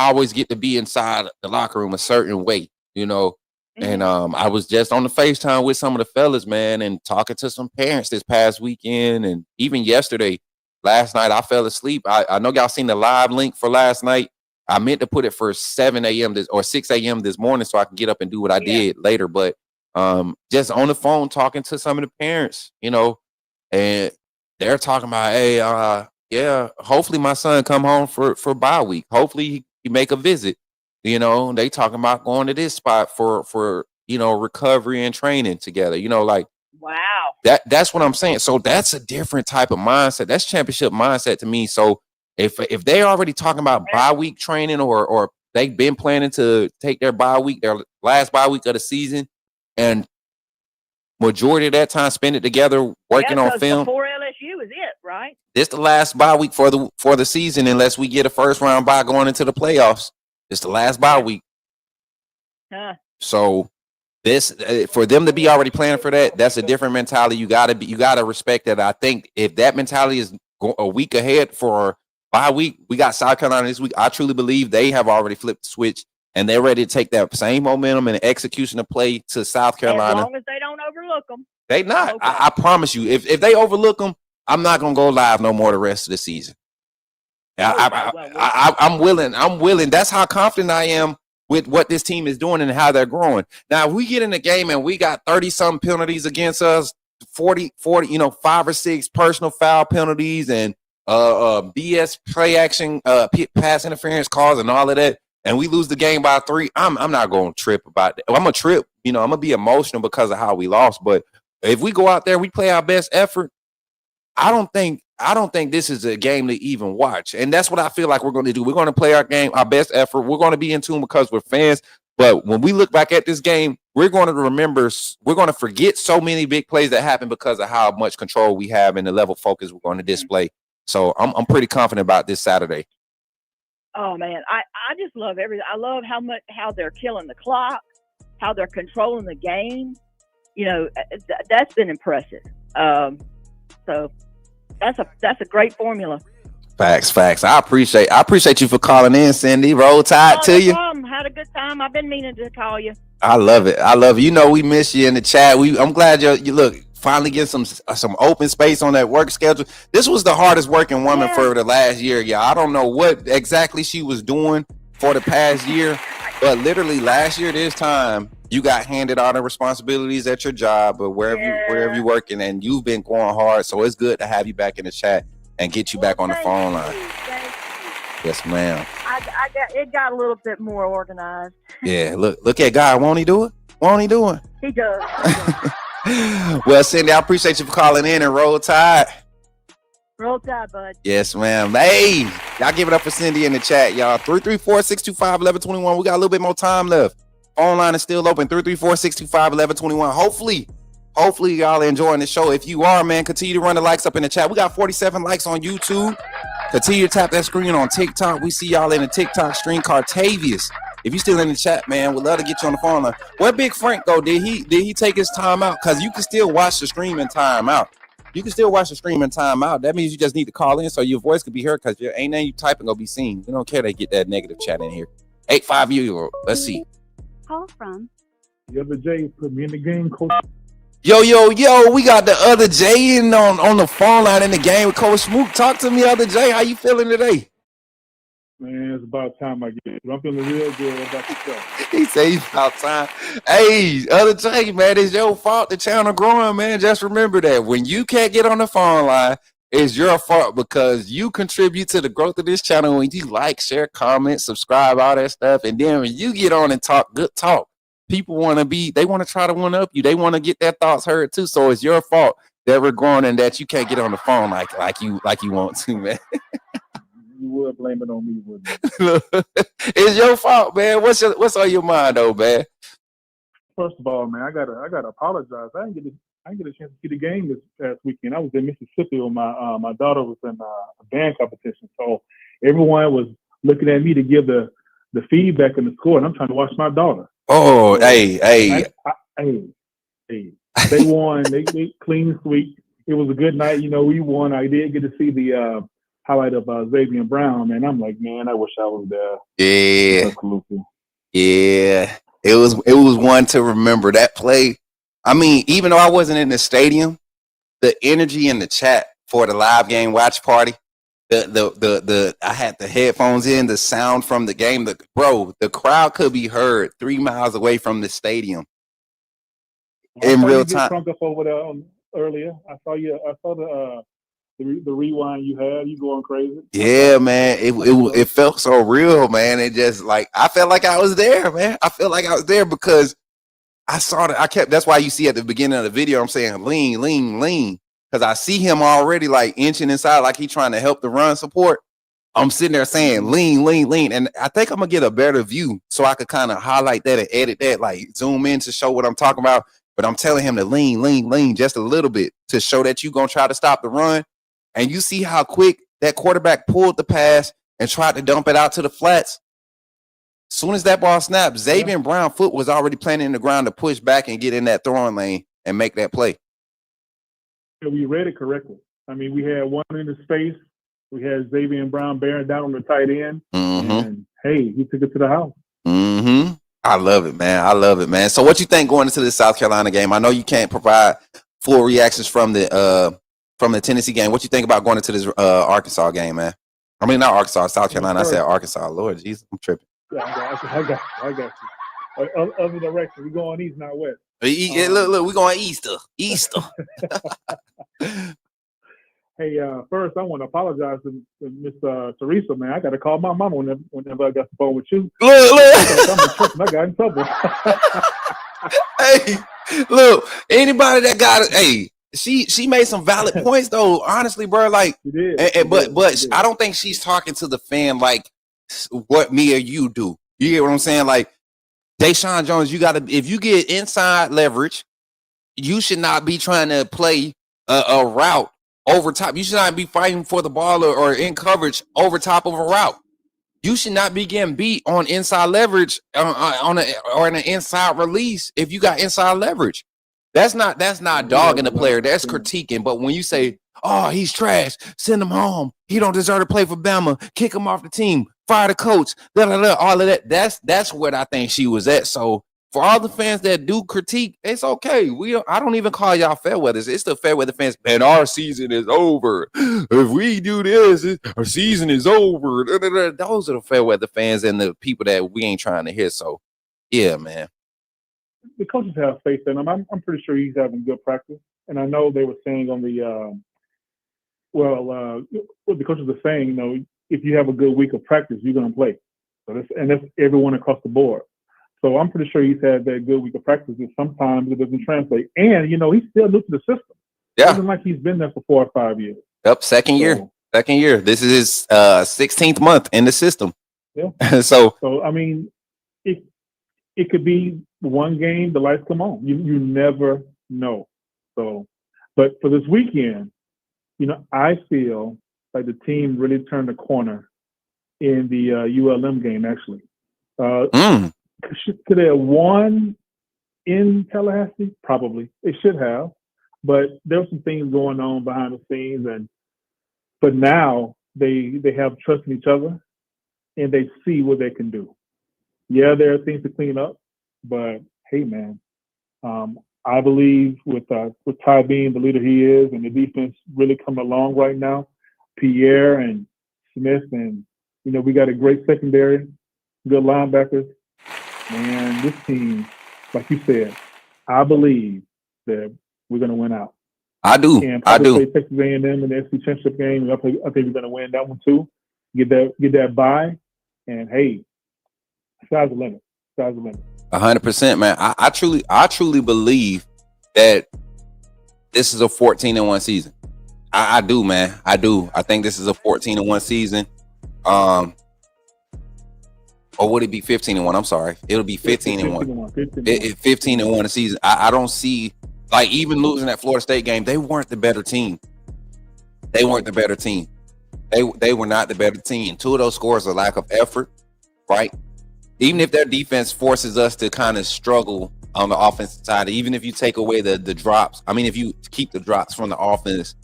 Speaker 6: always get to be inside the locker room a certain way, and I was just on the FaceTime with some of the fellas, man, and talking to some parents this past weekend and even yesterday. Last night I fell asleep. I know y'all seen the live link for last night. I meant to put it for 7 a.m. or 6 a.m. this morning so I can get up and do what I did later. But just on the phone talking to some of the parents, and they're talking about, hey, hopefully my son come home for bye week. Hopefully he make a visit. They talking about going to this spot for recovery and training together.
Speaker 11: Wow.
Speaker 6: That's what I'm saying. So that's a different type of mindset. That's championship mindset to me. So if they already talking about bye week training or they've been planning to take their bye week, their last bye week of the season, and majority of that time spend it together working on film.
Speaker 11: Before LSU is it, right?
Speaker 6: This the last bye week for the season unless we get a first round bye going into the playoffs. It's the last bye week. So this for them to be already planning for that, that's a different mentality. You gotta respect that. I think if that mentality is a week ahead for bye week, we got South Carolina this week. I truly believe they have already flipped the switch and they're ready to take that same momentum and execution of play to South Carolina.
Speaker 11: As long as they don't overlook them.
Speaker 6: They not. Okay. I promise you, if they overlook them, I'm not gonna go live no more the rest of the season. I'm willing. That's how confident I am with what this team is doing and how they're growing. Now, if we get in the game and we got 30-some penalties against us, 40, 5 or 6 personal foul penalties and BS play action, pass interference calls and all of that, and we lose the game by 3, I'm not going to trip about that. I'm going to trip. I'm going to be emotional because of how we lost. But if we go out there, we play our best effort, I don't think this is a game to even watch. And that's what I feel like we're going to do. We're going to play our game, our best effort. We're going to be in tune because we're fans. But when we look back at this game, we're going to remember, we're going to forget so many big plays that happen because of how much control we have and the level of focus we're going to display. So I'm pretty confident about this Saturday.
Speaker 11: Oh man, I just love everything. I love how they're killing the clock, how they're controlling the game. That's been impressive. So that's a great formula.
Speaker 6: Facts. I appreciate you for calling in, Cindy. Roll Tide to you.
Speaker 11: Had a good time. I've been meaning to call you.
Speaker 6: I love it. We miss you in the chat. I'm glad you look finally get some open space on that work schedule. This was the hardest working woman for the last year, y'all. I don't know what exactly she was doing for the past year, but literally last year this time you got handed all the responsibilities at your job or wherever you're working, and you've been going hard. So it's good to have you back in the chat and get you back on the phone line. Yes, ma'am.
Speaker 11: It got a little bit more organized.
Speaker 6: Yeah, look at God. Won't he do it? Won't he do it?
Speaker 11: He does.
Speaker 6: Well, Cindy, I appreciate you for calling in, and Roll Tide.
Speaker 11: Roll Tide, bud.
Speaker 6: Yes, ma'am. Hey, y'all give it up for Cindy in the chat, y'all. 334-625-1121. We got a little bit more time left. Phone line is still open. 334-625-1121. Hopefully y'all are enjoying the show. If you are, man, continue to run the likes up in the chat. We got 47 likes on YouTube. Continue to tap that screen on TikTok. We see y'all in the TikTok stream. Cartavius, if you still in the chat, man, we'd love to get you on the phone line. Where Big Frank go? Did he take his time out? Because you can still watch the stream in time out. That means you just need to call in so your voice could be heard, because your ain't nothing you typing gonna be seen. We don't care they get that negative chat in here. 850. Let's see.
Speaker 8: Call from.
Speaker 12: The other J put me in the game, Coach.
Speaker 6: Yo, we got the other Jay in on the phone line in the game with Coach Smook. Talk to me, other Jay. How you feeling today?
Speaker 12: Man, it's about time I get it. I'm feeling real good about yourself.
Speaker 6: He say it's about time. Hey, other Jay, man, it's your fault the channel growing, man. Just remember that when you can't get on the phone line, it's your fault, because you contribute to the growth of this channel when you like, share, comment, subscribe, all that stuff. And then when you get on and talk good talk, people want to try to one up you. They want to get their thoughts heard too. So it's your fault that we're growing and that you can't get on the phone like you want to, man.
Speaker 12: You would blame it on me, wouldn't you?
Speaker 6: It's your fault, man. What's on your mind, though, man?
Speaker 12: First of all, man, I gotta apologize. I didn't get a chance to see the game this past weekend. I was in Mississippi when my daughter was in a band competition, so everyone was looking at me to give the feedback and the score, and I'm trying to watch my daughter.
Speaker 6: Oh,
Speaker 12: so,
Speaker 6: hey.
Speaker 12: They won. They clean sweep. It was a good night. We won. I did get to see the highlight of Xavier Brown, man. I'm like, man, I wish I was there.
Speaker 6: Yeah. Yeah. It was one to remember. That play. I mean, even though I wasn't in the stadium, the energy in the chat for the live game watch party, I had the headphones in, the sound from the game, the crowd could be heard 3 miles away from the stadium. In real time.
Speaker 12: You get crunk up over there earlier. I saw the rewind you had. You going crazy?
Speaker 6: Yeah, man. It felt so real, man. It just I felt like I was there, man. I felt like I was there because I saw that. That's why you see at the beginning of the video, I'm saying lean, lean, lean, because I see him already inching inside, like he's trying to help the run support. I'm sitting there saying lean, lean, lean, and I think I'm gonna get a better view so I could kind of highlight that and edit that, zoom in to show what I'm talking about. But I'm telling him to lean, lean, lean just a little bit to show that you're going to try to stop the run. And you see how quick that quarterback pulled the pass and tried to dump it out to the flats. As soon as that ball snapped, Xavier Brown foot was already planting in the ground to push back and get in that throwing lane and make that play.
Speaker 12: We read it correctly. I mean, we had one in the space. We had Xavier Brown bearing down on the tight end.
Speaker 6: Mm-hmm.
Speaker 12: And, hey, he took it to the house.
Speaker 6: Mm-hmm. I love it, man. I love it, man. So what you think going into the South Carolina game? I know you can't provide full reactions from the Tennessee game. What you think about going into this Arkansas game, man? I mean, not Arkansas, South Carolina. I said Arkansas. Lord Jesus, I'm tripping.
Speaker 12: Yeah, I got you. Other direction. We're going east, not west.
Speaker 6: Look, we're going Easter.
Speaker 12: Hey, first I want to apologize to Miss Teresa, man. I got to call my mama whenever I got the phone with you.
Speaker 6: Look.
Speaker 12: I got in trouble.
Speaker 6: Hey, look, anybody that got it, hey, she made some valid points though. Honestly, bro,
Speaker 12: she did.
Speaker 6: But I don't think she's talking to the fan like what me or you do. You get what I'm saying? Like Deshaun Jones, if you get inside leverage, you should not be trying to play a route over top. You should not be fighting for the ball or in coverage over top of a route. You should not be getting beat on inside leverage or an inside release if you got inside leverage. That's not dogging the player. That's critiquing. But when you say, "Oh, he's trash. Send him home. He don't deserve to play for Bama. Kick him off the team. Fire the coach." All of that. That's what I think she was at. So for all the fans that do critique, it's okay. I don't even call y'all fair weather. It's the fair weather fans. Man, our season is over. If we do this, our season is over. Those are the fair weather fans and the people that we ain't trying to hear. So, yeah, man.
Speaker 12: The coaches have faith in him. I'm pretty sure he's having good practice. And I know they were saying on the what the coaches are saying, if you have a good week of practice, you're going to play. So that's everyone across the board. So I'm pretty sure he's had that good week of practice, and sometimes it doesn't translate. And, he's still new to the system.
Speaker 6: Yeah.
Speaker 12: It isn't like he's been there for 4 or 5 years.
Speaker 6: Yep, second year. This is his 16th month in the system.
Speaker 12: Yeah.
Speaker 6: So
Speaker 12: I mean, it could be one game, the lights come on. You never know. So, but for this weekend, I feel like the team really turned the corner in the ULM game, actually. Could they have won in Tallahassee? Probably. They should have. But there were some things going on behind the scenes. But now they have trust in each other and they see what they can do. Yeah, there are things to clean up. But, hey, man, I believe with Ty being the leader he is and the defense really coming along right now, Pierre and Smith and, we got a great secondary, good linebackers. Man, this team, like you said, I believe that we're going to win out.
Speaker 6: I do.
Speaker 12: And
Speaker 6: I do.
Speaker 12: Play Texas A&M in the SEC championship game. I think we're going to win that one too. Get that bye, and hey, sky's the limit. Sky's the limit.
Speaker 6: 100%, man. I truly believe that this is a 14-1 season. I do, man. I do. I think this is a 14-1 season. Or would it be 15-1? I'm sorry. It'll be 15-1. 15-1 a season. I don't see, like, even losing that Florida State game, they weren't the better team. They weren't the better team. They were not the better team. Two of those scores are lack of effort, right? Even if their defense forces us to kind of struggle on the offensive side, even if you take away the drops, I mean, if you keep the drops from the offense,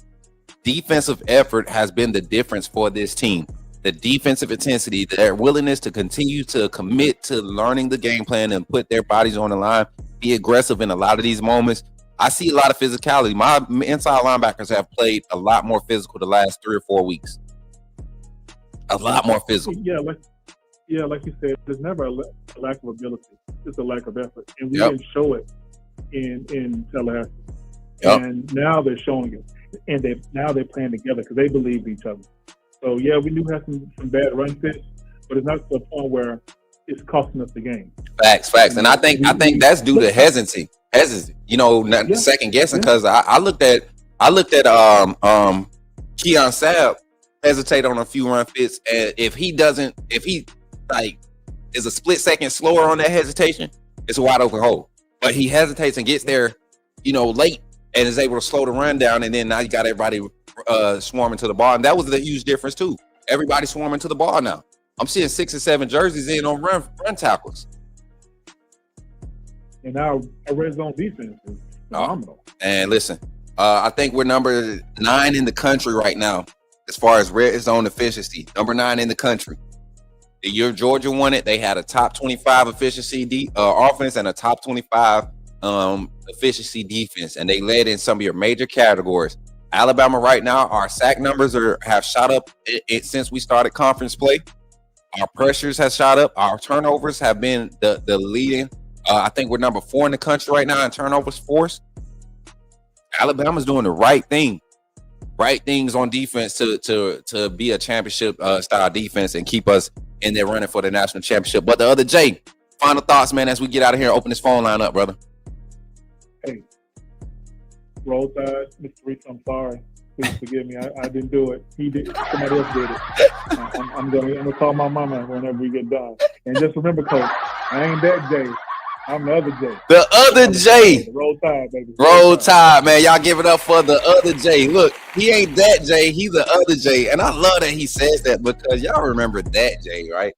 Speaker 6: defensive effort has been the difference for this team. The defensive intensity, their willingness to continue to commit to learning the game plan and put their bodies on the line, be aggressive in a lot of these moments. I see a lot of physicality. My inside linebackers have played a lot more physical the last 3 or 4 weeks. A lot more physical.
Speaker 12: Yeah, like you said, there's never a lack of ability. It's a lack of effort. And we didn't show it in Tallahassee. And now they're showing it. And they're playing together because they believe in each other. So, yeah, we do have some bad run fits, but it's not to the point where it's costing us the game.
Speaker 6: Facts. And I think that's due to hesitancy. You know, not second guessing, because I looked at Keon Sabb hesitate on a few run fits, and if he like is a split second slower on that hesitation, it's a wide open hole. But he hesitates and gets there, you know, late, and is able to slow the run down, and then now you got everybody swarming to the ball, and that was the huge difference too. Everybody swarming to the ball now. I'm seeing 6 or 7 jerseys in on run tackles.
Speaker 12: And our red zone defense is phenomenal.
Speaker 6: And listen, I think we're number 9 in the country right now as far as red zone efficiency. Number 9 in the country. The year Georgia won it, they had a top 25 efficiency offense and a top 25 efficiency defense, and they led in some of your major categories. Alabama right now, our sack numbers have shot up since we started conference play. Our pressures have shot up. Our turnovers have been the leading. I think we're number 4 in the country right now in turnovers forced. Alabama's doing the right things on defense to be a championship style defense and keep us in there running for the national championship. But the other Jay, final thoughts, man, as we get out of here and open this phone line up, brother.
Speaker 12: Hey, roll tide, Mr. Reese, I'm sorry. Please forgive me. I didn't do it. He did. Somebody else did it. I'm gonna call my mama whenever we get done. And just remember, Coach, I ain't that Jay. I'm the other Jay.
Speaker 6: The other Jay.
Speaker 12: Roll tide, baby.
Speaker 6: Roll tide, man. Y'all give it up for the other Jay. Look, he ain't that Jay. He's the other Jay. And I love that he says that because y'all remember that Jay, right?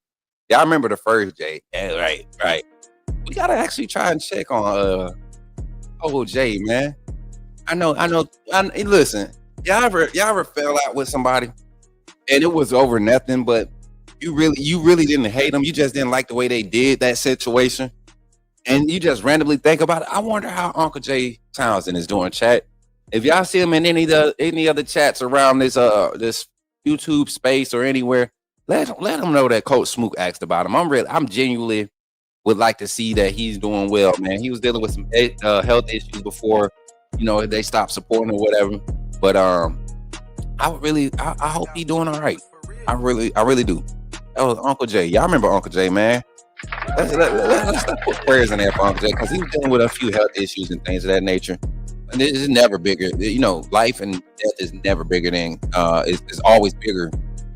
Speaker 6: Y'all remember the first Jay. Yeah, right. We got to actually try and check on old Jay, man. I know. Listen, y'all ever fell out with somebody and it was over nothing, but you really didn't hate them. You just didn't like the way they did that situation. And you just randomly think about it. I wonder how Uncle Jay Townsend is doing, chat. If y'all see him in any other chats around this YouTube space or anywhere, let him know that Coach Smook asked about him. I'm genuinely would like to see that he's doing well, man. He was dealing with some health issues before, you know, they stopped supporting or whatever. But I hope he's doing all right. I really do. That was Uncle Jay. Y'all remember Uncle Jay, man? Let's put prayers in there for Uncle Jay because he's dealing with a few health issues and things of that nature. And it is never bigger. You know, life and death is never bigger than it's always bigger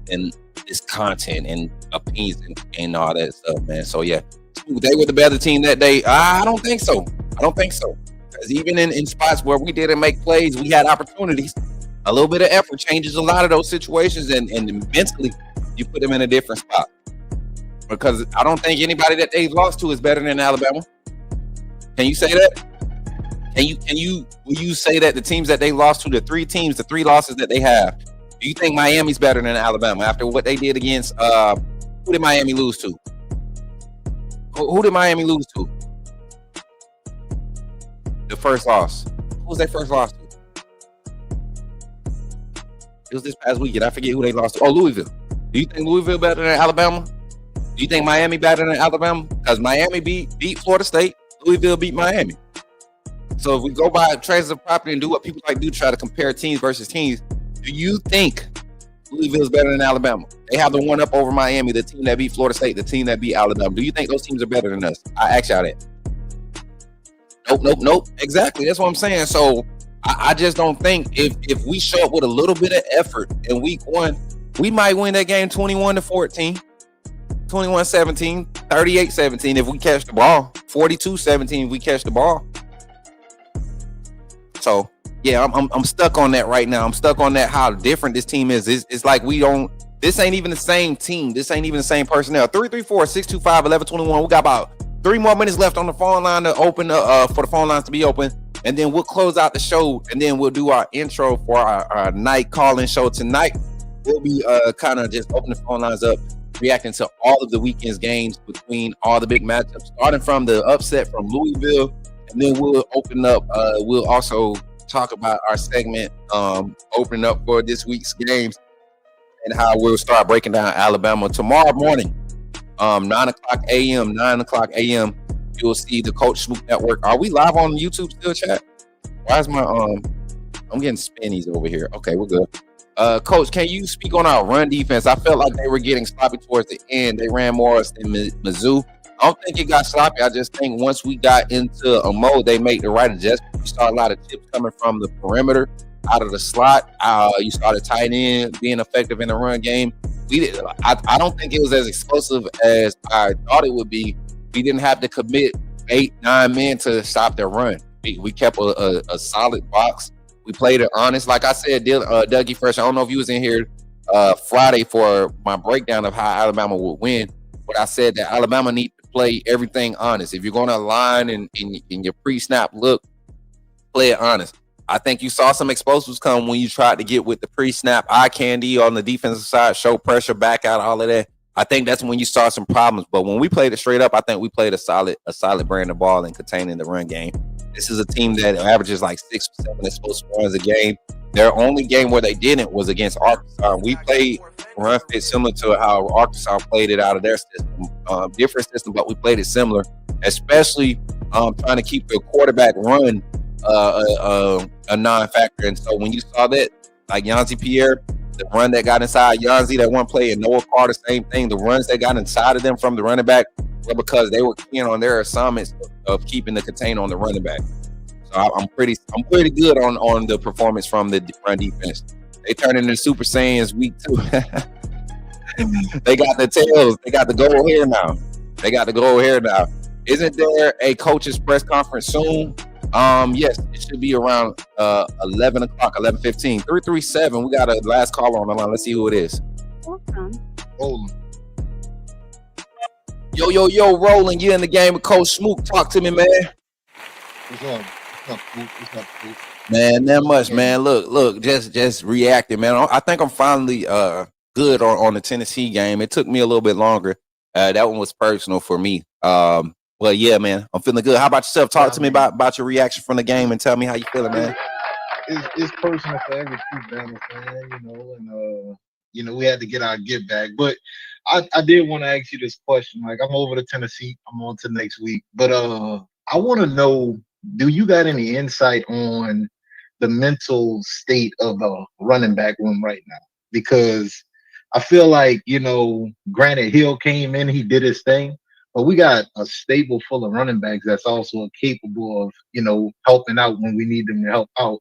Speaker 6: than this content and opinions and all that stuff, man. So yeah, they were the better team that day. I don't think so. Because even in spots where we didn't make plays, we had opportunities. A little bit of effort changes a lot of those situations, and mentally, you put them in a different spot. Because I don't think anybody that they lost to is better than Alabama. Can you say that? Will you say that the teams that they lost to, the 3 losses that they have, do you think Miami's better than Alabama after what they did against? Who did Miami lose to? Who did Miami lose to? The first loss. Who was their first loss to? It was this past weekend. I forget who they lost to. Oh, Louisville. Do you think Louisville better than Alabama? Do you think Miami better than Alabama? Because Miami beat Florida State. Louisville beat Miami. So if we go by transitive property and do what people like do, try to compare teams versus teams, do you think Louisville's better than Alabama. They have the one up over Miami, the team that beat Florida State, the team that beat Alabama. Do you think those teams are better than us? I ask y'all that. Nope. Exactly. That's what I'm saying. So I just don't think if we show up with a little bit of effort in week 1, we might win that game 21-14, 21-17, 38-17 if we catch the ball, 42-17 if we catch the ball. So yeah, I'm stuck on that right now. I'm stuck on that, how different this team is. It's like this ain't even the same team. This ain't even the same personnel. 334-625-1121. We got about 3 more minutes left on the phone line to open for the phone lines to be open. And then we'll close out the show, and then we'll do our intro for our night call-in show tonight. We'll be kind of just opening the phone lines up, reacting to all of the weekend's games between all the big matchups, starting from the upset from Louisville, and then we'll open up. We'll also talk about our segment opening up for this week's games and how we'll start breaking down Alabama tomorrow morning, 9 o'clock a.m. You'll see the Coach Smook Network. Are we live on YouTube still, chat? Why is my I'm getting spinnies over here. Okay, we're good. Coach, can you speak on our run defense? I felt like they were getting sloppy towards the end. They ran more than Mizzou. I don't think it got sloppy. I just think once we got into a mode, they made the right adjustment. You saw a lot of tips coming from the perimeter, out of the slot. You started tight end, being effective in the run game. I don't think it was as explosive as I thought it would be. We didn't have to commit 8-9 men to stop their run. We kept a solid box. We played it honest. Like I said, Dougie Fresh, I don't know if you was in here Friday for my breakdown of how Alabama would win, but I said that Alabama needs to play everything honest. If you're going to align in your pre-snap look, play it honest. I think you saw some explosives come when you tried to get with the pre-snap eye candy on the defensive side, show pressure, back out, all of that. I think that's when you saw some problems. But when we played it straight up, I think we played a solid brand of ball and containing the run game. This is a team that averages like 6 or 7 explosive runs a game. Their only game where they didn't was against Arkansas. We played run fit similar to how Arkansas played it out of their system. Different system, but we played it similar, especially trying to keep the quarterback run a non-factor. And so when you saw that, like Yanzi Pierre, the run that got inside Yanzi, that one play, and Noah Carter, same thing. The runs that got inside of them from the running back were because they were keen on their assignments of keeping the container on the running back. So I'm pretty good on the performance from the run defense. They turned into Super Saiyans week 2. They got the tails. They got the gold hair now. Isn't there a coach's press conference soon? Yes, it should be around 11 o'clock, 11:15. 337. We got a last caller on the line. Let's see who it is.
Speaker 8: Welcome.
Speaker 6: Roland. Yo, Roland, you in the game with Coach Smook. Talk to me, man.
Speaker 13: What's up? What's up, Smook?
Speaker 6: Man, that much, man. Look, just reacting, man. I think I'm finally good on the Tennessee game. It took me a little bit longer. That one was personal for me. Well, yeah, man, I'm feeling good. How about yourself? Talk to me about your reaction from the game and tell me how you feeling, man.
Speaker 13: It's personal for every true Bama fan, and we had to get our get back. But I did want to ask you this question. Like, I'm over to Tennessee. I'm on to next week. But I want to know, do you got any insight on the mental state of the running back room right now? Because I feel like, granted, Hill came in, he did his thing. But we got a stable full of running backs that's also capable of, helping out when we need them to help out.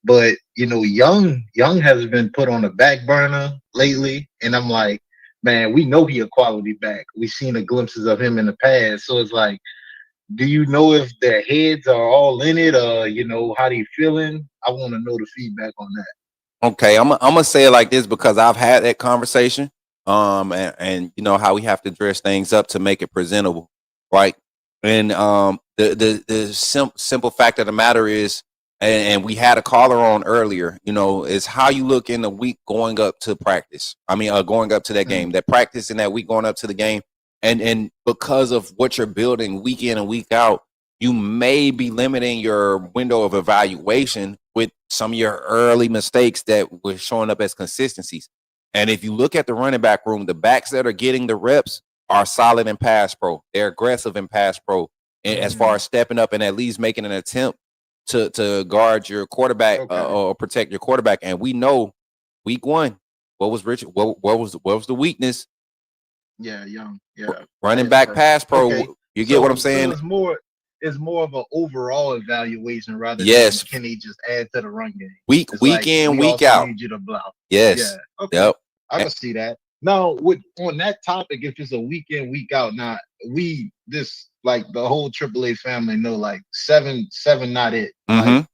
Speaker 13: But, Young has been put on the back burner lately. And I'm like, man, we know he a quality back. We've seen the glimpses of him in the past. So it's like, do you know if their heads are all in it? How they feeling? I want to know the feedback on that.
Speaker 6: Okay, I'm gonna say it like this because I've had that conversation. And you know how we have to dress things up to make it presentable, right? And the simple fact of the matter is, and we had a caller on earlier, is how you look in the week going up to practice. Going up to that game, that practice in that week going up to the game, and because of what you're building week in and week out, you may be limiting your window of evaluation with some of your early mistakes that were showing up as consistencies. And if you look at the running back room, the backs that are getting the reps are solid in pass pro. They're aggressive in pass pro, and as far as stepping up and at least making an attempt to guard your quarterback or protect your quarterback. And we know week 1, What was Richard? What was the weakness?
Speaker 13: Yeah, young. Yeah.
Speaker 6: Running back pass pro.
Speaker 13: Okay.
Speaker 6: You get what I'm saying?
Speaker 13: So it's more of an overall evaluation rather
Speaker 6: Yes.
Speaker 13: than can he just add to the run game.
Speaker 6: Week in,
Speaker 13: we
Speaker 6: week
Speaker 13: also
Speaker 6: out.
Speaker 13: Need you to block.
Speaker 6: Yes.
Speaker 13: Yeah. Okay.
Speaker 6: Yep.
Speaker 13: I can see that. Now, on that topic, if it's a week in, week out, now like the whole AAA family know, like seven not it.
Speaker 6: Mm-hmm.
Speaker 13: Like,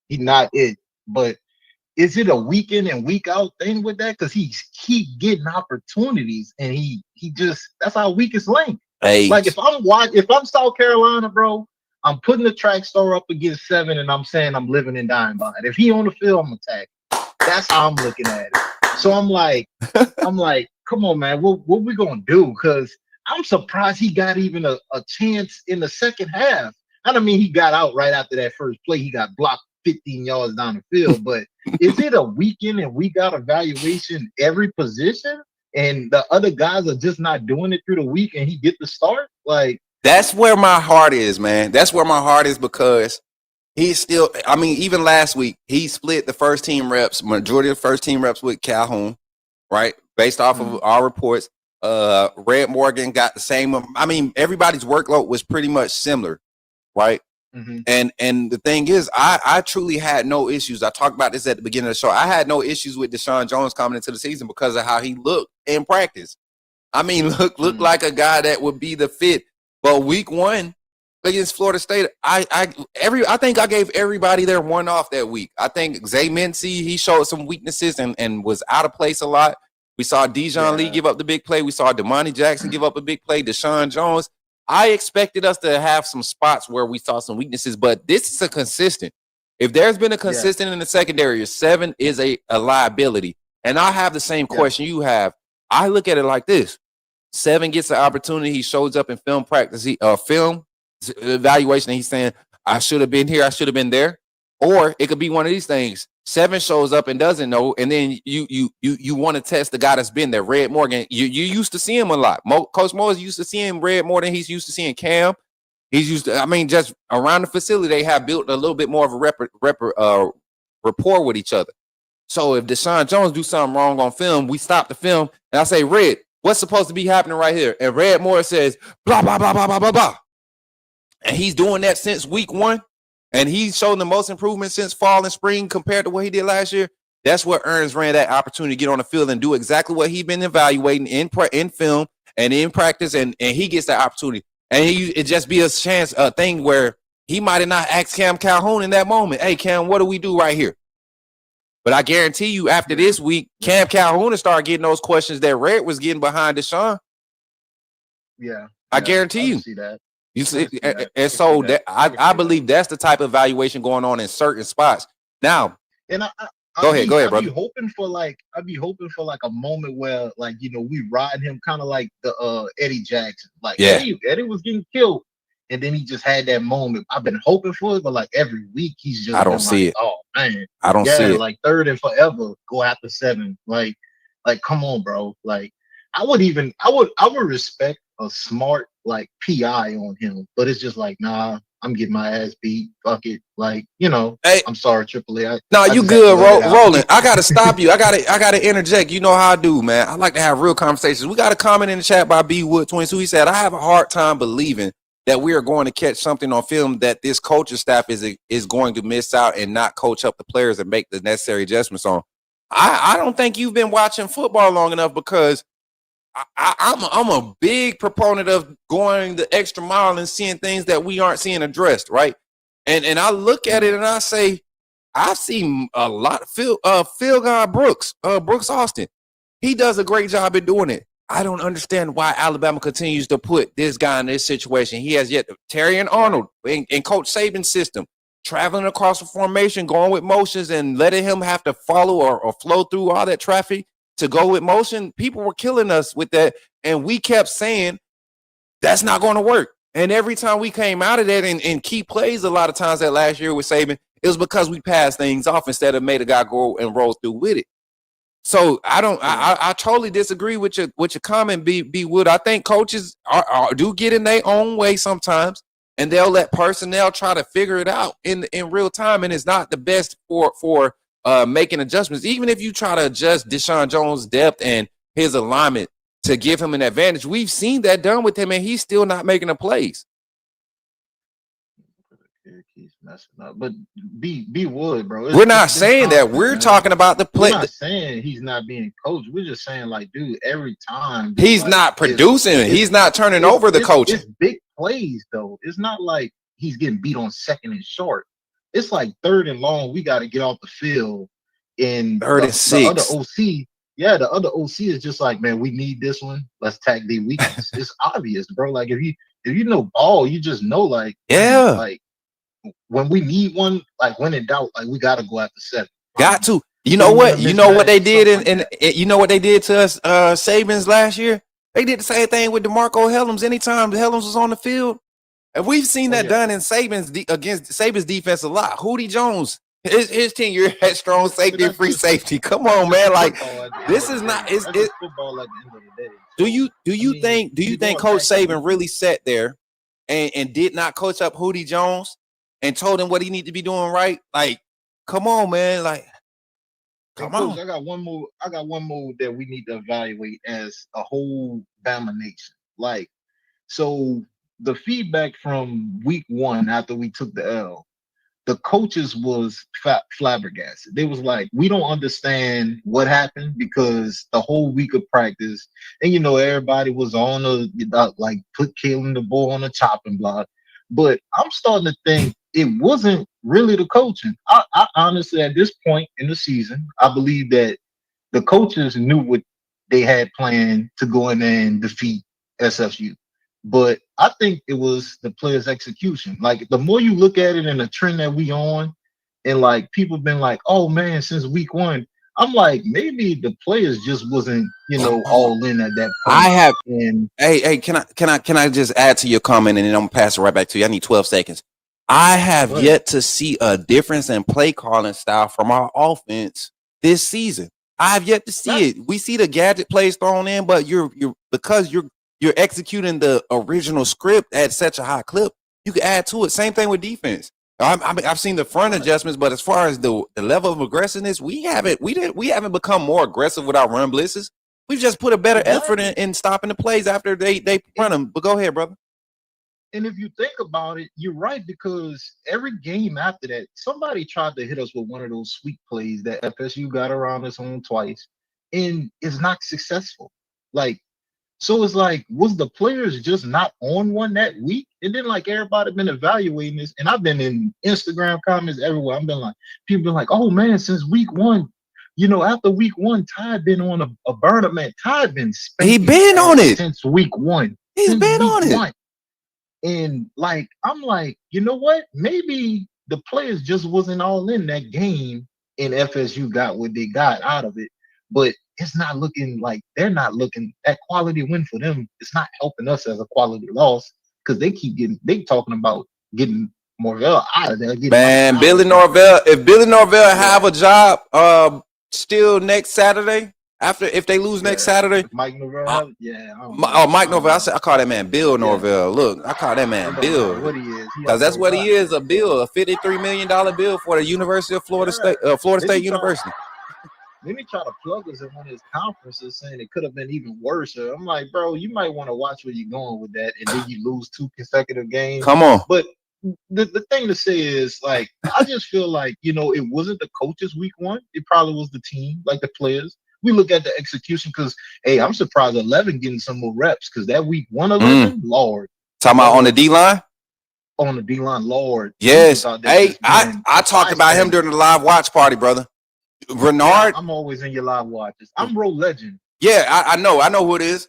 Speaker 13: he not it. But is it a week in and week out thing with that? Because he keep getting opportunities, and he just that's our weakest link.
Speaker 6: Hey.
Speaker 13: Like if I'm South Carolina, bro, I'm putting the track star up against 7, and I'm saying I'm living and dying by it. If he on the field, I'm attacking. That's how I'm looking at it. So I'm like, come on, man, what we gonna do? Because I'm surprised he got even a chance in the second half. I don't mean he got out right after that first play. He got blocked 15 yards down the field. But is it a week in and week out evaluation every position? And the other guys are just not doing it through the week, and he get the start? Like,
Speaker 6: that's where my heart is, man. That's where my heart is, because he's still, I mean, even last week, he split the first team reps, majority of the first team reps with Calhoun, right? Based off of our reports. Red Morgan got the same. I mean, everybody's workload was pretty much similar, right?
Speaker 13: Mm-hmm.
Speaker 6: And the thing is, I truly had no issues. I talked about this at the beginning of the show. I had no issues with Deshaun Jones coming into the season because of how he looked in practice. I mean, looked like a guy that would be the fit. But week 1 against Florida State, I think I gave everybody their one off that week. I think Zay Mincy, he showed some weaknesses and was out of place a lot. We saw Dijon Lee give up the big play. We saw Damani Jackson give up a big play. Deshaun Jones. I expected us to have some spots where we saw some weaknesses, but this is a consistent. If there's been a consistent in the secondary, 7 is a liability. And I have the same question you have. I look at it like this. 7 gets the opportunity. He shows up in film practice, film evaluation, and he's saying, I should have been here. I should have been there. Or it could be one of these things. 7 shows up and doesn't know, and then you want to test the guy that's been there. Red Morgan, you used to see him a lot. Coach Mo is used to seeing Red more than he's used to seeing Cam. He's used to, I mean, just around the facility, they have built a little bit more of a rapport with each other. So if Deshaun Jones do something wrong on film, we stop the film, and I say, Red, what's supposed to be happening right here? And Red Moore says, blah, blah, blah, blah, blah, blah, blah. And he's doing that since week 1. And he's shown the most improvement since fall and spring compared to what he did last year. That's what earns Rand that opportunity to get on the field and do exactly what he's been evaluating in film and in practice, and he gets that opportunity. And it just be a chance, a thing where he might have not asked Cam Calhoun in that moment, hey, Cam, what do we do right here? But I guarantee you after this week, Cam Calhoun will start getting those questions that Red was getting behind Deshaun.
Speaker 13: Yeah.
Speaker 6: I guarantee you.
Speaker 13: See that.
Speaker 6: You see, and so that I believe that's the type of evaluation going on in certain spots. Now,
Speaker 13: and
Speaker 6: go ahead, brother.
Speaker 13: I'd be hoping for like a moment where, like, you know, we ride him kind of like the Eddie Jackson. Like, Eddie was getting killed, and then he just had that moment. I've been hoping for it, but like every week he's just,
Speaker 6: I don't see it.
Speaker 13: Oh man,
Speaker 6: I don't see it.
Speaker 13: Like 3rd and forever, go after 7. Like come on, bro. Like I would respect a smart like PI on him, but it's just like, nah, I'm getting my ass beat. Fuck it. Like, you know,
Speaker 6: hey,
Speaker 13: I'm sorry, AAA.
Speaker 6: No, you good, Roland. I gotta stop you. I gotta interject. You know how I do, man. I like to have real conversations. We got a comment in the chat by B Wood 22. He said, I have a hard time believing that we are going to catch something on film that this coaching staff is going to miss out and not coach up the players and make the necessary adjustments on. I don't think you've been watching football long enough, because I'm a big proponent of going the extra mile and seeing things that we aren't seeing addressed, right? And I look at it and I say, I've seen a lot of Phil guy Brooks Austin. He does a great job at doing it. I don't understand why Alabama continues to put this guy in this situation. He has yet Terry and Arnold in Coach Saban's system, traveling across the formation, going with motions and letting him have to follow or flow through all that traffic to go with motion. People were killing us with that, and we kept saying that's not going to work. And every time we came out of that and key plays, a lot of times that last year with Saban, it was because we passed things off instead of made a guy go and roll through with it. So I totally disagree with your comment, B Wood. I think coaches do get in their own way sometimes, and they'll let personnel try to figure it out in real time, and it's not the best for making adjustments. Even if you try to adjust Deshaun Jones' depth and his alignment to give him an advantage, we've seen that done with him, and he's still not making the plays.
Speaker 13: He's messing up, but B Wood, bro.
Speaker 6: We're not saying that. We're talking about the play.
Speaker 13: We're not saying he's not being coached. We're just saying, like, dude, every time
Speaker 6: he's not producing. He's not turning over the coaching.
Speaker 13: It's big plays, though. It's not like he's getting beat on second and short. It's like third and long. We got to get off the field. In
Speaker 6: third and six.
Speaker 13: The other OC, the other OC is just like, man, we need this one. Let's tag the weakness. It's obvious, bro. Like if you know ball, you just know, like,
Speaker 6: yeah,
Speaker 13: like. When we need one, like when in doubt, like we gotta go after 7.
Speaker 6: Got to. You know what? You know what they did, and you know what they did to us, Sabins last year. They did the same thing with DeMarco Hellams. Anytime Hellams was on the field, and we've seen that done in Sabins against Sabins defense a lot. Hootie Jones, his tenure at strong safety and free safety. Come on, man! Like this is not. It's
Speaker 13: football at the end of the day.
Speaker 6: Do you think Coach Saban really sat there and did not coach up Hootie Jones and told him what he need to be doing right? Like, come on, man. Like, come on.
Speaker 13: I got one more that we need to evaluate as a whole Bama nation. Like, so the feedback from week 1 after we took the L, the coaches was flabbergasted. They was like, we don't understand what happened because the whole week of practice, and you know, everybody was on like put killing the ball on the chopping block. But I'm starting to think it wasn't really the coaching. I honestly, at this point in the season, I believe that the coaches knew what they had planned to go in there and defeat SFU. But I think it was the players' execution. Like, the more you look at it and the trend that we on, and like people been like, oh man, since week 1, I'm like, maybe the players just wasn't, you know, all in at that point.
Speaker 6: Hey, can I just add to your comment, and then I'm gonna pass it right back to you. I need 12 seconds. I have yet to see a difference in play calling style from our offense this season. I have yet to see it. We see the gadget plays thrown in, but you're executing the original script at such a high clip. You can add to it. Same thing with defense. I've seen the front adjustments, but as far as the level of aggressiveness, we haven't become more aggressive with our run blitzes. We've just put a better effort in stopping the plays after they run them. But go ahead, brother.
Speaker 13: And if you think about it, you're right, because every game after that, somebody tried to hit us with one of those sweet plays that FSU got around us on twice, and it's not successful. Like, so it's like, was the players just not on one that week? And then like everybody been evaluating this, and I've been in Instagram comments everywhere. I've been like, people been like, oh man, since week 1, you know, after week 1, Ty been on a burner, man. Ty been
Speaker 6: he been on it
Speaker 13: since week 1.
Speaker 6: He's been on it.
Speaker 13: And like, I'm like, you know what? Maybe the players just wasn't all in that game, and FSU got what they got out of it. But it's not looking like they're not looking that quality win for them. It's not helping us as a quality loss, because they talking about getting Norvell out of there.
Speaker 6: Man, Billy Norvell, if Billy Norvell have a job still next Saturday, if they lose next Saturday,
Speaker 13: Mike Norvell,
Speaker 6: Mike Norvell. I call that man Bill Norvell. Look, I call that man Bill.
Speaker 13: What he is,
Speaker 6: because that's what he is, a bill, a $53 million bill for the University of Florida State, Florida State University.
Speaker 13: Then he tried to plug us in one of his conferences, saying it could have been even worse. I'm like, bro, you might want to watch where you're going with that, and then you lose 2 consecutive games.
Speaker 6: Come on.
Speaker 13: But the thing to say is, like, I just feel like, you know, it wasn't the coaches week 1. It probably was the team, like the players. We look at the execution, because, hey, I'm surprised 11 getting some more reps, because that week 1 11, Lord.
Speaker 6: Talking about on the D-line?
Speaker 13: On the D-line, Lord.
Speaker 6: Yes. Hey, I talked about him during the live watch party, brother. Renard.
Speaker 13: I'm always in your live watches. I'm Roll Legend.
Speaker 6: Yeah, I know who it is.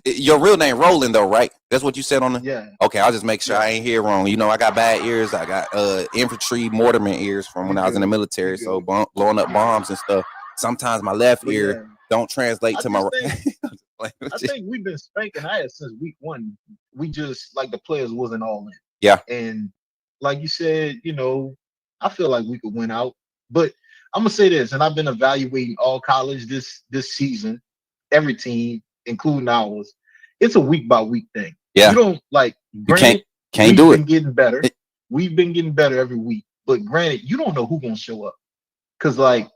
Speaker 6: Your real name Roland, though, right? That's what you said on the.
Speaker 13: Yeah.
Speaker 6: Okay, I'll just make sure I ain't hear wrong. You know, I got bad ears. I got infantry mortarman ears from when I was in the military, so blowing up bombs and stuff. Sometimes my left ear don't translate to my right.
Speaker 13: I think we've been spanking ass since week 1. We just, like, the players wasn't all in.
Speaker 6: Yeah.
Speaker 13: And like you said, you know, I feel like we could win out, but I'm gonna say this, and I've been evaluating all college this season, every team, including ours. It's a week by week thing.
Speaker 6: Yeah,
Speaker 13: you don't like.
Speaker 6: Granted, can't do it.
Speaker 13: Getting better. We've been getting better every week, but granted, you don't know who's gonna show up. Because like,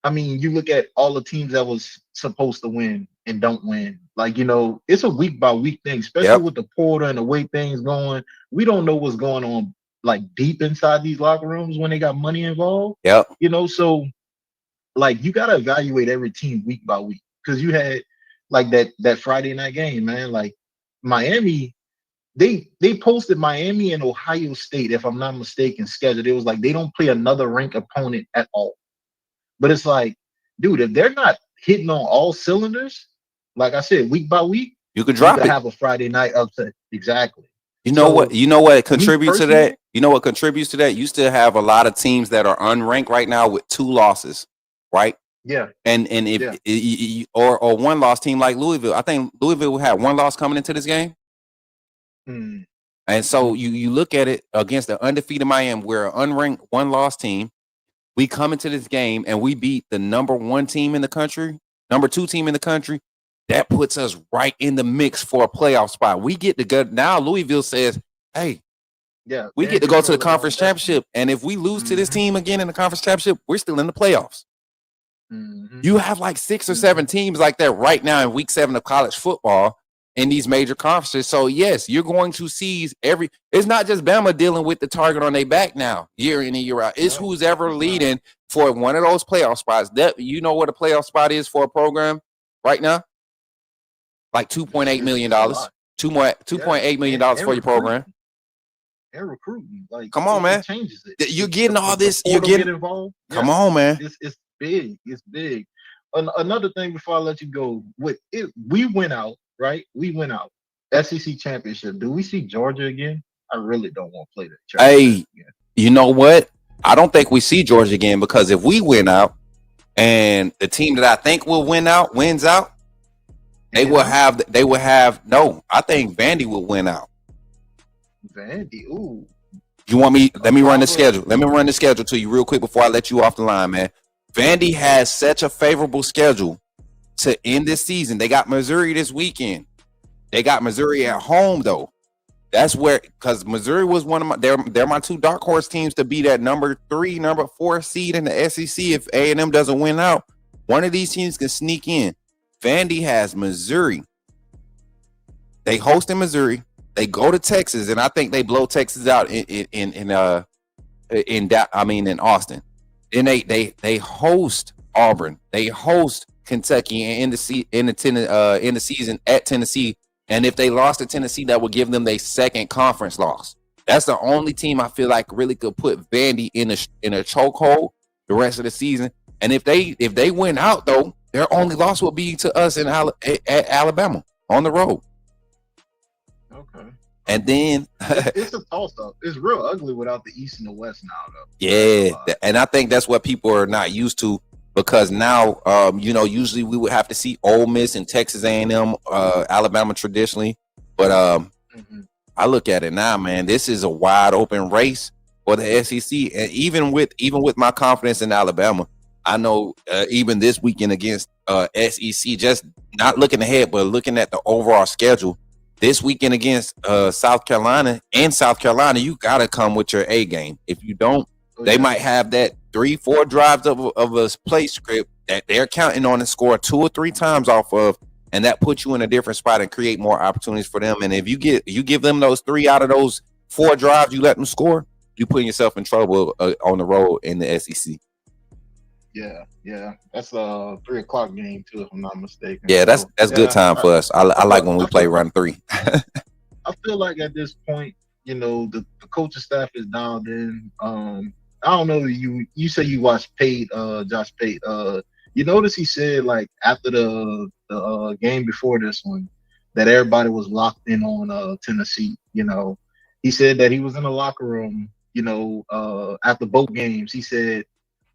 Speaker 13: I mean, you look at all the teams that was supposed to win and don't win. Like, you know, it's a week by week thing, especially with the portal and the way things going. We don't know what's going on like deep inside these locker rooms when they got money involved.
Speaker 6: Yep.
Speaker 13: You know, so like you gotta evaluate every team week by week. Because you had like that Friday night game, man. Like Miami, they posted Miami and Ohio State, if I'm not mistaken, scheduled. It was like they don't play another ranked opponent at all. But it's like, dude, if they're not hitting on all cylinders, like I said, week by week,
Speaker 6: you could drop it.
Speaker 13: Have a Friday night upset. Exactly.
Speaker 6: You know what? You know what contributes to that? You know what contributes to that? You still have a lot of teams that are unranked right now with 2 losses, right?
Speaker 13: Yeah.
Speaker 6: And if or one loss team like Louisville, I think Louisville will have 1 loss coming into this game.
Speaker 13: Mm.
Speaker 6: And so you look at it against the undefeated Miami, we're an unranked 1 loss team. We come into this game and we beat the number 1 team in the country, number 2 team in the country. That puts us right in the mix for a playoff spot. We get to go now. Louisville says, "Hey, we get to go to the conference championship, and if we lose to this team again in the conference championship, we're still in the playoffs." You have like 6 or 7 teams like that right now in week 7 of college football in these major conferences. So yes, you're going to seize every. It's not just Bama dealing with the target on their back now, year in and year out. It's who's ever leading for one of those playoff spots. That you know what a playoff spot is for a program right now. Like $2.8 million, $2.8 million for your program.
Speaker 13: And recruiting, like,
Speaker 6: come on, man.
Speaker 13: Changes it.
Speaker 6: You're getting all this. You're getting
Speaker 13: involved.
Speaker 6: Come on, man.
Speaker 13: It's big. It's big. Another thing before I let you go, with it, we went out, right? We went out. SEC championship. Do we see Georgia again? I really don't want to play that.
Speaker 6: Hey, you know what? I don't think we see Georgia again because if we win out and the team that I think will win out wins out. They will have no. I think Vandy will win out.
Speaker 13: Vandy, ooh.
Speaker 6: You want me? Let me run the schedule. Let me run the schedule to you real quick before I let you off the line, man. Vandy has such a favorable schedule to end this season. They got Missouri this weekend. They got Missouri at home though. That's where because Missouri was one of my they're my 2 dark horse teams to be that number 3, number 4 seed in the SEC. If A&M doesn't win out, one of these teams can sneak in. Vandy has Missouri. They host in Missouri. They go to Texas, and I think they blow Texas out in Austin. Then they host Auburn. They host Kentucky and end the season at Tennessee. And if they lost to Tennessee, that would give them their 2nd conference loss. That's the only team I feel like really could put Vandy in a chokehold the rest of the season. And if they win out though, their only loss will be to us at Alabama on the road.
Speaker 13: Okay.
Speaker 6: And then
Speaker 13: it's a toss-up. It's real ugly without the East and the West now, though.
Speaker 6: Yeah, and I think that's what people are not used to because now, usually we would have to see Ole Miss and Texas A&M, Alabama traditionally. But I look at it now, man. This is a wide open race for the SEC, and even with my confidence in Alabama. I know even this weekend against SEC, just not looking ahead, but looking at the overall schedule, this weekend against South Carolina, you got to come with your A game. If you don't, they might have that 3-4 drives of a play script that they're counting on and score 2 or 3 times off of, and that puts you in a different spot and create more opportunities for them. And if you give them those 3 out of those 4 drives, you let them score, you putting yourself in trouble on the road in the SEC.
Speaker 13: Yeah. That's a 3:00 game too, if I'm not mistaken.
Speaker 6: Yeah, that's good time for us. I like when we play run 3.
Speaker 13: I feel like at this point, the coaching staff is dialed in. I don't know. You say you watched Josh Pate. You notice he said like after the game before this one that everybody was locked in on Tennessee. He said that he was in the locker room. After both games, he said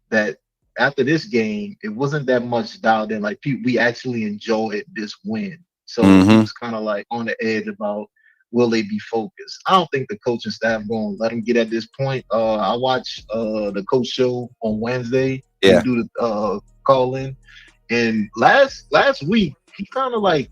Speaker 13: that after this game, it wasn't that much dialed in. Like we actually enjoyed this win. So he was kind of like on the edge about will they be focused. I don't think the coaching staff going to let him get at this point. I watched the coach show on Wednesday.
Speaker 6: Yeah.
Speaker 13: Do the call in, and last week he kind of like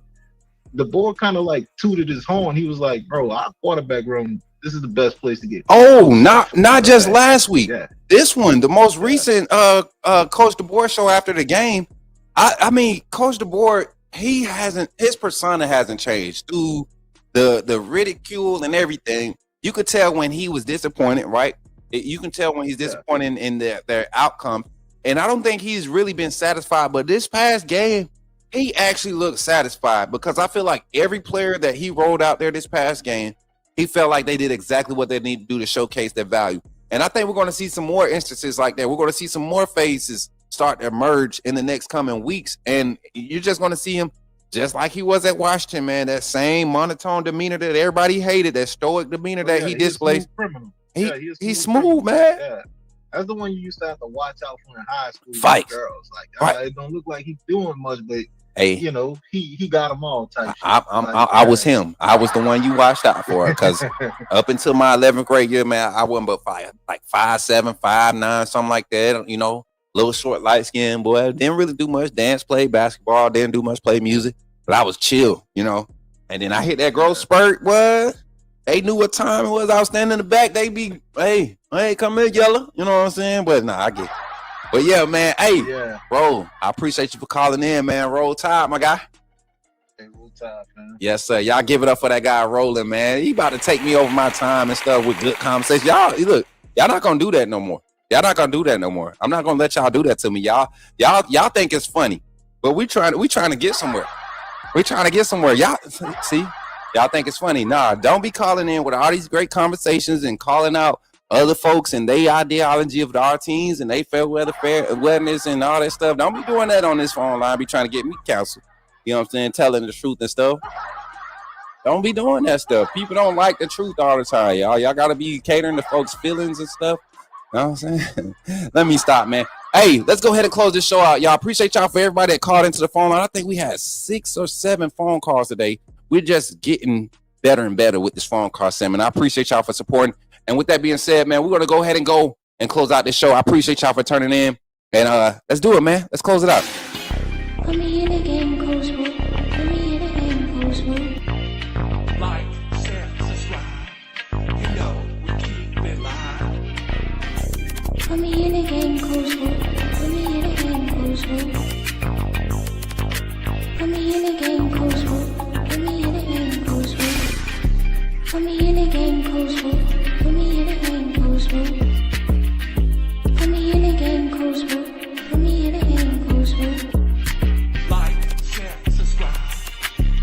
Speaker 13: the boy kind of like tooted his horn. He was like, "Bro, our quarterback room. This is the best place to get."
Speaker 6: Oh, not just last week.
Speaker 13: Yeah.
Speaker 6: This one, the most recent Coach DeBoer show after the game. I mean, Coach DeBoer, his persona hasn't changed through the ridicule and everything. You could tell when he was disappointed, right? You can tell when he's disappointed in their outcome. And I don't think he's really been satisfied. But this past game, he actually looked satisfied because I feel like every player that he rolled out there this past game, he felt like they did exactly what they need to do to showcase their value. And I think we're going to see some more instances like that. We're going to see some more faces start to emerge in the next coming weeks. And you're just going to see him just like he was at Washington, man. That same monotone demeanor that everybody hated, that stoic demeanor that he displays. He's smooth, man.
Speaker 13: Yeah. That's the one you used to have to watch out for in high school.
Speaker 6: Fight.
Speaker 13: Girls. Like, it don't look like he's doing much, but
Speaker 6: hey,
Speaker 13: you know, he got them all type shit.
Speaker 6: I was him. I was the one you watched out for because up until my 11th grade year, man, I wasn't but 5'7", 5'9", something like that. You know, little short, light skinned boy. Didn't really do much. Dance, play basketball. Didn't do much play music, but I was chill, you know. And then I hit that growth spurt. What? They knew what time it was. I was standing in the back. They be, hey, come here, yellow. You know what I'm saying? But nah, I get it. But yeah, man. Hey, Roll, I appreciate you for calling in, man. Roll Tide, my guy.
Speaker 13: Hey, Roll Tide, man.
Speaker 6: Yes, sir. Y'all give it up for that guy rolling, man. He about to take me over my time and stuff with good conversation. Y'all, look, y'all not gonna do that no more. Y'all not gonna do that no more. I'm not gonna let y'all do that to me, y'all. Y'all think it's funny, but we trying to get somewhere. We trying to get somewhere. Y'all see, y'all think it's funny. Nah, don't be calling in with all these great conversations and calling out other folks and their ideology of our teams and they fair weather, fair awareness and all that stuff. Don't be doing that on this phone line. Be trying to get me counsel. You know what I'm saying? Telling the truth and stuff. Don't be doing that stuff. People don't like the truth all the time, y'all. Y'all got to be catering to folks' feelings and stuff. You know what I'm saying? Let me stop, man. Hey, let's go ahead and close this show out. Y'all, appreciate y'all for everybody that called into the phone line. I think we had 6 or 7 phone calls today. We're just getting better and better with this phone call segment. I appreciate y'all for supporting. And with that being said, man, we're going to go ahead and close out this show. I appreciate y'all for turning in. And let's do it, man. Let's close it out.
Speaker 3: Put me in the game, Coach Smook. Put me in the game, Coach Smook.
Speaker 4: Like, share, subscribe. You know we keep it live.
Speaker 3: Put me in the game, Coach Smook. Put me in the game, Coach Smook. Put me in the game, Coach Smook. Put me in the game, Coach Smook. Put me in the game, Coach Smook. Put me in the game, Coach Smook. Put me in the game, Coach Smook. Put me in the game, Coach Smook.
Speaker 4: Like, share, subscribe.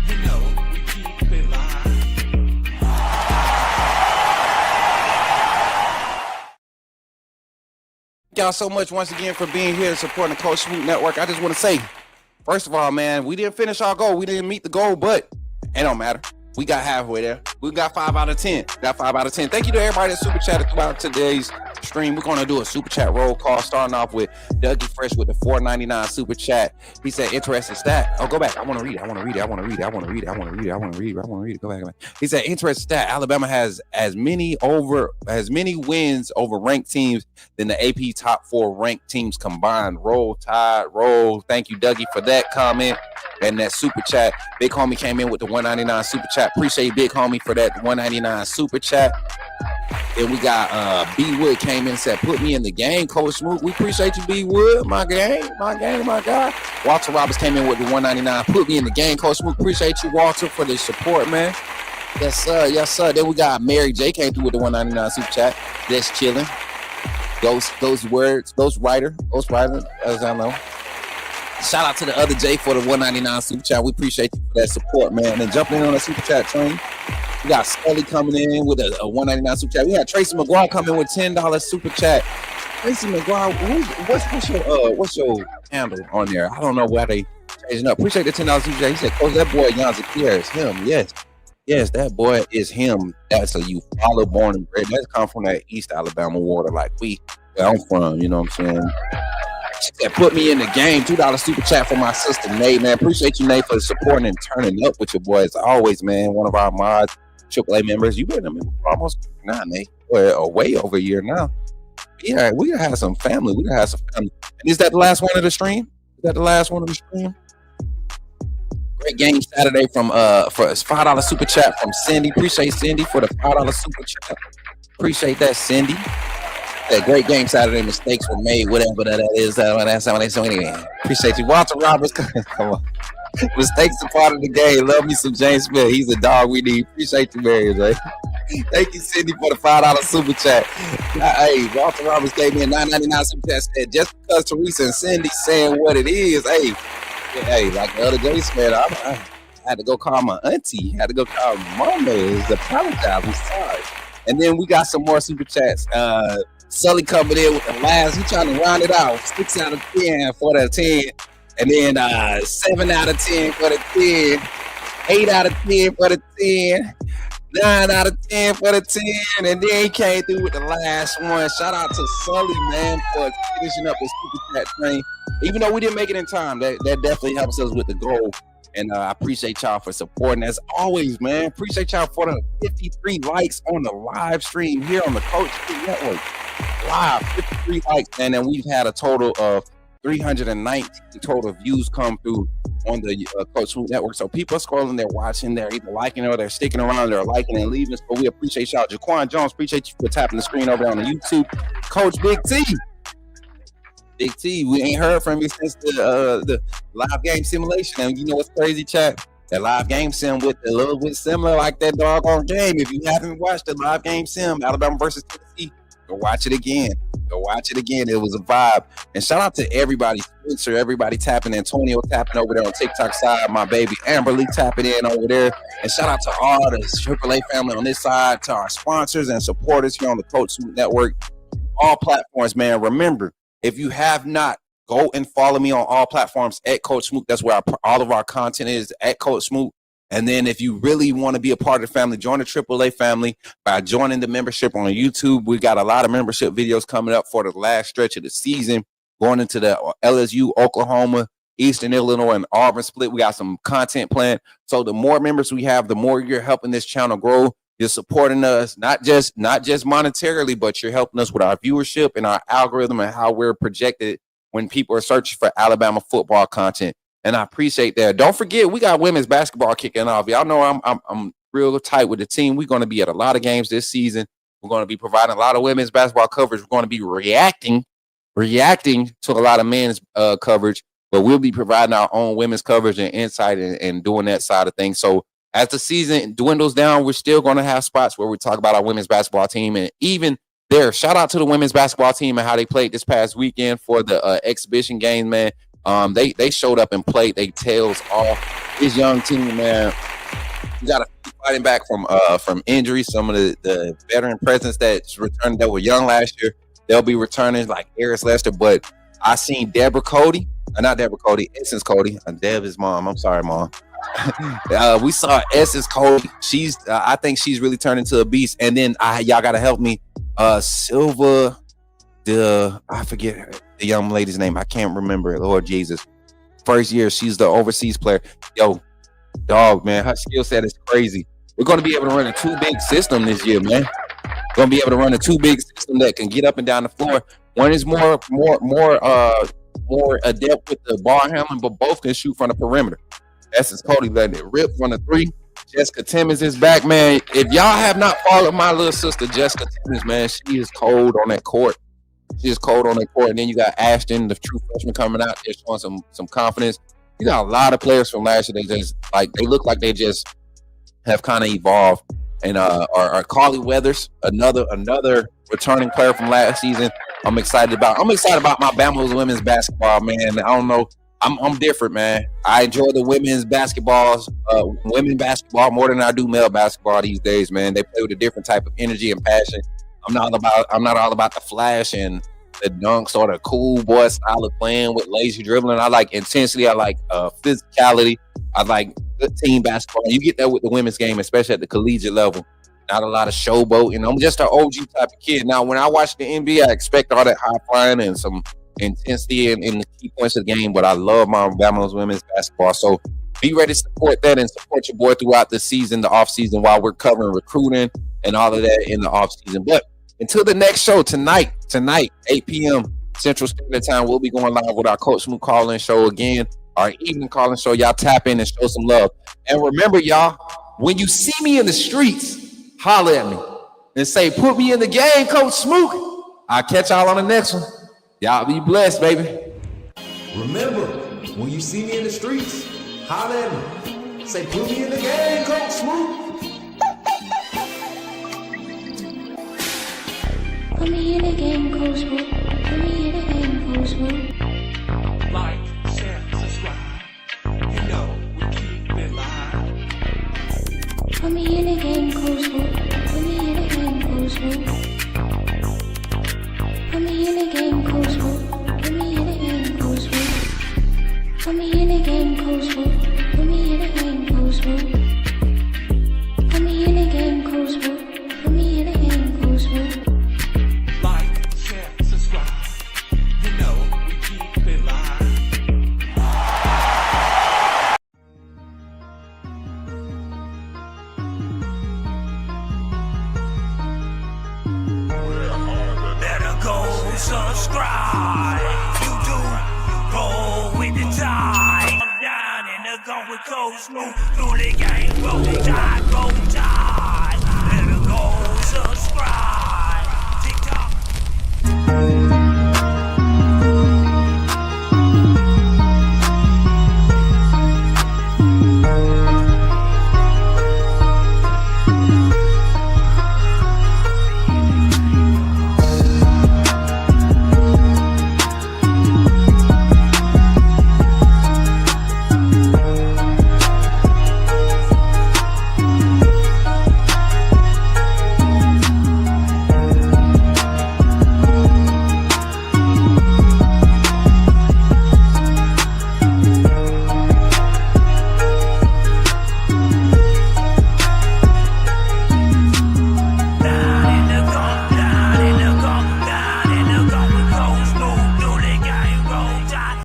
Speaker 4: You know we keep it live.
Speaker 6: Thank y'all so much once again for being here and supporting the Coach Smook Network. I just want to say, first of all, man, we didn't finish our goal. We didn't meet the goal, but it don't matter. We got halfway there. We got 5 out of 10. Got 5 out of 10. Thank you to everybody that super chatted throughout today's stream. We're going to do a super chat roll call, starting off with Dougie Fresh with the $4.99 super chat. He said, interesting stat. Oh, go back. I want to read it. Go back. He said, interesting stat. Alabama has as many wins over ranked teams than the AP top 4 ranked teams combined. Roll Tide, roll. Thank you, Dougie, for that comment and that super chat. Big Homie came in with the $1.99 super chat. Appreciate Big Homie for that $1.99 super chat. Then we got B Wood came in and said, put me in the game, Coach Smook. We appreciate you, B Wood. My guy. Walter Roberts came in with the $1.99. Put me in the game, Coach Smook. Appreciate you, Walter, for the support, man. Yes, sir. Then we got Mary J came through with the $1.99 super chat. Just chilling. Ghost Writer, as I know. Shout out to the other J for the $1.99 super chat. We appreciate you for that support, man. And jumping in on the super chat train. We got Scully coming in with a $1.99 super chat. We got Tracy McGuire coming with $10 super chat. Tracy McGuire, what's your handle on there? I don't know why they changing up. Appreciate the $10 super chat. He said, Coach, that boy Yanzi Pierre is him. Yes, that boy is him. That's a you follow born and bred. That's come from that East Alabama water like I'm from, you know what I'm saying? She said, put me in the game. $2 super chat for my sister, Nate, man. Appreciate you, Nate, for supporting and turning up with your boys. Always, man. One of our mods, AAA members. You've been a member for almost Nate. Or way over a year now. Yeah, we gotta have some family. And is that the last one of the stream? Go Great game Saturday from for a $5 super chat from Cindy. Appreciate Cindy for the $5 super chat. Appreciate that, Cindy. That great game Saturday. Mistakes were made, whatever that is. That's how they so anyway. Appreciate you, Walter Roberts. Come on. Mistakes are part of the game. Love me some James Smith. He's a dog we need. Appreciate you, Mary. Right? Thank you, Cindy, for the $5 super chat. Hey, Walter Roberts gave me a $9.99 super chat. Said just because Teresa and Cindy saying what it is, hey, like the other day said, I had to go call my auntie. Had to go call my mama. It's apologize. I'm sorry. And then we got some more super chats. Sully coming in with the last. He trying to round it out. 6 out of 10 for the 10. And then 7 out of 10 for the 10. 8 out of 10 for the 10. 9 out of 10 for the 10. And then he came through with the last one. Shout out to Sully, man, for finishing up the super chat train. Even though we didn't make it in time, that definitely helps us with the goal. And I appreciate y'all for supporting. As always, man, appreciate y'all for the 53 likes on the live stream here on the Coach Smook Network. Live, 53 likes, man. And we've had a total of 319 total views come through on the Coach Smook Network. So people are scrolling, they're watching, they're either liking or they're sticking around, they're liking and leaving. So we appreciate y'all. Jaquan Jones, appreciate you for tapping the screen over on the YouTube. Coach Big T. Big T, we ain't heard from you since the live game simulation. And you know what's crazy, chat? That live game sim with a little bit similar like that doggone game. If you haven't watched the live game sim, Alabama versus Tennessee, go watch it again. Go watch it again. It was a vibe. And shout out to everybody, Spencer, everybody tapping, Antonio tapping over there on TikTok side, my baby Amberly tapping in over there. And shout out to all the AAA family on this side, to our sponsors and supporters here on the Coach Smook Network. All platforms, man. Remember, if you have not, go and follow me on all platforms at Coach Smook. That's where all of our content is, at Coach Smook. And then if you really want to be a part of the family, join the AAA family by joining the membership on YouTube. We got a lot of membership videos coming up for the last stretch of the season, going into the LSU, Oklahoma, Eastern Illinois, and Auburn split. We got some content planned. So the more members we have, the more you're helping this channel grow. You're supporting us, not just monetarily, but you're helping us with our viewership and our algorithm and how we're projected when people are searching for Alabama football content. And I appreciate that. Don't forget, we got women's basketball kicking off. Y'all know I'm real tight with the team. We're going to be at a lot of games this season. We're going to be providing a lot of women's basketball coverage. We're going to be reacting to a lot of men's coverage, but we'll be providing our own women's coverage and insight and doing that side of things. So as the season dwindles down, we're still going to have spots where we talk about our women's basketball team. And even there, shout out to the women's basketball team and how they played this past weekend for the exhibition game, man. They showed up and played their tails off. This young team, man, we got to keep fighting back from injuries. Some of the veteran presence that's returned that were young last year, they'll be returning like Eris Lester. But I seen Essence Cody. Deb is mom. I'm sorry, mom. We saw Essence Cody. I think she's really turned into a beast. And then y'all gotta help me. Silva, I forget the young lady's name. I can't remember it. Lord Jesus. First year, she's the overseas player. Yo, dog, man, her skill set is crazy. We're gonna be able to run a 2-big system this year, man. We're gonna be able to run a 2-big system that can get up and down the floor. One is more adept with the ball handling, but both can shoot from the perimeter. Essence Cody letting it rip from the 3. Jessica Timmons is back, man. If y'all have not followed my little sister, Jessica Timmons, man, she is cold on that court. She is cold on that court. And then you got Ashton, the true freshman, coming out there showing some confidence. You got a lot of players from last year. They look like they just have kind of evolved. And our Carly Weathers, another returning player from last season. I'm excited about my Bama's women's basketball, man. I don't know. I'm different, man. I enjoy the women's women basketball more than I do male basketball these days, man. They play with a different type of energy and passion. I'm not all about the flash and the dunks or the cool boy style of playing with lazy dribbling. I like intensity. I like physicality. I like good team basketball. You get that with the women's game, especially at the collegiate level. Not a lot of showboating. I'm just an OG type of kid. Now, when I watch the NBA, I expect all that high flying and some intensity in the key points of the game, but I love my Bama's women's basketball. So be ready to support that and support your boy throughout the season, the off season, while we're covering recruiting and all of that in the off season. But until the next show tonight, 8 p.m. Central Standard Time, we'll be going live with our Coach Smook call-in show again. our evening calling show. Y'all tap in and show some love. And remember, y'all, when you see me in the streets, holler at me and say, put me in the game, Coach Smook. I'll catch y'all on the next one. Y'all be blessed, baby.
Speaker 2: Remember, when you see me in the streets, holler at me. Say, put me in the game, Coach Smook.
Speaker 3: Put me in the game, Coach Smook. Put me in the game, Coach Smook.
Speaker 4: Like, share, subscribe. You know we keep it live.
Speaker 3: Put me in the game, Coach Smook. Put me in the game, Coach Smook. Put me in the game, Coach Smook. Put me in the game, Coach Smook. Put me in the game, Coach Smook. Put me in the game, Coach Smook. Put me in the game, Coach Smook. Put me in the game, Coach Smook.
Speaker 4: Like, share, subscribe. You know we keep it live.
Speaker 14: Better go subscribe. You do roll with the tide. I'm down in the gun with Coach Smook. Through the game, roll, tide, roll.